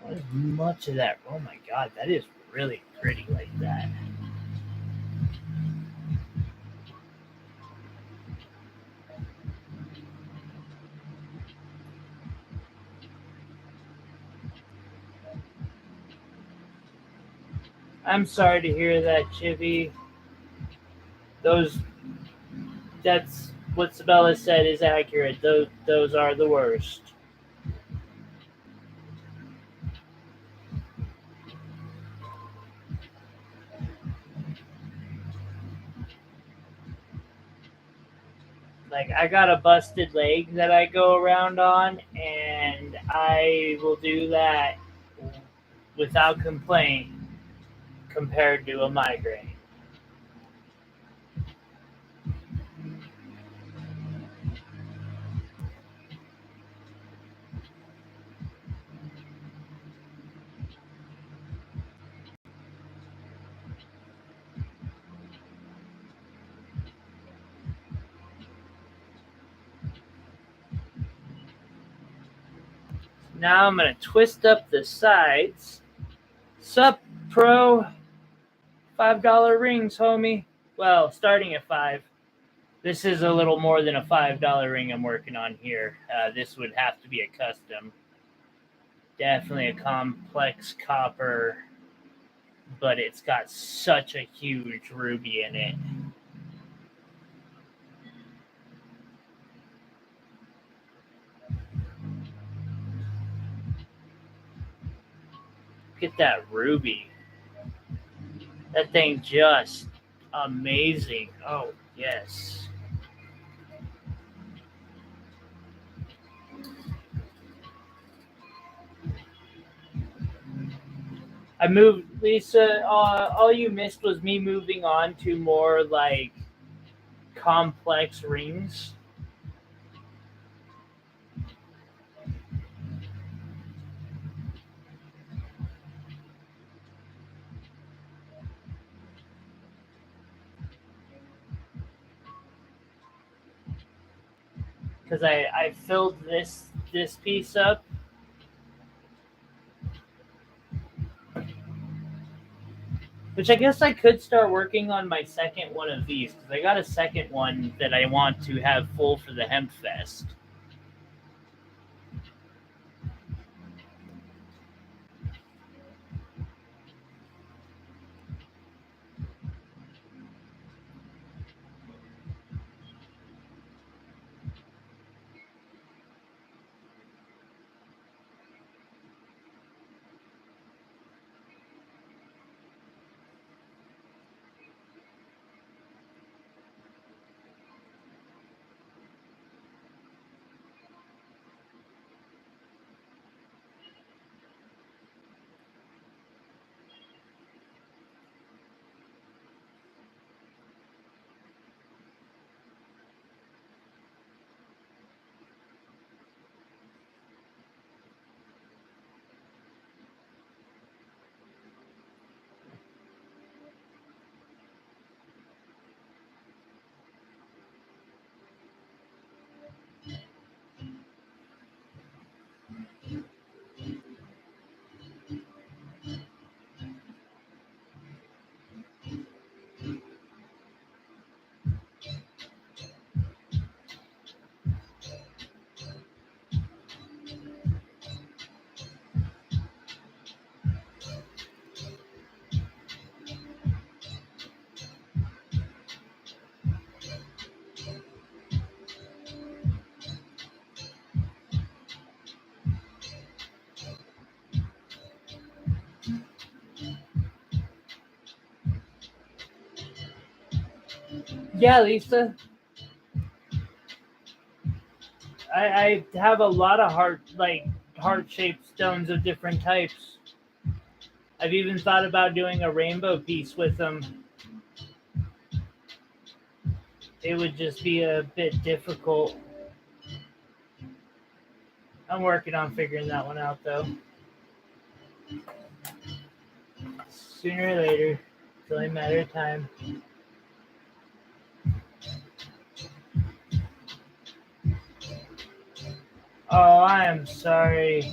What is much of that? Oh my god, that is really pretty like that. I'm sorry to hear that, Chibi. That's what Sabella said is accurate. Those are the worst. Like I got a busted leg that I go around on, and I will do that without complaint compared to a migraine. Now I'm going to twist up the sides. Sup, pro? $5 rings, homie. Well, starting at 5. This is a little more than a $5 ring I'm working on here. This would have to be a custom. Definitely a complex copper, but it's got such a huge ruby in it. Look at that ruby. That thing just amazing. Oh, yes. I moved, Lisa, all you missed was me moving on to more like complex rings. Because I filled this piece up. Which I guess I could start working on my second one of these, because I got a second one that I want to have full for the Hemp Fest. Yeah, Lisa. I have a lot of heart-shaped stones of different types. I've even thought about doing a rainbow piece with them. It would just be a bit difficult. I'm working on figuring that one out, though. Sooner or later. It's only a matter of time. Oh, I am sorry.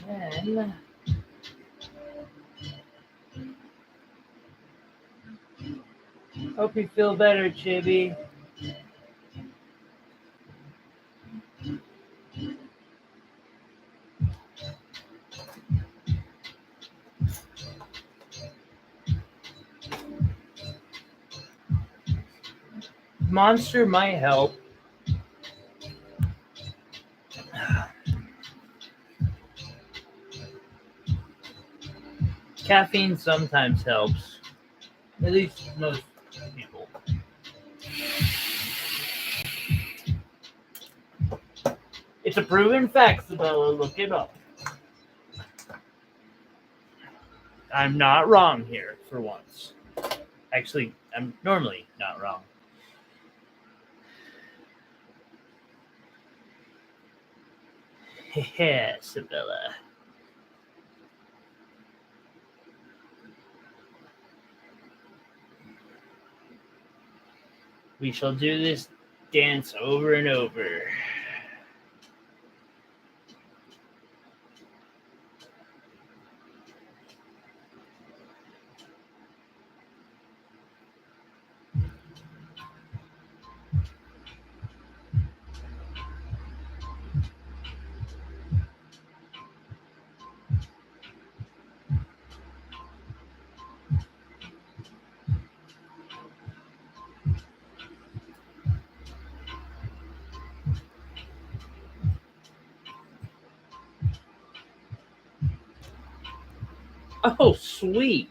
Alright, and then Hope you feel better, Chibi. Monster might help. Caffeine sometimes helps. At least most people. It's a proven fact, Isabella. Look it up. I'm not wrong here for once. Actually, I'm normally not wrong. Yeah, Isabella. We shall do this dance over and over. Oh, sweet.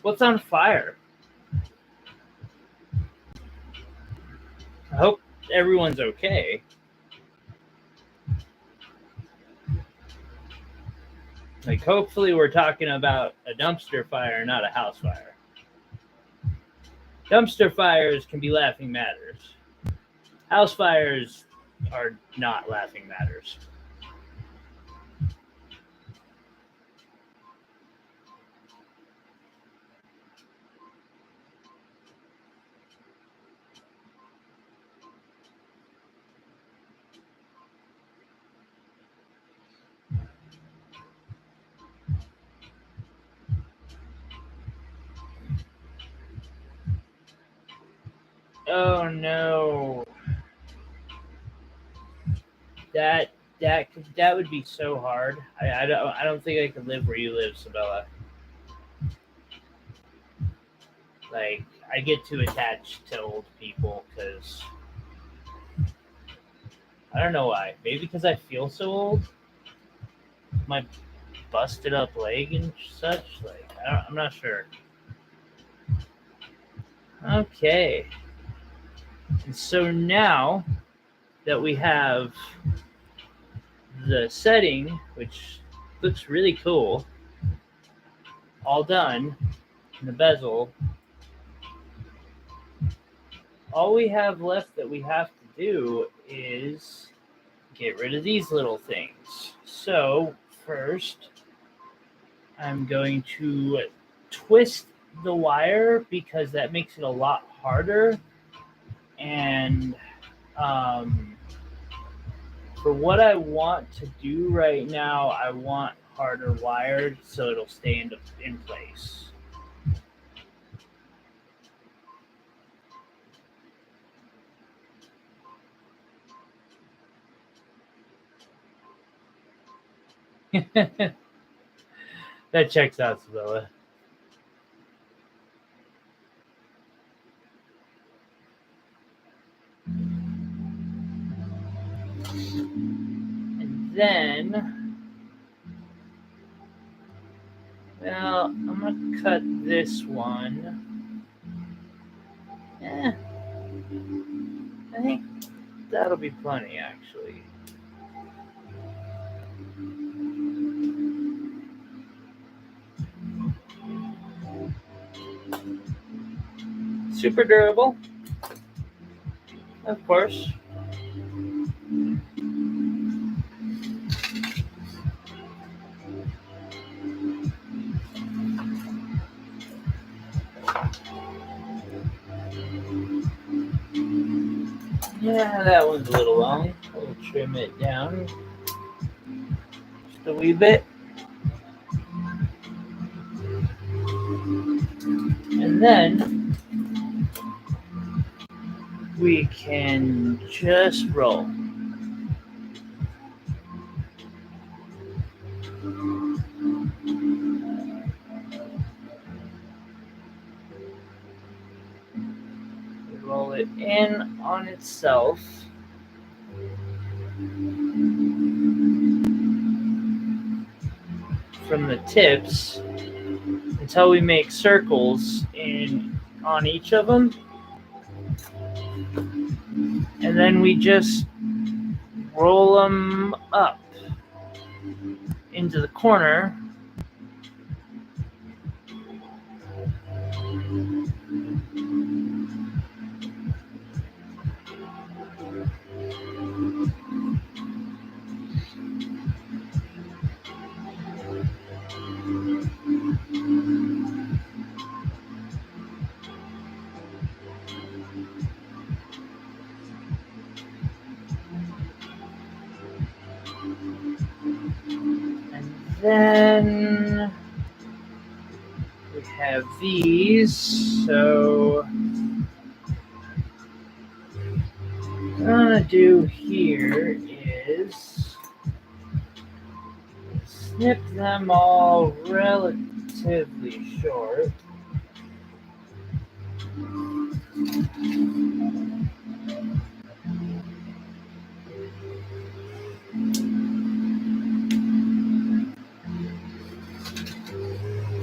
What's on fire? I hope everyone's okay. Like, hopefully we're talking about a dumpster fire, not a house fire. Dumpster fires can be laughing matters. House fires are not laughing matters. Oh no. That would be so hard. I don't think I could live where you live, Sabella. Like, I get too attached to old people because I don't know why. Maybe because I feel so old. My busted up leg and such. Like, I'm not sure. Okay. And so now that we have the setting, which looks really cool, all done in the bezel, all we have left that we have to do is get rid of these little things. So first, I'm going to twist the wire because that makes it a lot harder. And for what I want to do right now, I want harder wired so it'll stay in place. That checks out, Sabella. And then, well, I'm going to cut this one. I think that'll be plenty, actually. Super durable, of course. Yeah, that one's a little long. We'll trim it down just a wee bit. And then we can just roll. Roll it in on itself. From the tips until we make circles on each of them. And then we just roll them up into the corner. Then we have these, so what I'm gonna do here is snip them all relatively short.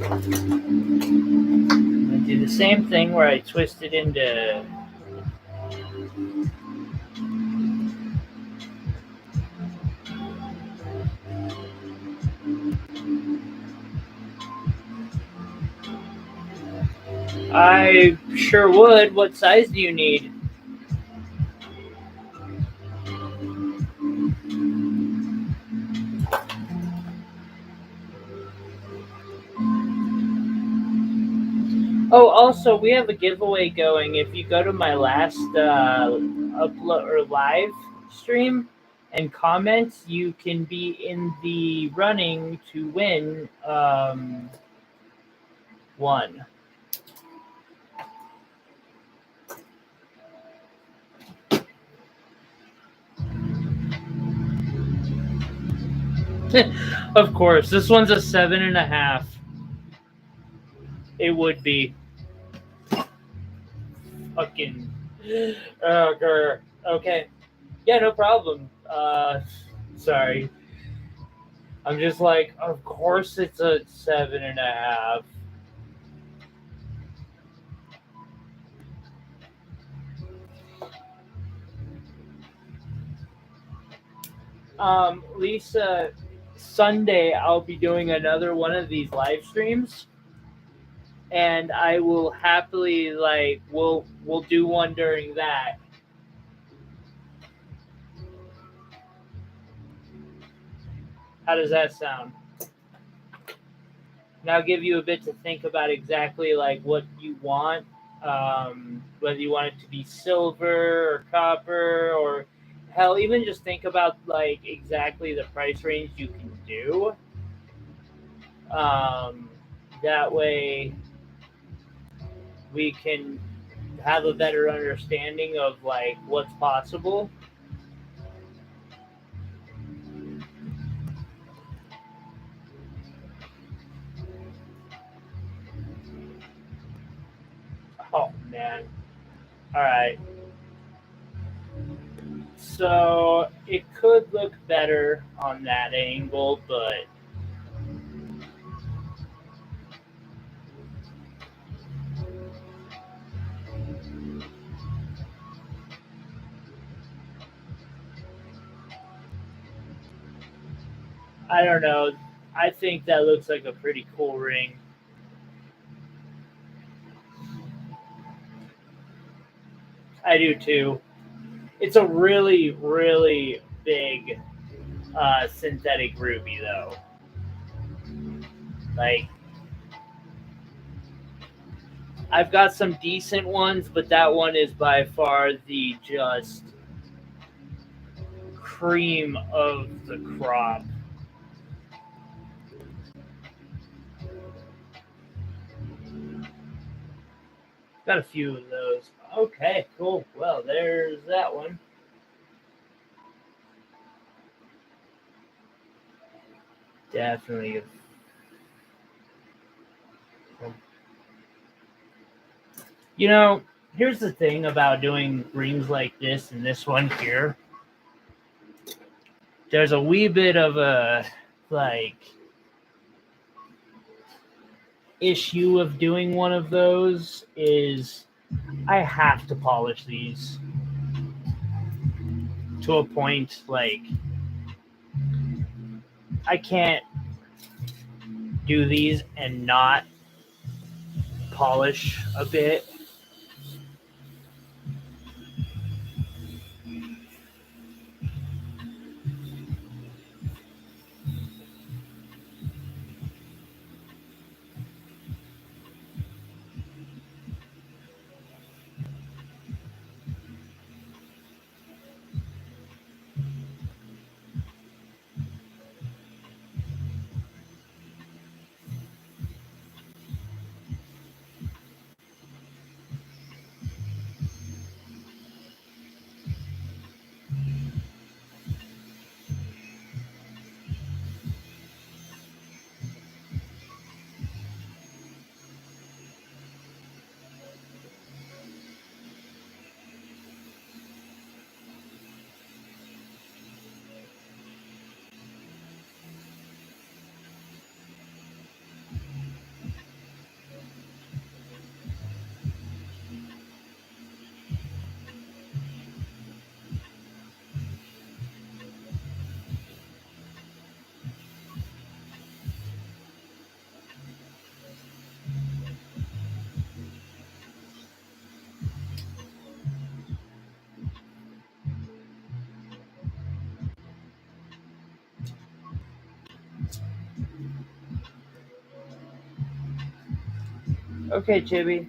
I'm gonna do the same thing where I twist it into I sure would. What size do you need? Oh, also, we have a giveaway going. If you go to my last upload or live stream and comment, you can be in the running to win one. Of course, this one's a 7.5. It would be. Fucking. Okay. Yeah, no problem. Sorry. I'm just like, of course it's a 7.5. Lisa, Sunday I'll be doing another one of these live streams, and I will happily we'll do one during that. How does that sound? Now give you a bit to think about exactly what you want, whether you want it to be silver or copper or hell, even just think about exactly the price range you can do. That way we can have a better understanding of what's possible. Oh man. All right. So it could look better on that angle, but I don't know. I think that looks like a pretty cool ring. I do too. It's a really, really big synthetic ruby, though. I've got some decent ones, but that one is by far the just cream of the crop. Got a few of those. Okay, cool. Well, there's that one. Definitely. You know, here's the thing about doing rings like this and this one here. There's a wee bit of a like issue of doing one of those is I have to polish these to a point like I can't do these and not polish a bit. Okay, Chibi.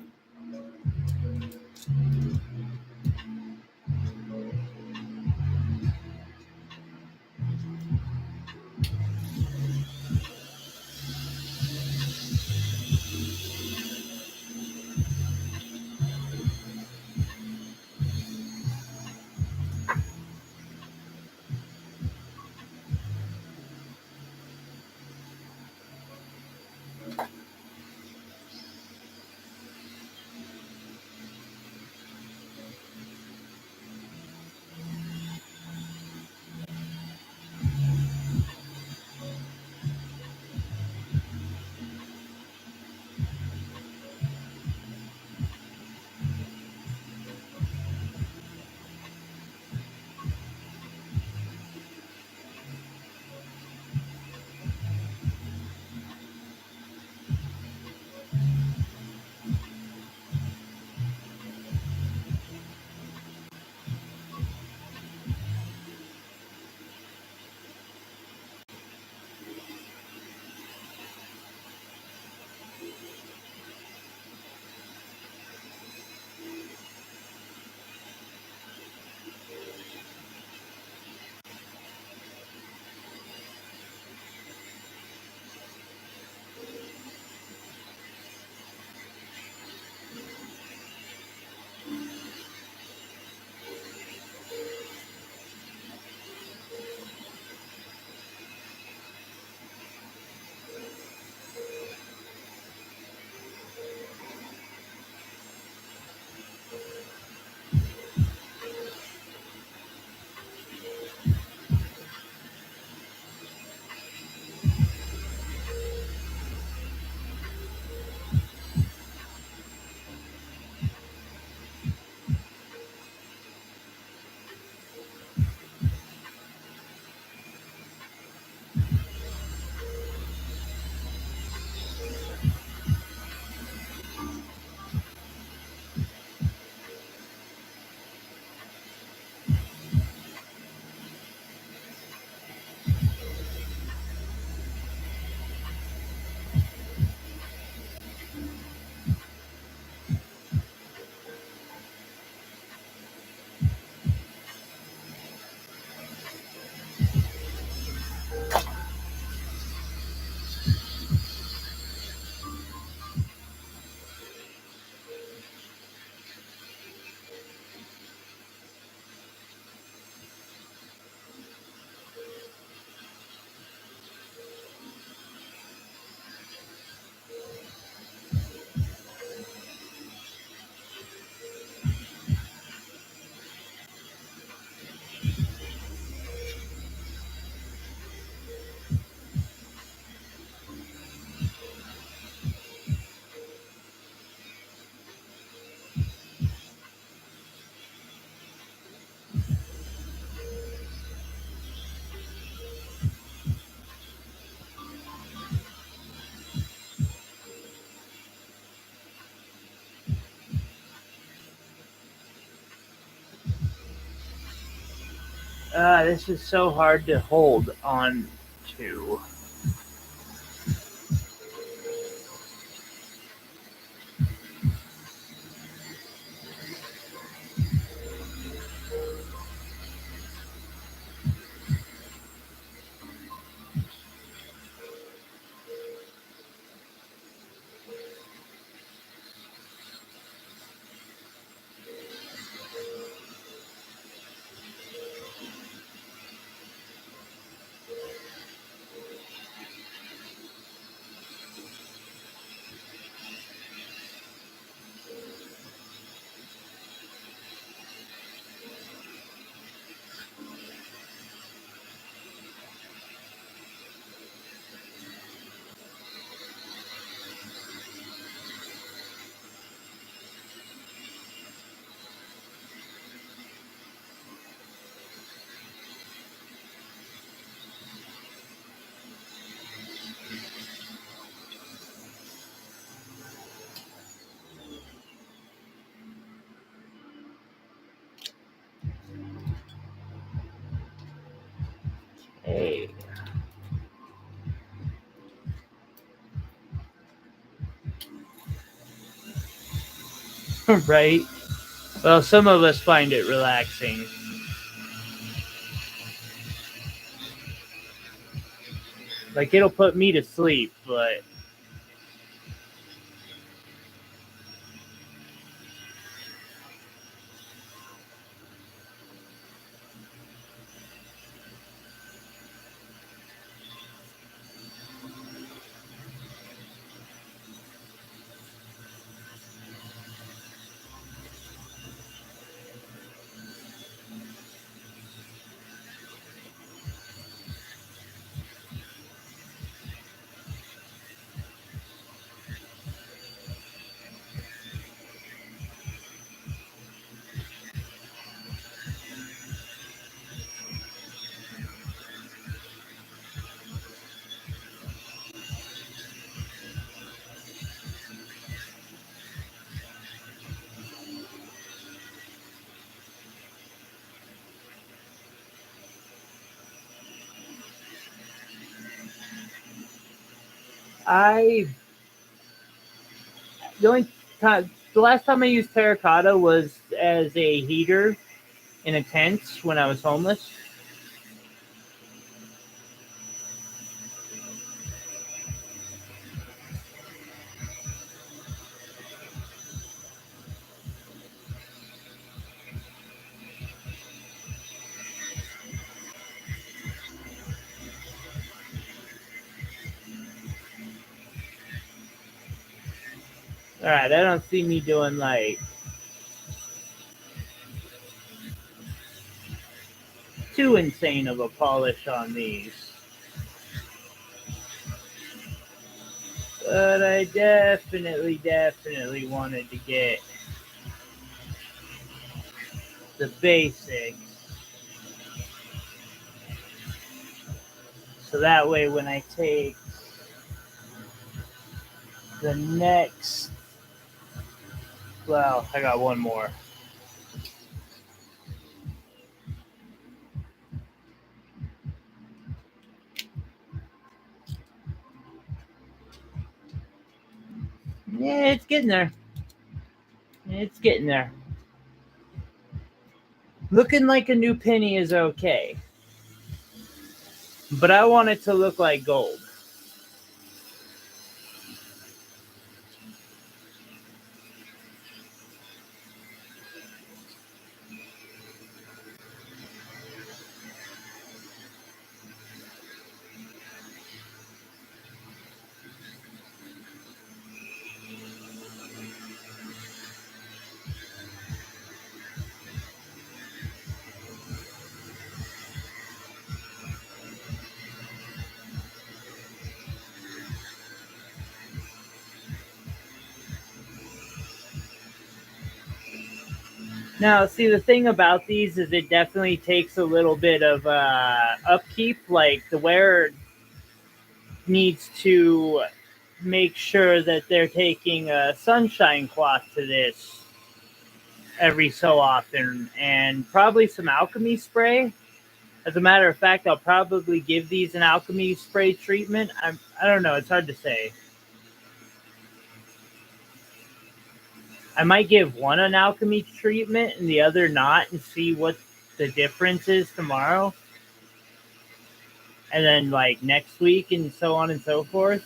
This is so hard to hold on to. Hey. Right? Well, some of us find it relaxing. Like, it'll put me to sleep, but I the only time the last time I used terracotta was as a heater in a tent when I was homeless. All right, I don't see me doing like too insane of a polish on these. But I definitely wanted to get the basics. So that way when I take the next, well, I got one more. Yeah, it's getting there. It's getting there. Looking like a new penny is okay. But I want it to look like gold. Now, see, the thing about these is it definitely takes a little bit of upkeep. Like, the wearer needs to make sure that they're taking a sunshine cloth to this every so often, and probably some alchemy spray. As a matter of fact, I'll probably give these an alchemy spray treatment. I don't know. It's hard to say. I might give one an alchemy treatment and the other not and see what the difference is tomorrow. And then like next week and so on and so forth.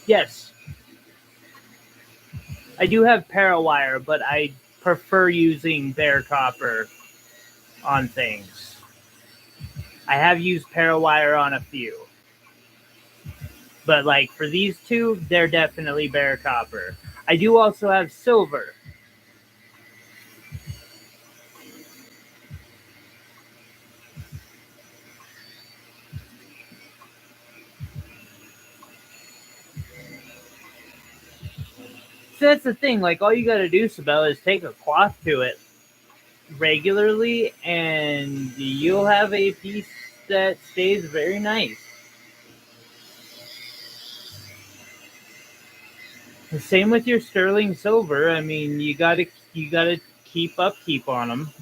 Yes. I do have Parawire, but I prefer using bare copper on things. I have used Parawire on a few. But like for these two, they're definitely bare copper. I do also have silver. So that's the thing, like all you gotta do, Sabella, is take a cloth to it regularly and you'll have a piece that stays very nice. The same with your sterling silver. I mean, you gotta keep upkeep on them.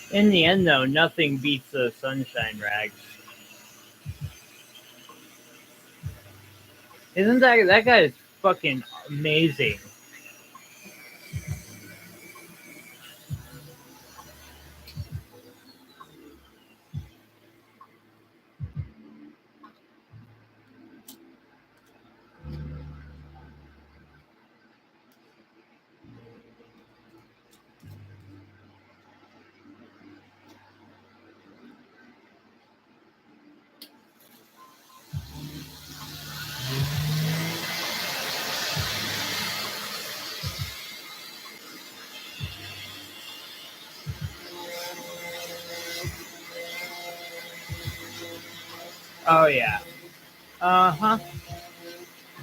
In the end, though, nothing beats those sunshine rags. Isn't that guy is fucking amazing? Oh yeah. Uh-huh.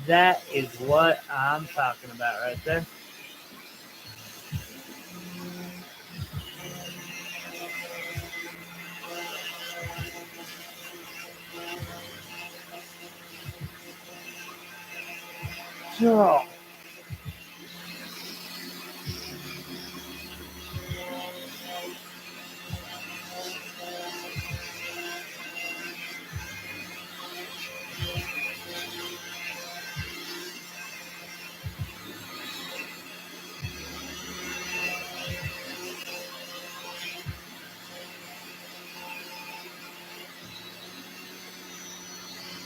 That is what I'm talking about right there. So,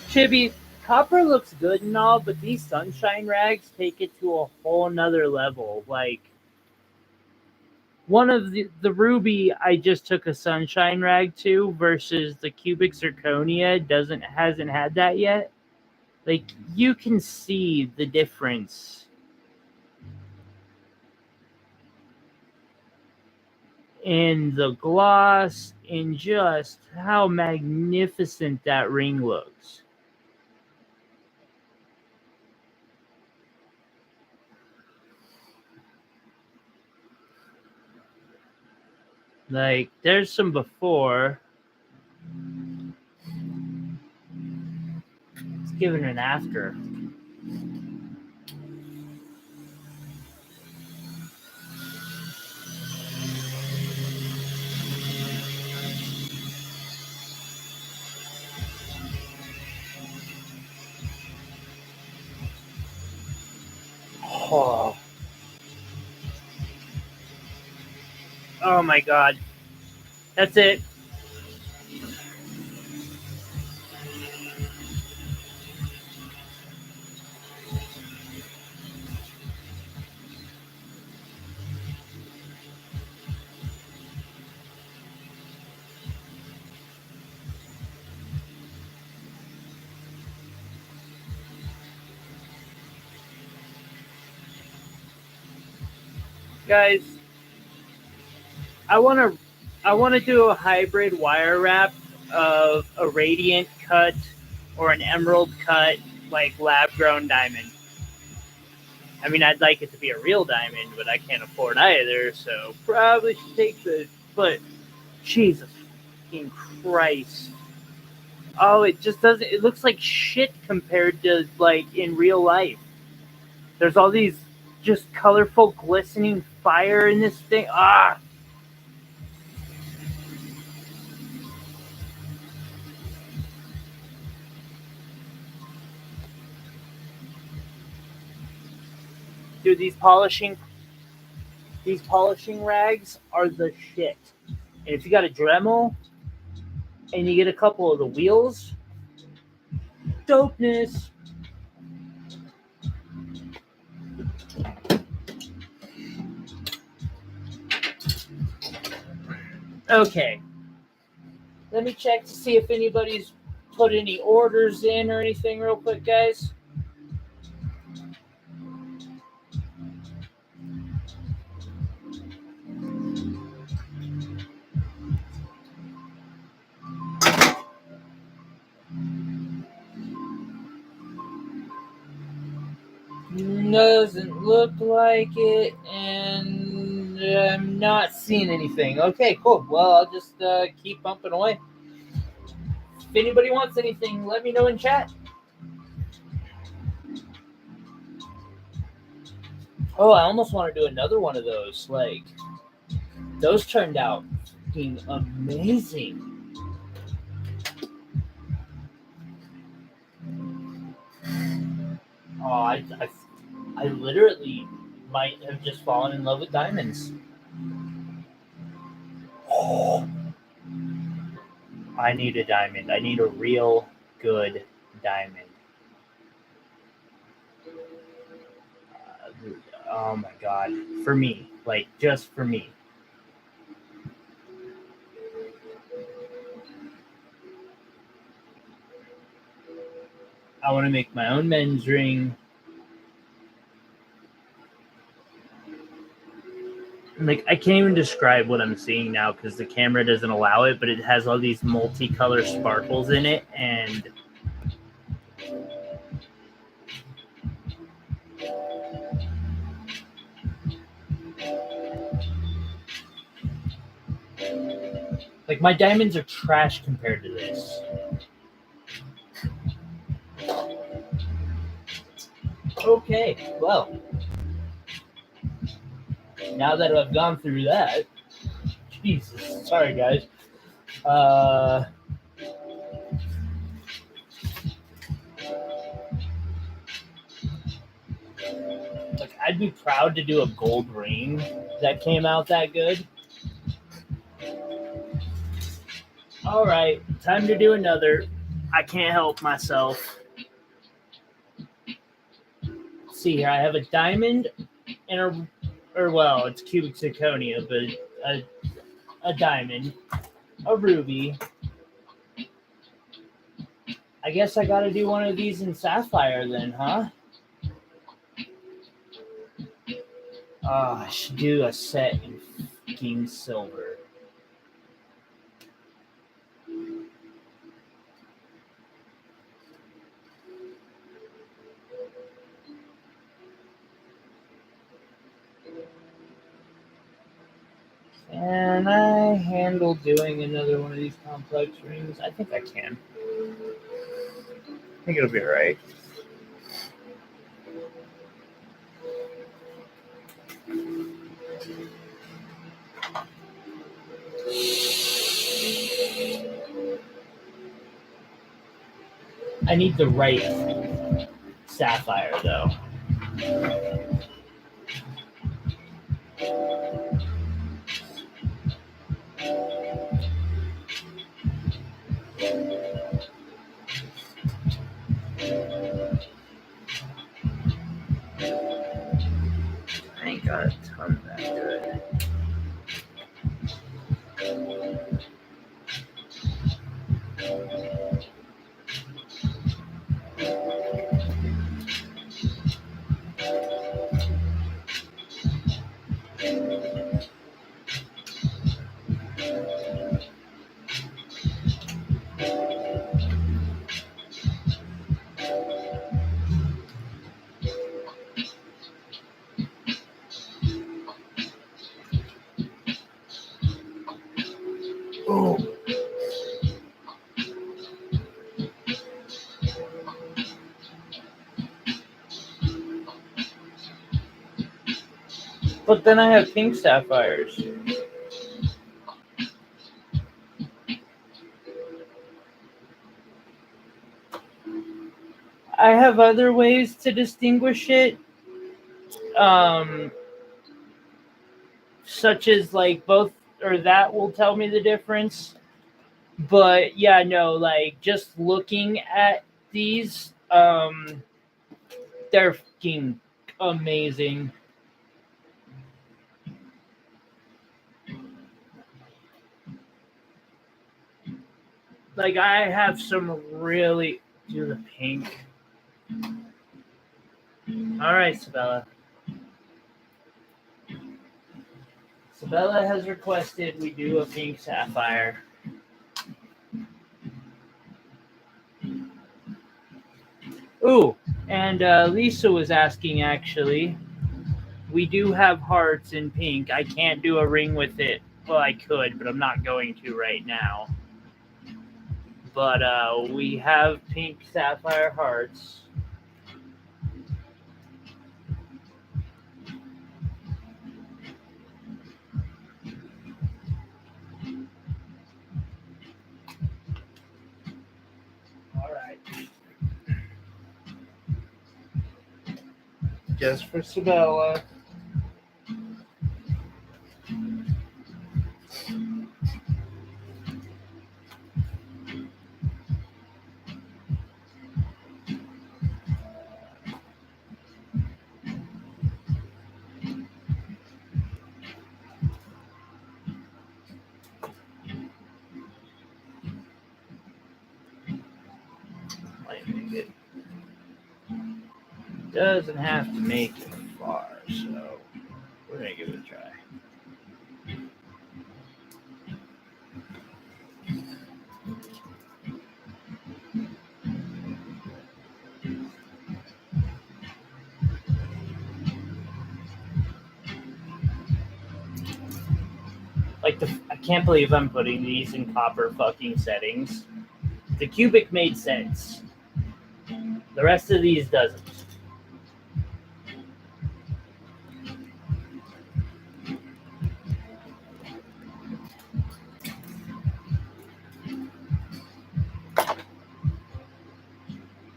Chibi, copper looks good and all, but these sunshine rags take it to a whole nother level. Like, one of the ruby I just took a sunshine rag to versus the cubic zirconia hasn't had that yet. Like you can see the difference in the gloss and just how magnificent that ring looks. Like there's some before. Let's give it an after. Oh. Oh my god. That's it. Guys, I want to do a hybrid wire wrap of a radiant cut or an emerald cut, like lab grown diamond. I mean, I'd like it to be a real diamond, but I can't afford either, so probably should take the. But Jesus fucking Christ! Oh, it just doesn't. It looks like shit compared to like in real life. There's all these just colorful, glistening fire in this thing. Ah. Dude, these polishing rags are the shit. And if you got a Dremel and you get a couple of the wheels, dopeness. Okay. Let me check to see if anybody's put any orders in or anything real quick, guys. Doesn't look like it, and I'm not seeing anything. Okay, cool. Well, I'll just keep bumping away. If anybody wants anything, let me know in chat. Oh, I almost want to do another one of those. Like, those turned out fucking amazing. Oh, I literally might have just fallen in love with diamonds. Oh, I need a diamond. I need a real good diamond. Oh my god. For me. Like, just for me. I want to make my own men's ring. Like, I can't even describe what I'm seeing now because the camera doesn't allow it, but it has all these multicolor sparkles in it, and like, my diamonds are trash compared to this. Okay, well, now that I've gone through that, Jesus, sorry guys. Like, I'd be proud to do a gold ring that came out that good. All right, time to do another. I can't help myself. Let's see here, I have a diamond and well, it's cubic zirconia, but a diamond, a ruby. I guess I gotta do one of these in sapphire then, huh? I should do a set in fucking silver. Can I handle doing another one of these complex rings? I think I can. I think it'll be alright. I need the right sapphire, though. Oh. But then I have pink sapphires. I have other ways to distinguish it, such as like both or that will tell me the difference. But yeah, no, like just looking at these, they're fucking amazing. Like I have some really do the pink. All right, Sabella. Sabella has requested we do a pink sapphire. Ooh, and Lisa was asking actually. We do have hearts in pink. I can't do a ring with it. Well, I could, but I'm not going to right now. But we have pink sapphire hearts. All right. Just for Sabella. Might make it. Doesn't have to make it far, so we're gonna give it a try. Like I can't believe I'm putting these in copper fucking settings. The cubic made sense. The rest of these doesn't.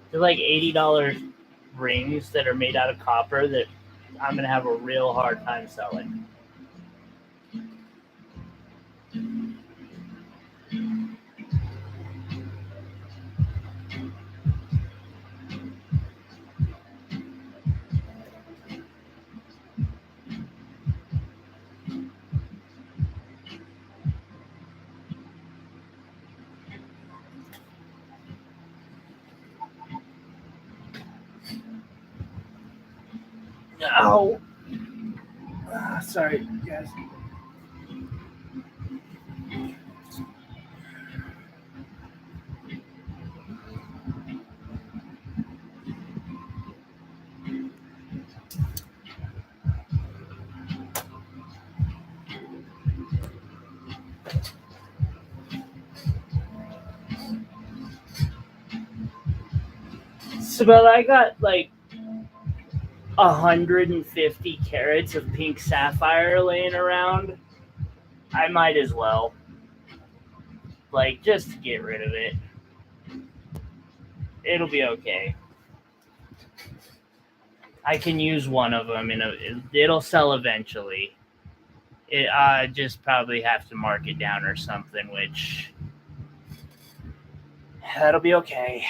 They're like $80 rings that are made out of copper that I'm gonna have a real hard time selling. Oh, sorry, guys. So, I got like 150 carats of pink sapphire laying around. I might as well. Like, just to get rid of it. It'll be okay. I can use one of them, and it'll sell eventually. I just probably have to mark it down or something, which that'll be okay.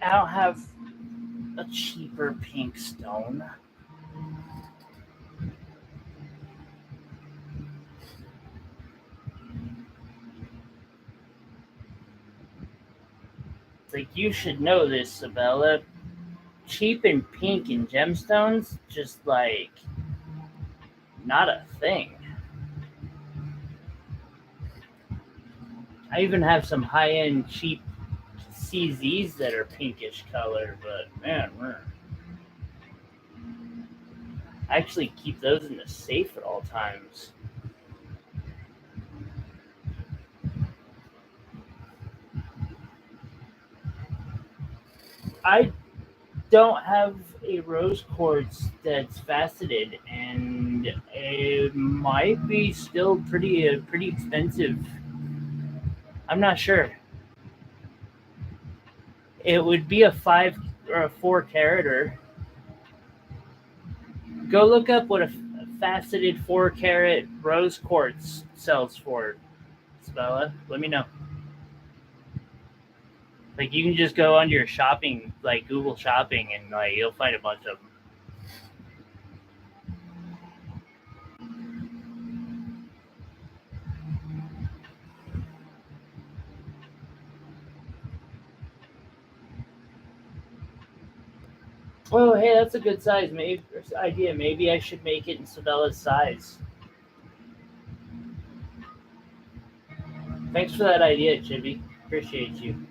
I don't have a cheaper pink stone. Like, you should know this, Sabella. Cheap and pink in gemstones, just like not a thing. I even have some high-end cheap CZs that are pinkish color, but man, I actually keep those in the safe at all times. I don't have a rose quartz that's faceted, and it might be still pretty expensive. I'm not sure. It would be a 5 or a 4 carater. Go look up what a faceted 4 carat rose quartz sells for, Sabella. Let me know. Like, you can just go onto your shopping, like Google Shopping, and like you'll find a bunch of them. Oh, hey, that's a good size. Maybe idea. Maybe I should make it in Sabella's size. Thanks for that idea, Chibi. Appreciate you.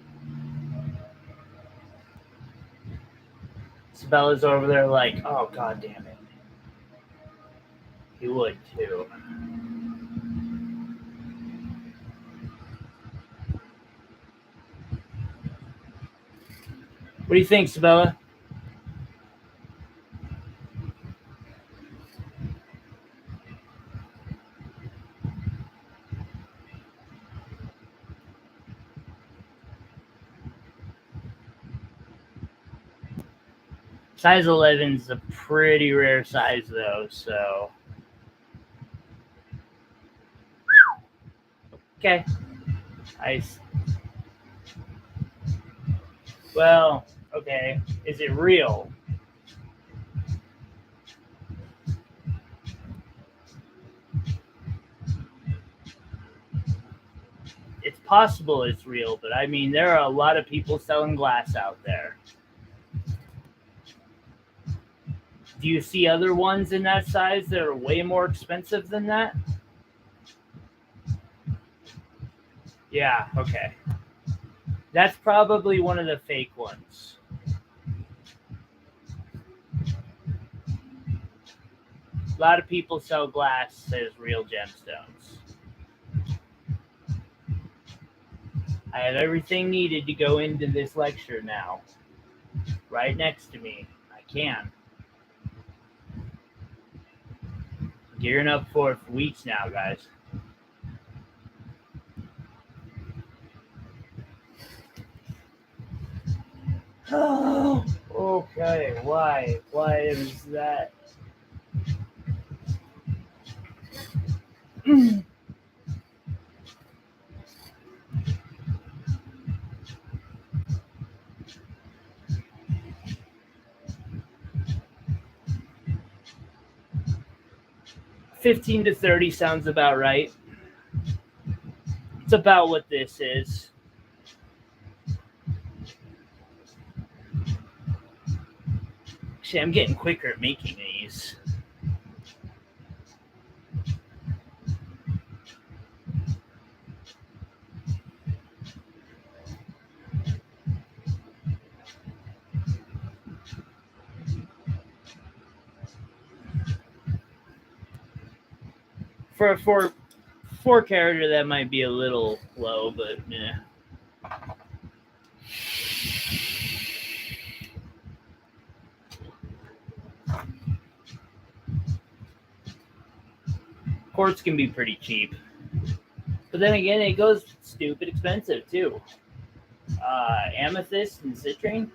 Sabella's over there like, oh, god damn it. He would too. What do you think, Sabella? Size 11 is a pretty rare size, though, so. Okay. Nice. Well, okay. Is it real? It's possible it's real, but I mean, there are a lot of people selling glass out there. Do you see other ones in that size that are way more expensive than that? Yeah, okay. That's probably one of the fake ones. A lot of people sell glass as real gemstones. I have everything needed to go into this lecture now. Right next to me. I can. Gearing up for it for weeks now, guys. Oh, okay. Why? Why is that? 15 to 30 sounds about right. It's about what this is. Actually, I'm getting quicker at making these. For a four character, that might be a little low, but yeah. Quartz can be pretty cheap, but then again, it goes stupid expensive too. Amethyst and citrine.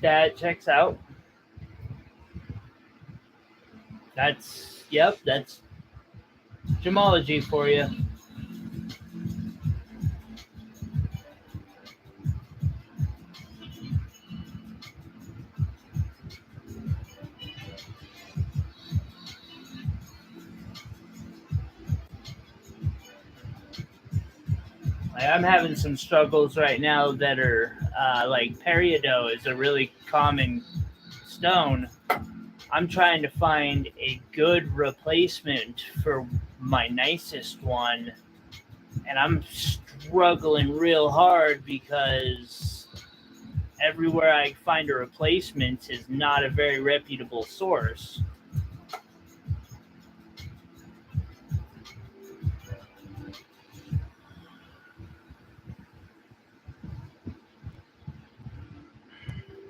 That checks out. That's gemology for you. I'm having some struggles right now that are like peridot is a really common stone. I'm trying to find a good replacement for my nicest one, and I'm struggling real hard because everywhere I find a replacement is not a very reputable source.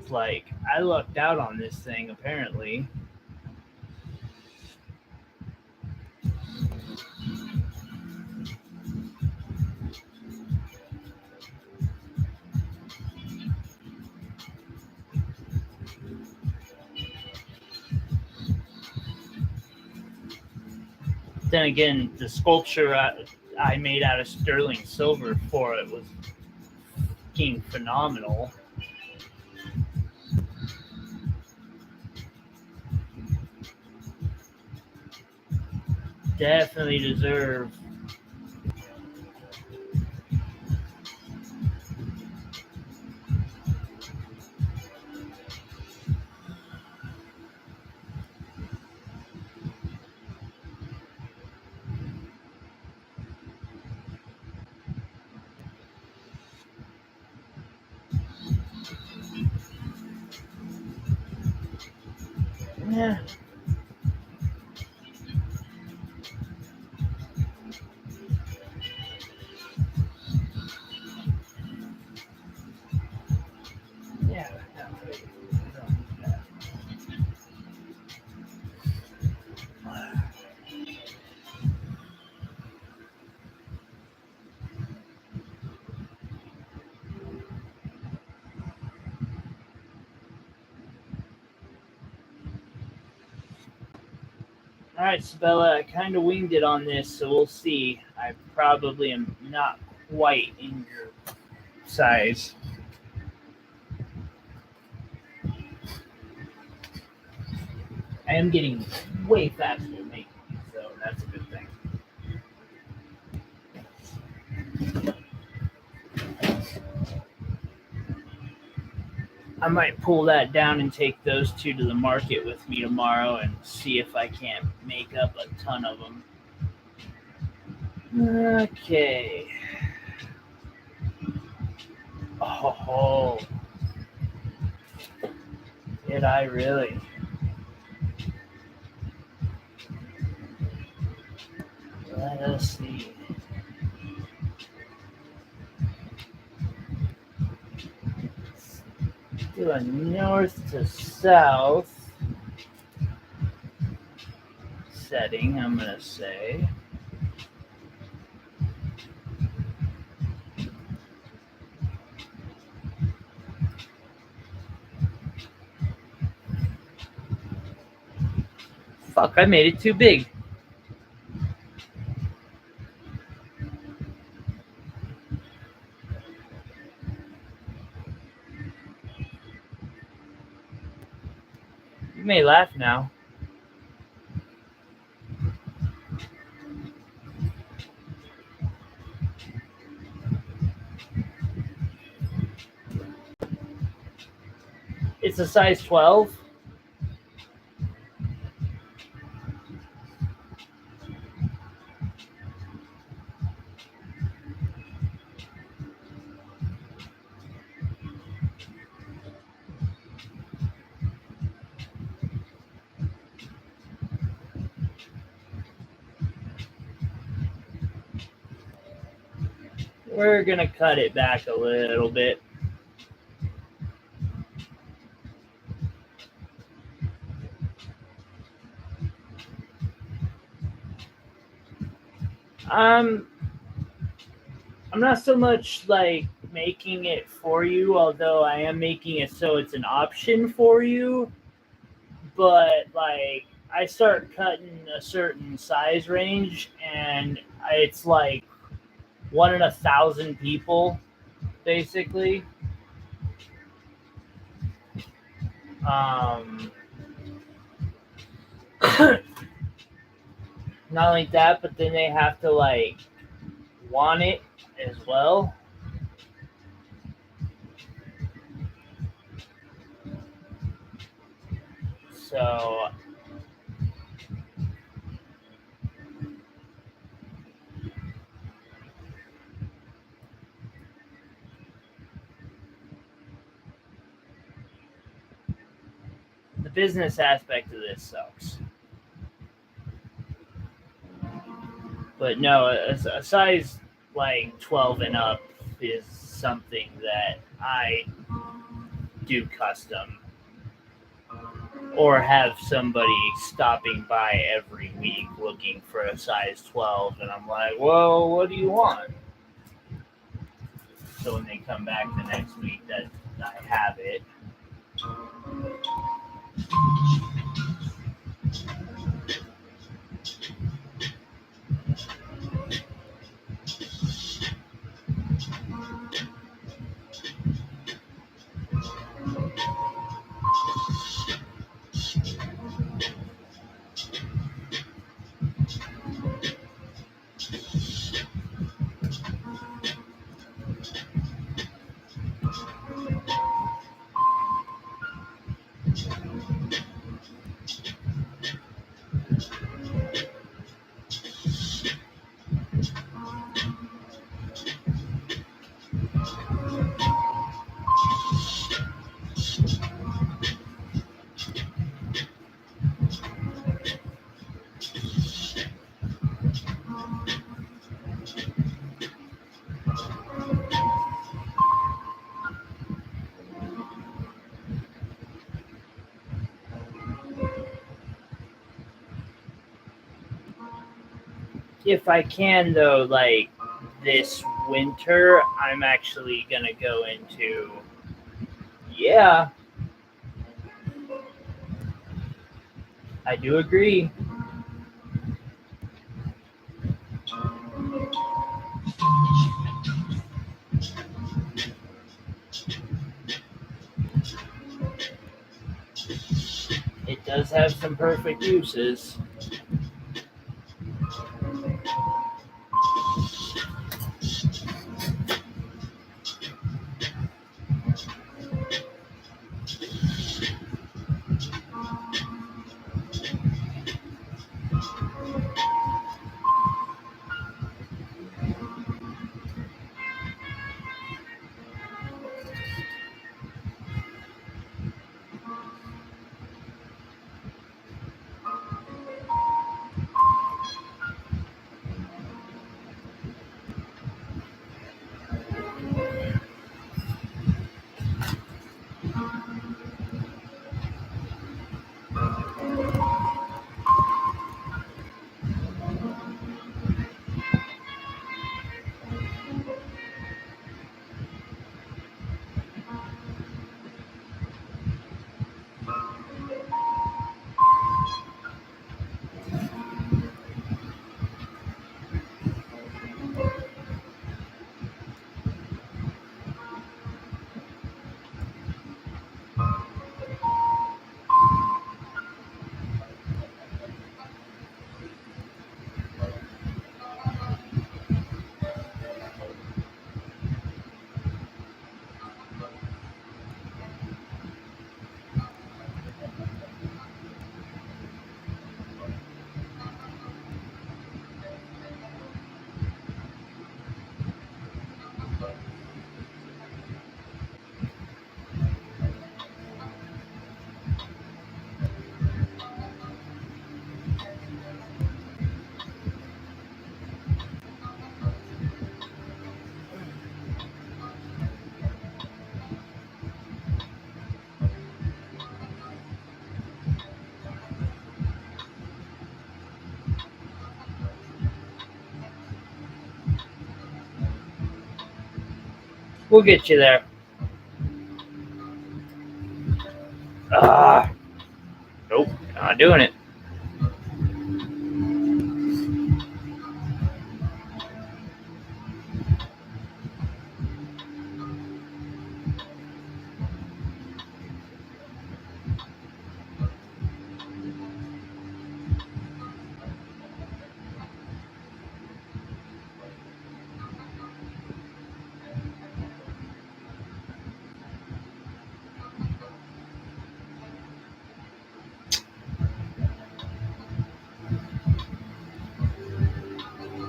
It's like I lucked out on this thing apparently. Then again, the sculpture I made out of sterling silver for it was fucking phenomenal. Definitely deserve. Yeah. Yeah. All right, Sabella, I kind of winged it on this, so we'll see. I probably am not quite in your size. I am getting way faster at making these, so that's a good thing. I might pull that down and take those two to the market with me tomorrow and see if I can't make up a ton of them. Okay. Oh, did I really? Let us see. Do a north to south setting, I'm going to say. Fuck, I made it too big. You may laugh now. It's a size 12. We're going to cut it back a little bit. Um, I'm not so much like making it for you, although I am making it so it's an option for you. But like, I start cutting a certain size range, and it's like one in 1,000 people, basically. Um, Not only that, but then they have to like want it as well. So the business aspect of this sucks. But no, a size like 12 and up is something that I do custom or have somebody stopping by every week looking for a size 12, and I'm like, well, what do you want? So when they come back the next week that I have it. If I can, though, like this winter, I'm actually gonna go into. Yeah, I do agree. It does have some perfect uses. We'll get you there. Ah, nope, not doing it.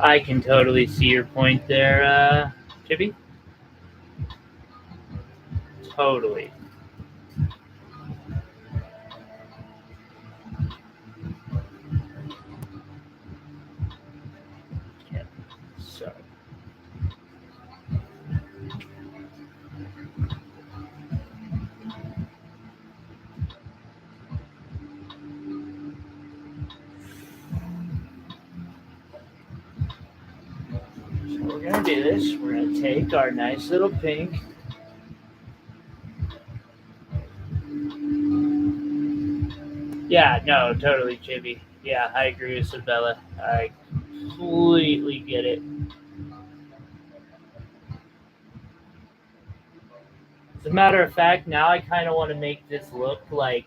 I can totally see your point there, Chippy. Totally. Yeah. So. We're gonna do this. We're gonna take our nice little pink. Yeah, no, totally, Chippy. Yeah, I agree with Sabella. I completely get it. As a matter of fact, now I kind of want to make this look like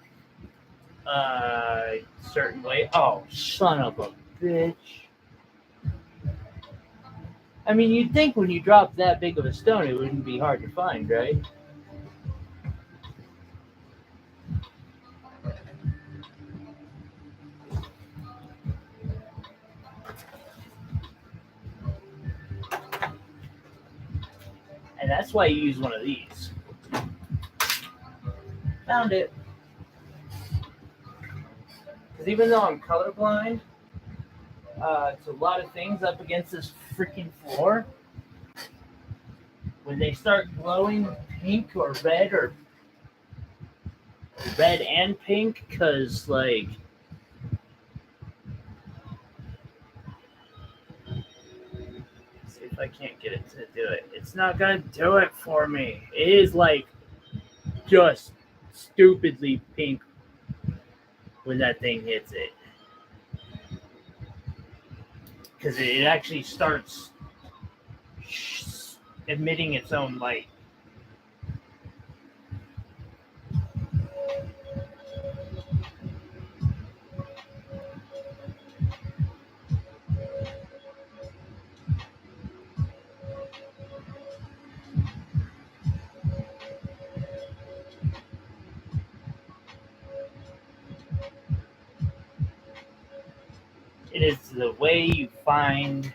a certain way. Oh, son of a bitch. I mean, you'd think when you drop that big of a stone, it wouldn't be hard to find, right? And that's why you use one of these. Found it. Because even though I'm colorblind to a lot of things up against this freaking floor, when they start glowing pink or red and pink, because, like, see if I can't get it to do it. It's not going to do it for me. It is, like, just stupidly pink when that thing hits it. Because it actually starts emitting its own light. It is the way you find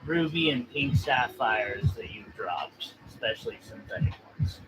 ruby and pink sapphires that you've dropped, especially synthetic ones.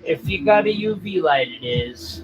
If you got a UV light, it is.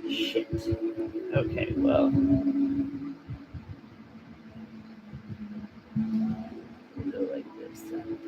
Shit. Okay, well. We'll go like this then.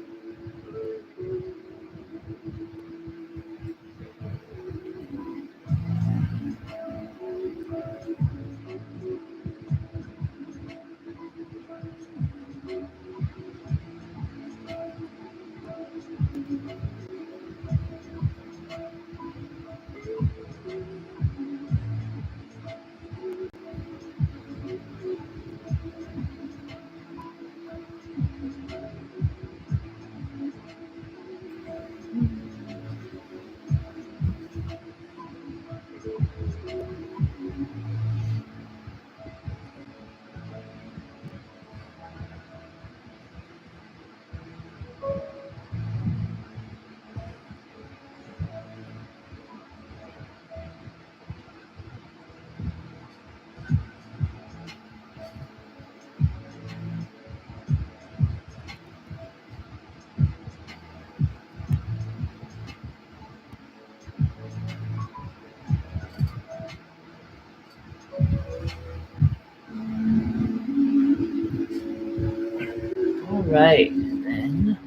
Alright, then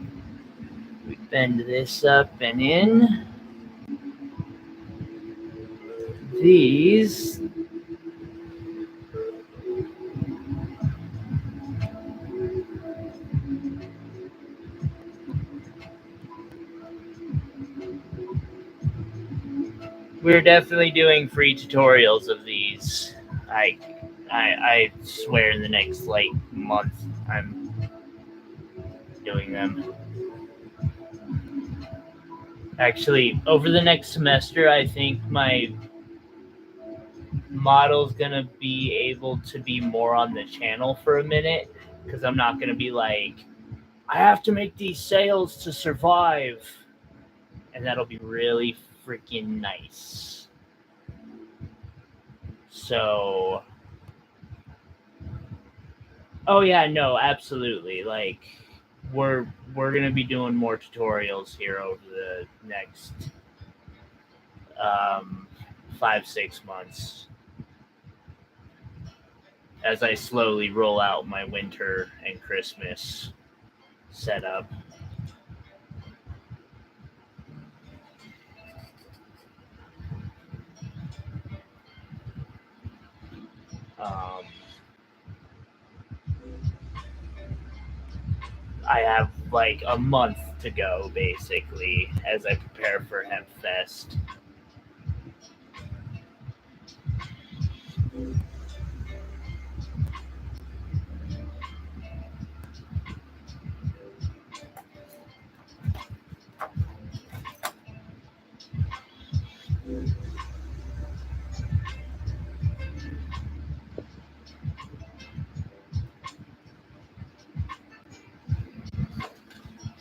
we bend this up and in. These we're definitely doing free tutorials of these. I swear in the next like month I'm doing them. Actually, over the next semester, I think my model's gonna be able to be more on the channel for a minute, because I'm not gonna be like, I have to make these sales to survive, and that'll be really freaking nice. So, oh yeah, no, absolutely. Like, we're gonna be doing more tutorials here over the next 5-6 months as I slowly roll out my winter and Christmas setup. I have like a month to go, basically, as I prepare for Hemp Fest.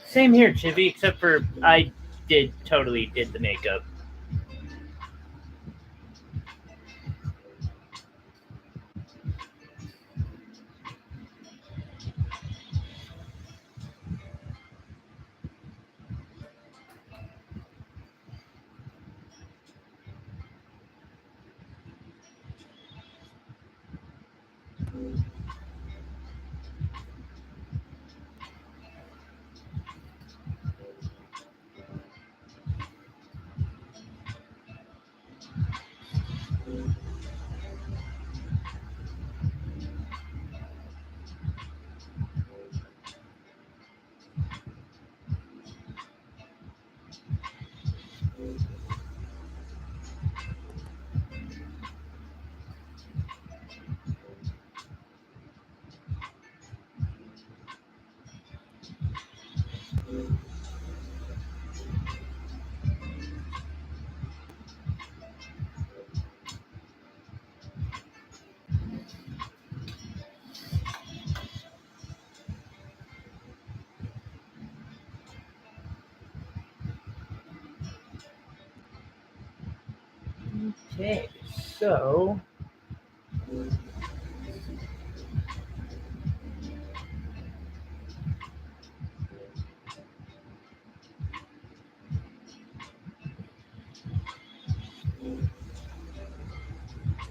Same here, Chibi, except for I totally did the makeup. Okay, so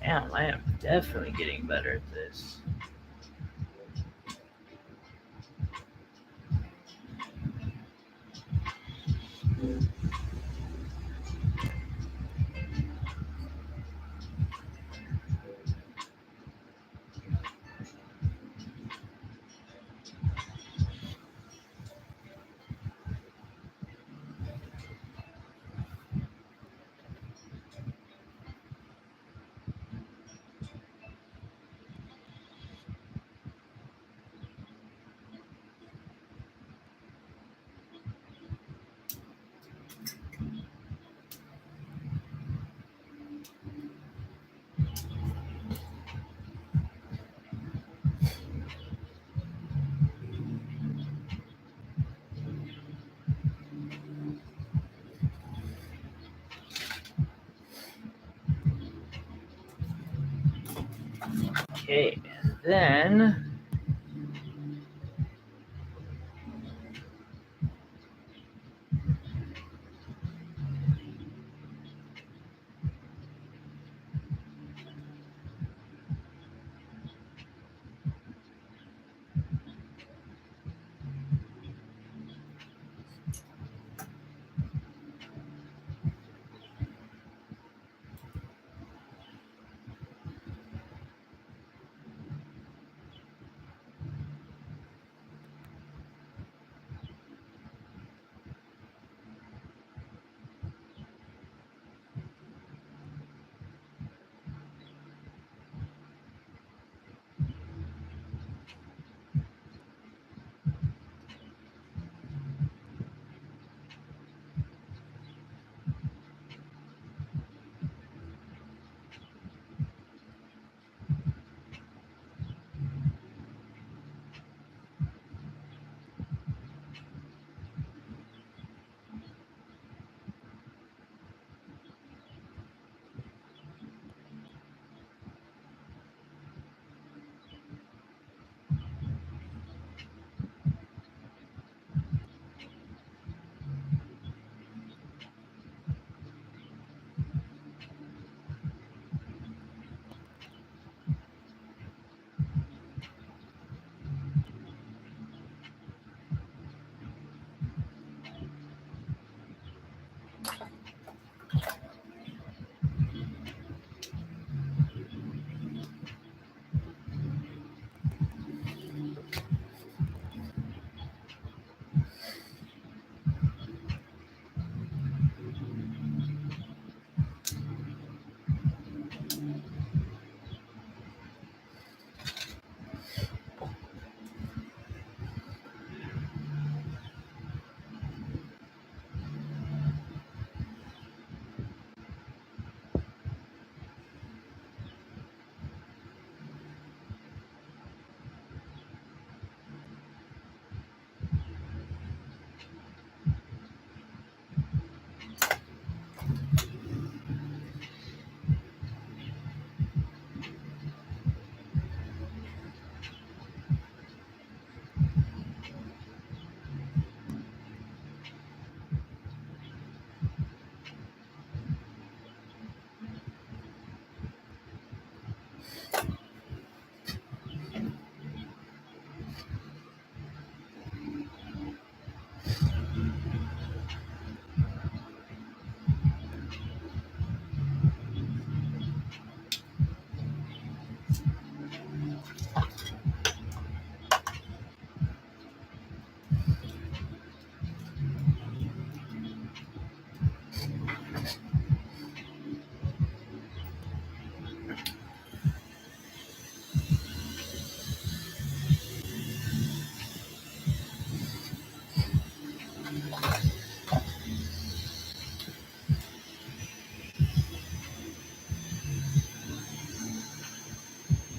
damn, I am definitely getting better at this. Okay, then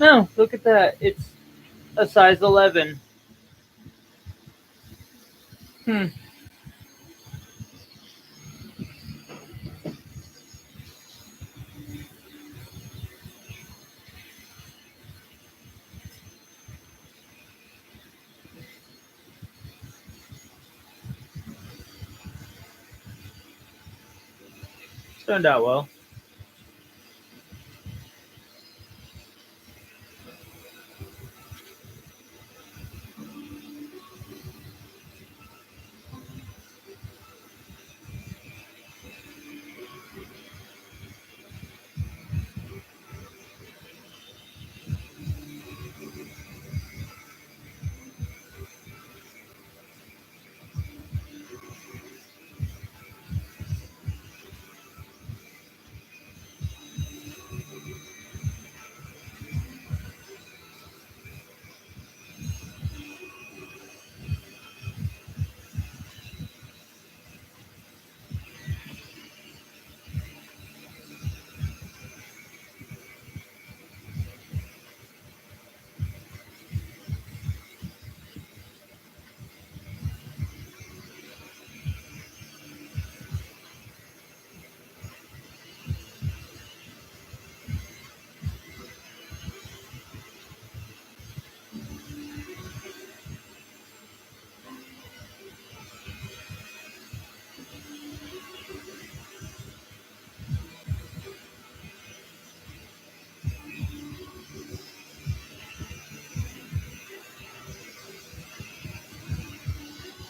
No, look at that. It's a size 11. Hmm. It's turned out well.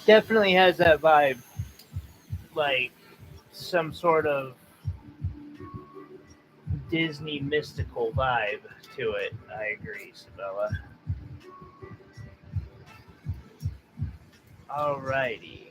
Definitely has that vibe. Like some sort of Disney mystical vibe to it. I agree, Sabella. Alrighty.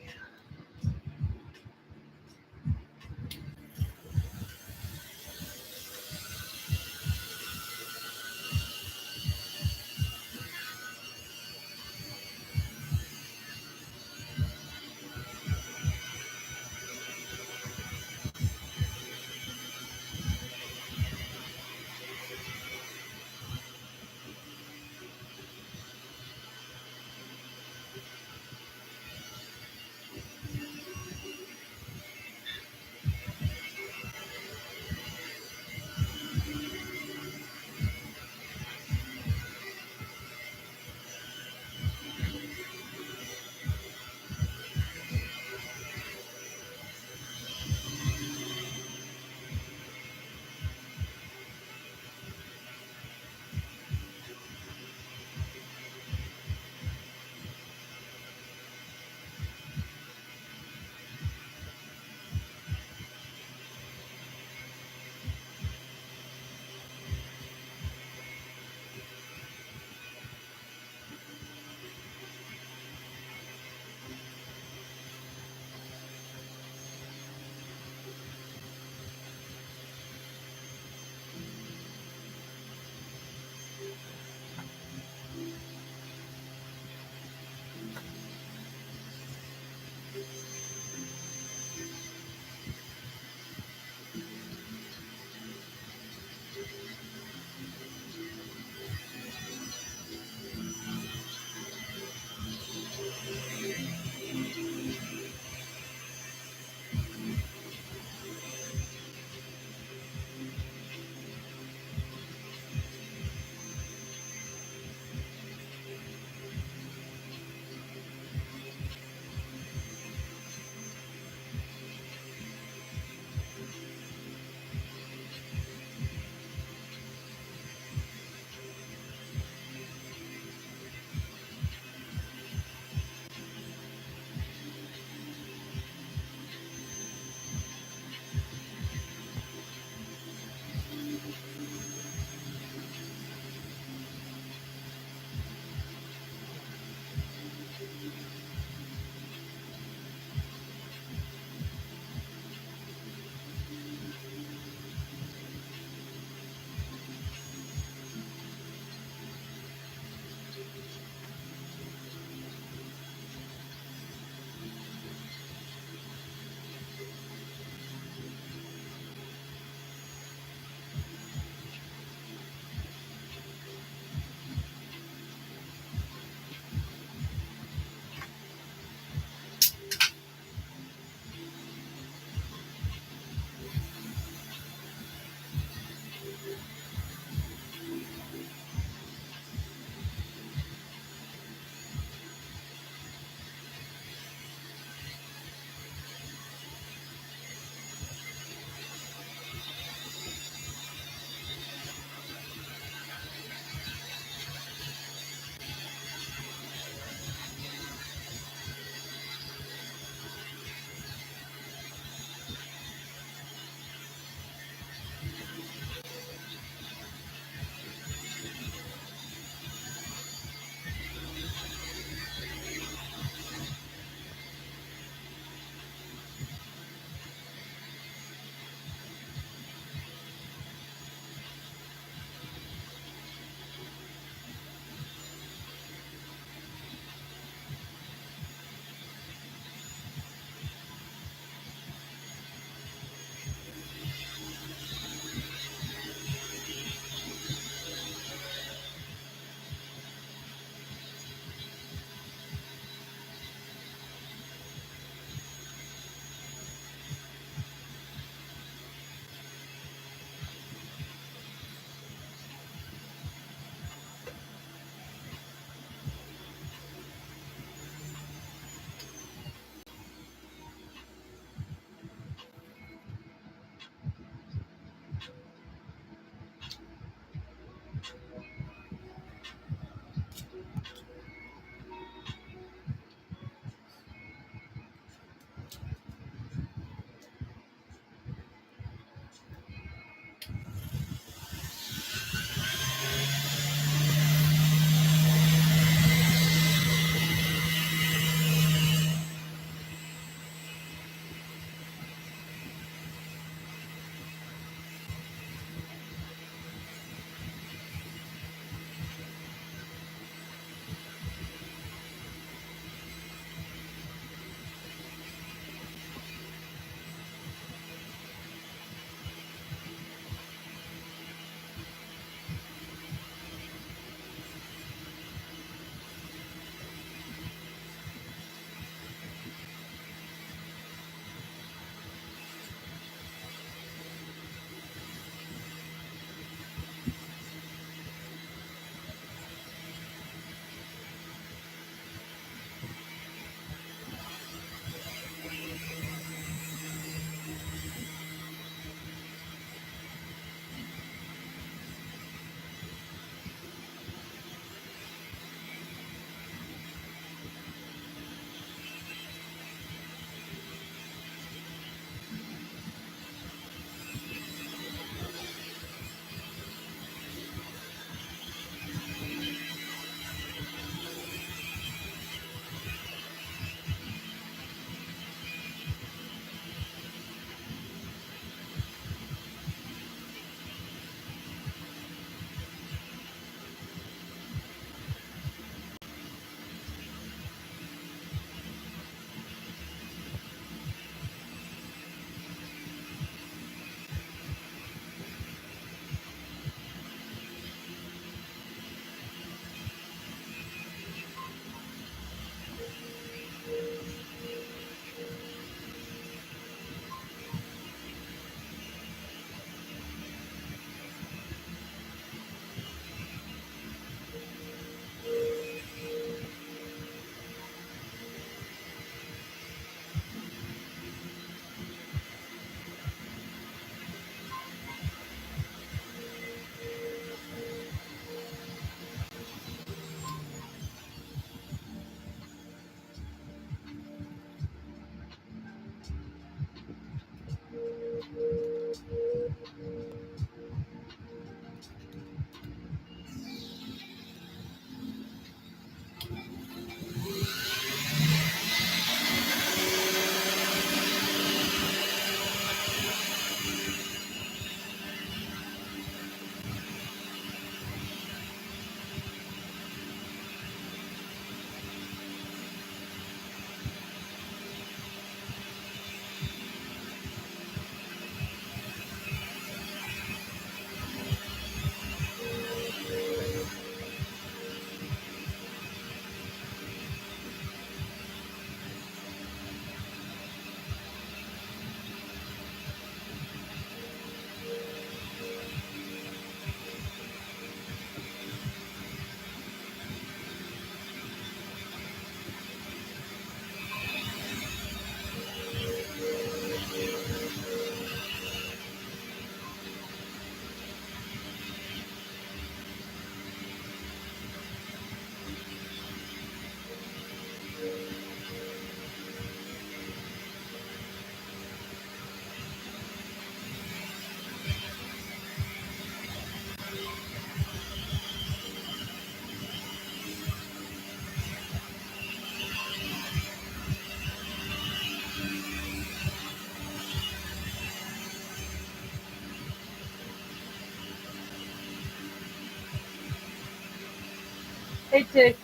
Hey, Tick.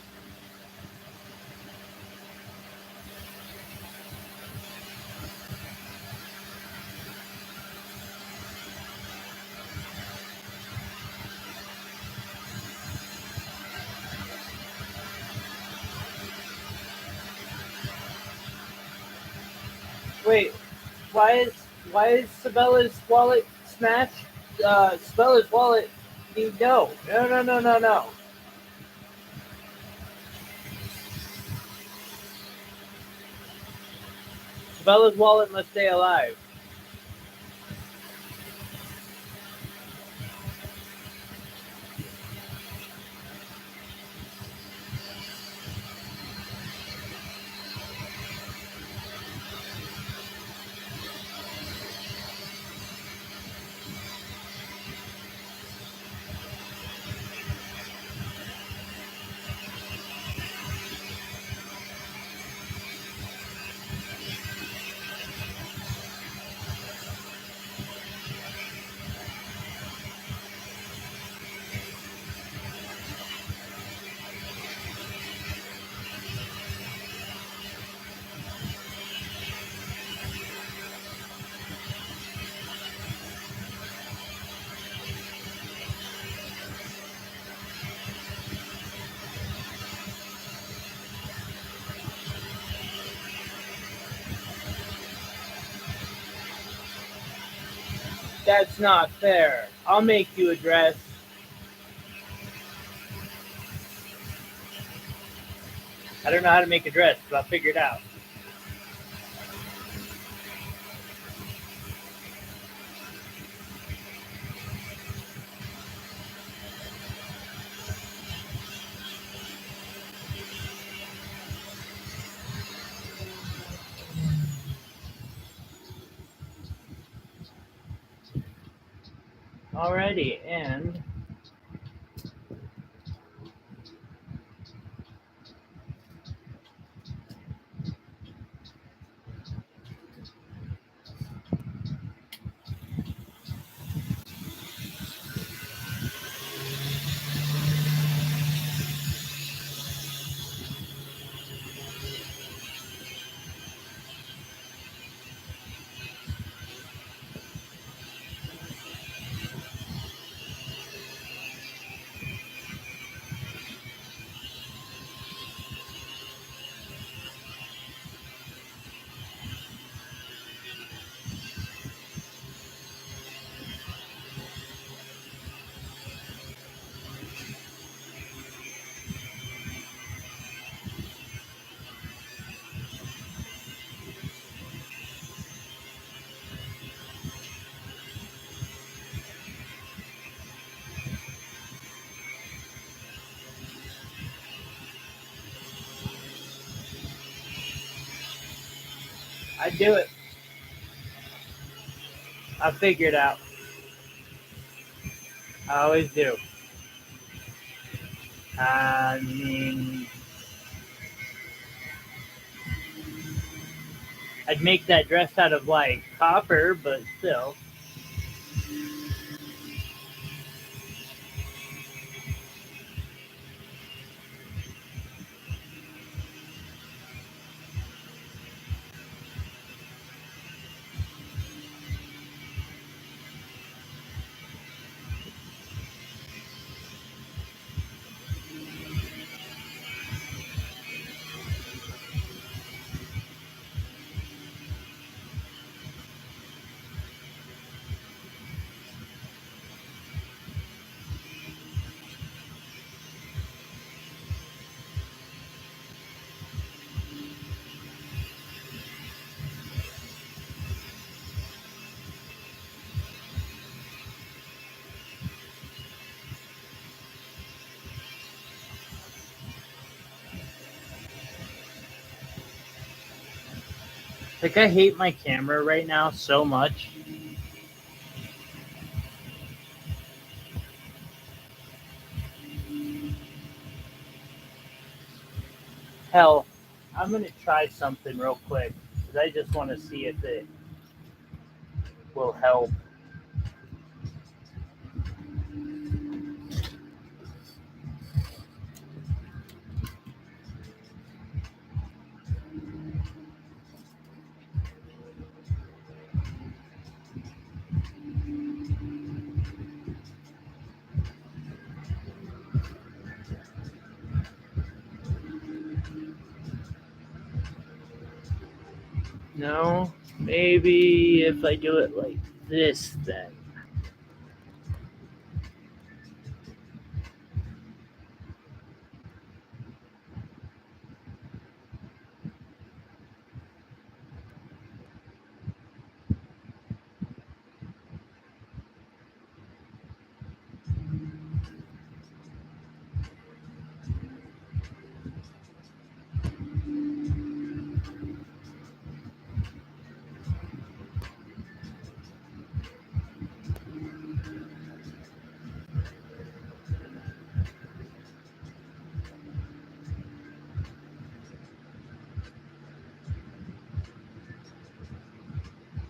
Wait, why is Sabella's wallet smashed? Sabella's wallet. No. Sabella's wallet must stay alive. That's not fair. I'll make you a dress. I don't know how to make a dress, but I'll figure it out. Alrighty, and I'd do it. I'll figure it out. I always do. I mean, I'd make that dress out of like copper, but still. Like, I hate my camera right now so much. Hell, I'm going to try something real quick because I just want to see if it will help. No, maybe if I do it like this then.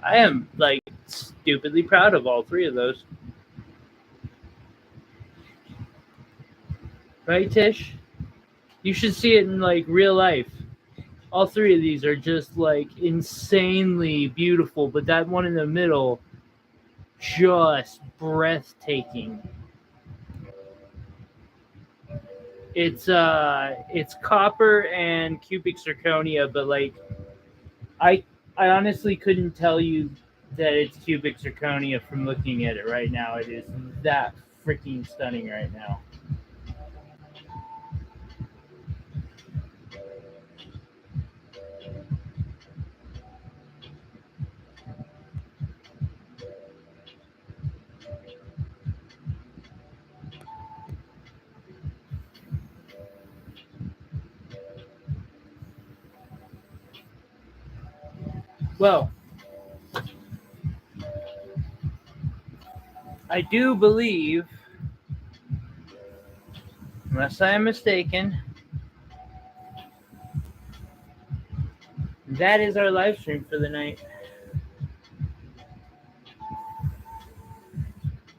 I am like stupidly proud of all three of those. Right, Tish? You should see it in like real life. All three of these are just like insanely beautiful, but that one in the middle, just breathtaking. It's copper and cubic zirconia, but like I I honestly couldn't tell you that it's cubic zirconia from looking at it right now. It is that freaking stunning right now. Well, I do believe, unless I am mistaken, that is our live stream for the night.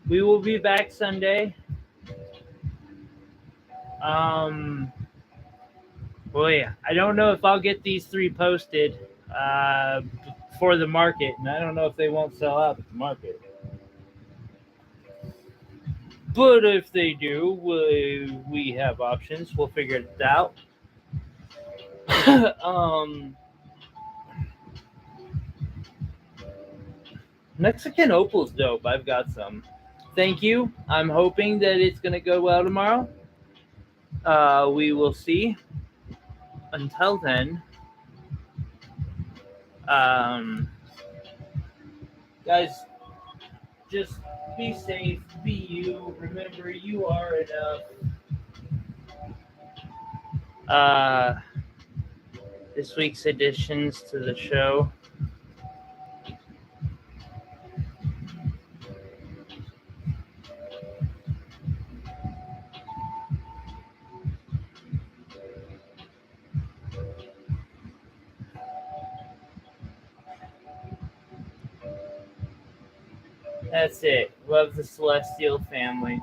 We will be back Sunday. Well, yeah, I don't know if I'll get these three posted for the market, and I don't know if they won't sell out at the market. But if they do, we have options. We'll figure it out. Mexican opal's dope. I've got some. Thank you. I'm hoping that it's going to go well tomorrow. We will see. Until then, guys, just be safe, be you. Remember, you are enough. This week's additions to the show. That's it. Love the Celestial family.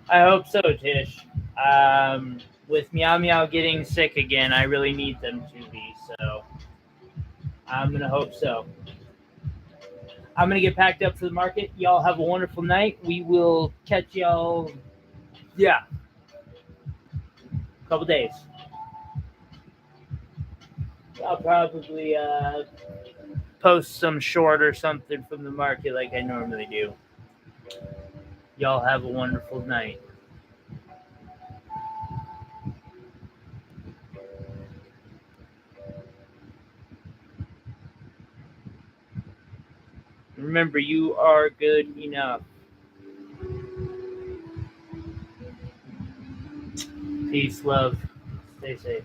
I hope so, Tish. With Meow Meow getting sick again, I really need them to be, so I'm going to hope so. I'm going to get packed up for the market. Y'all have a wonderful night. We will catch y'all, a couple days. I'll probably post some short or something from the market like I normally do. Y'all have a wonderful night. Remember, you are good enough. Peace, love. Stay safe.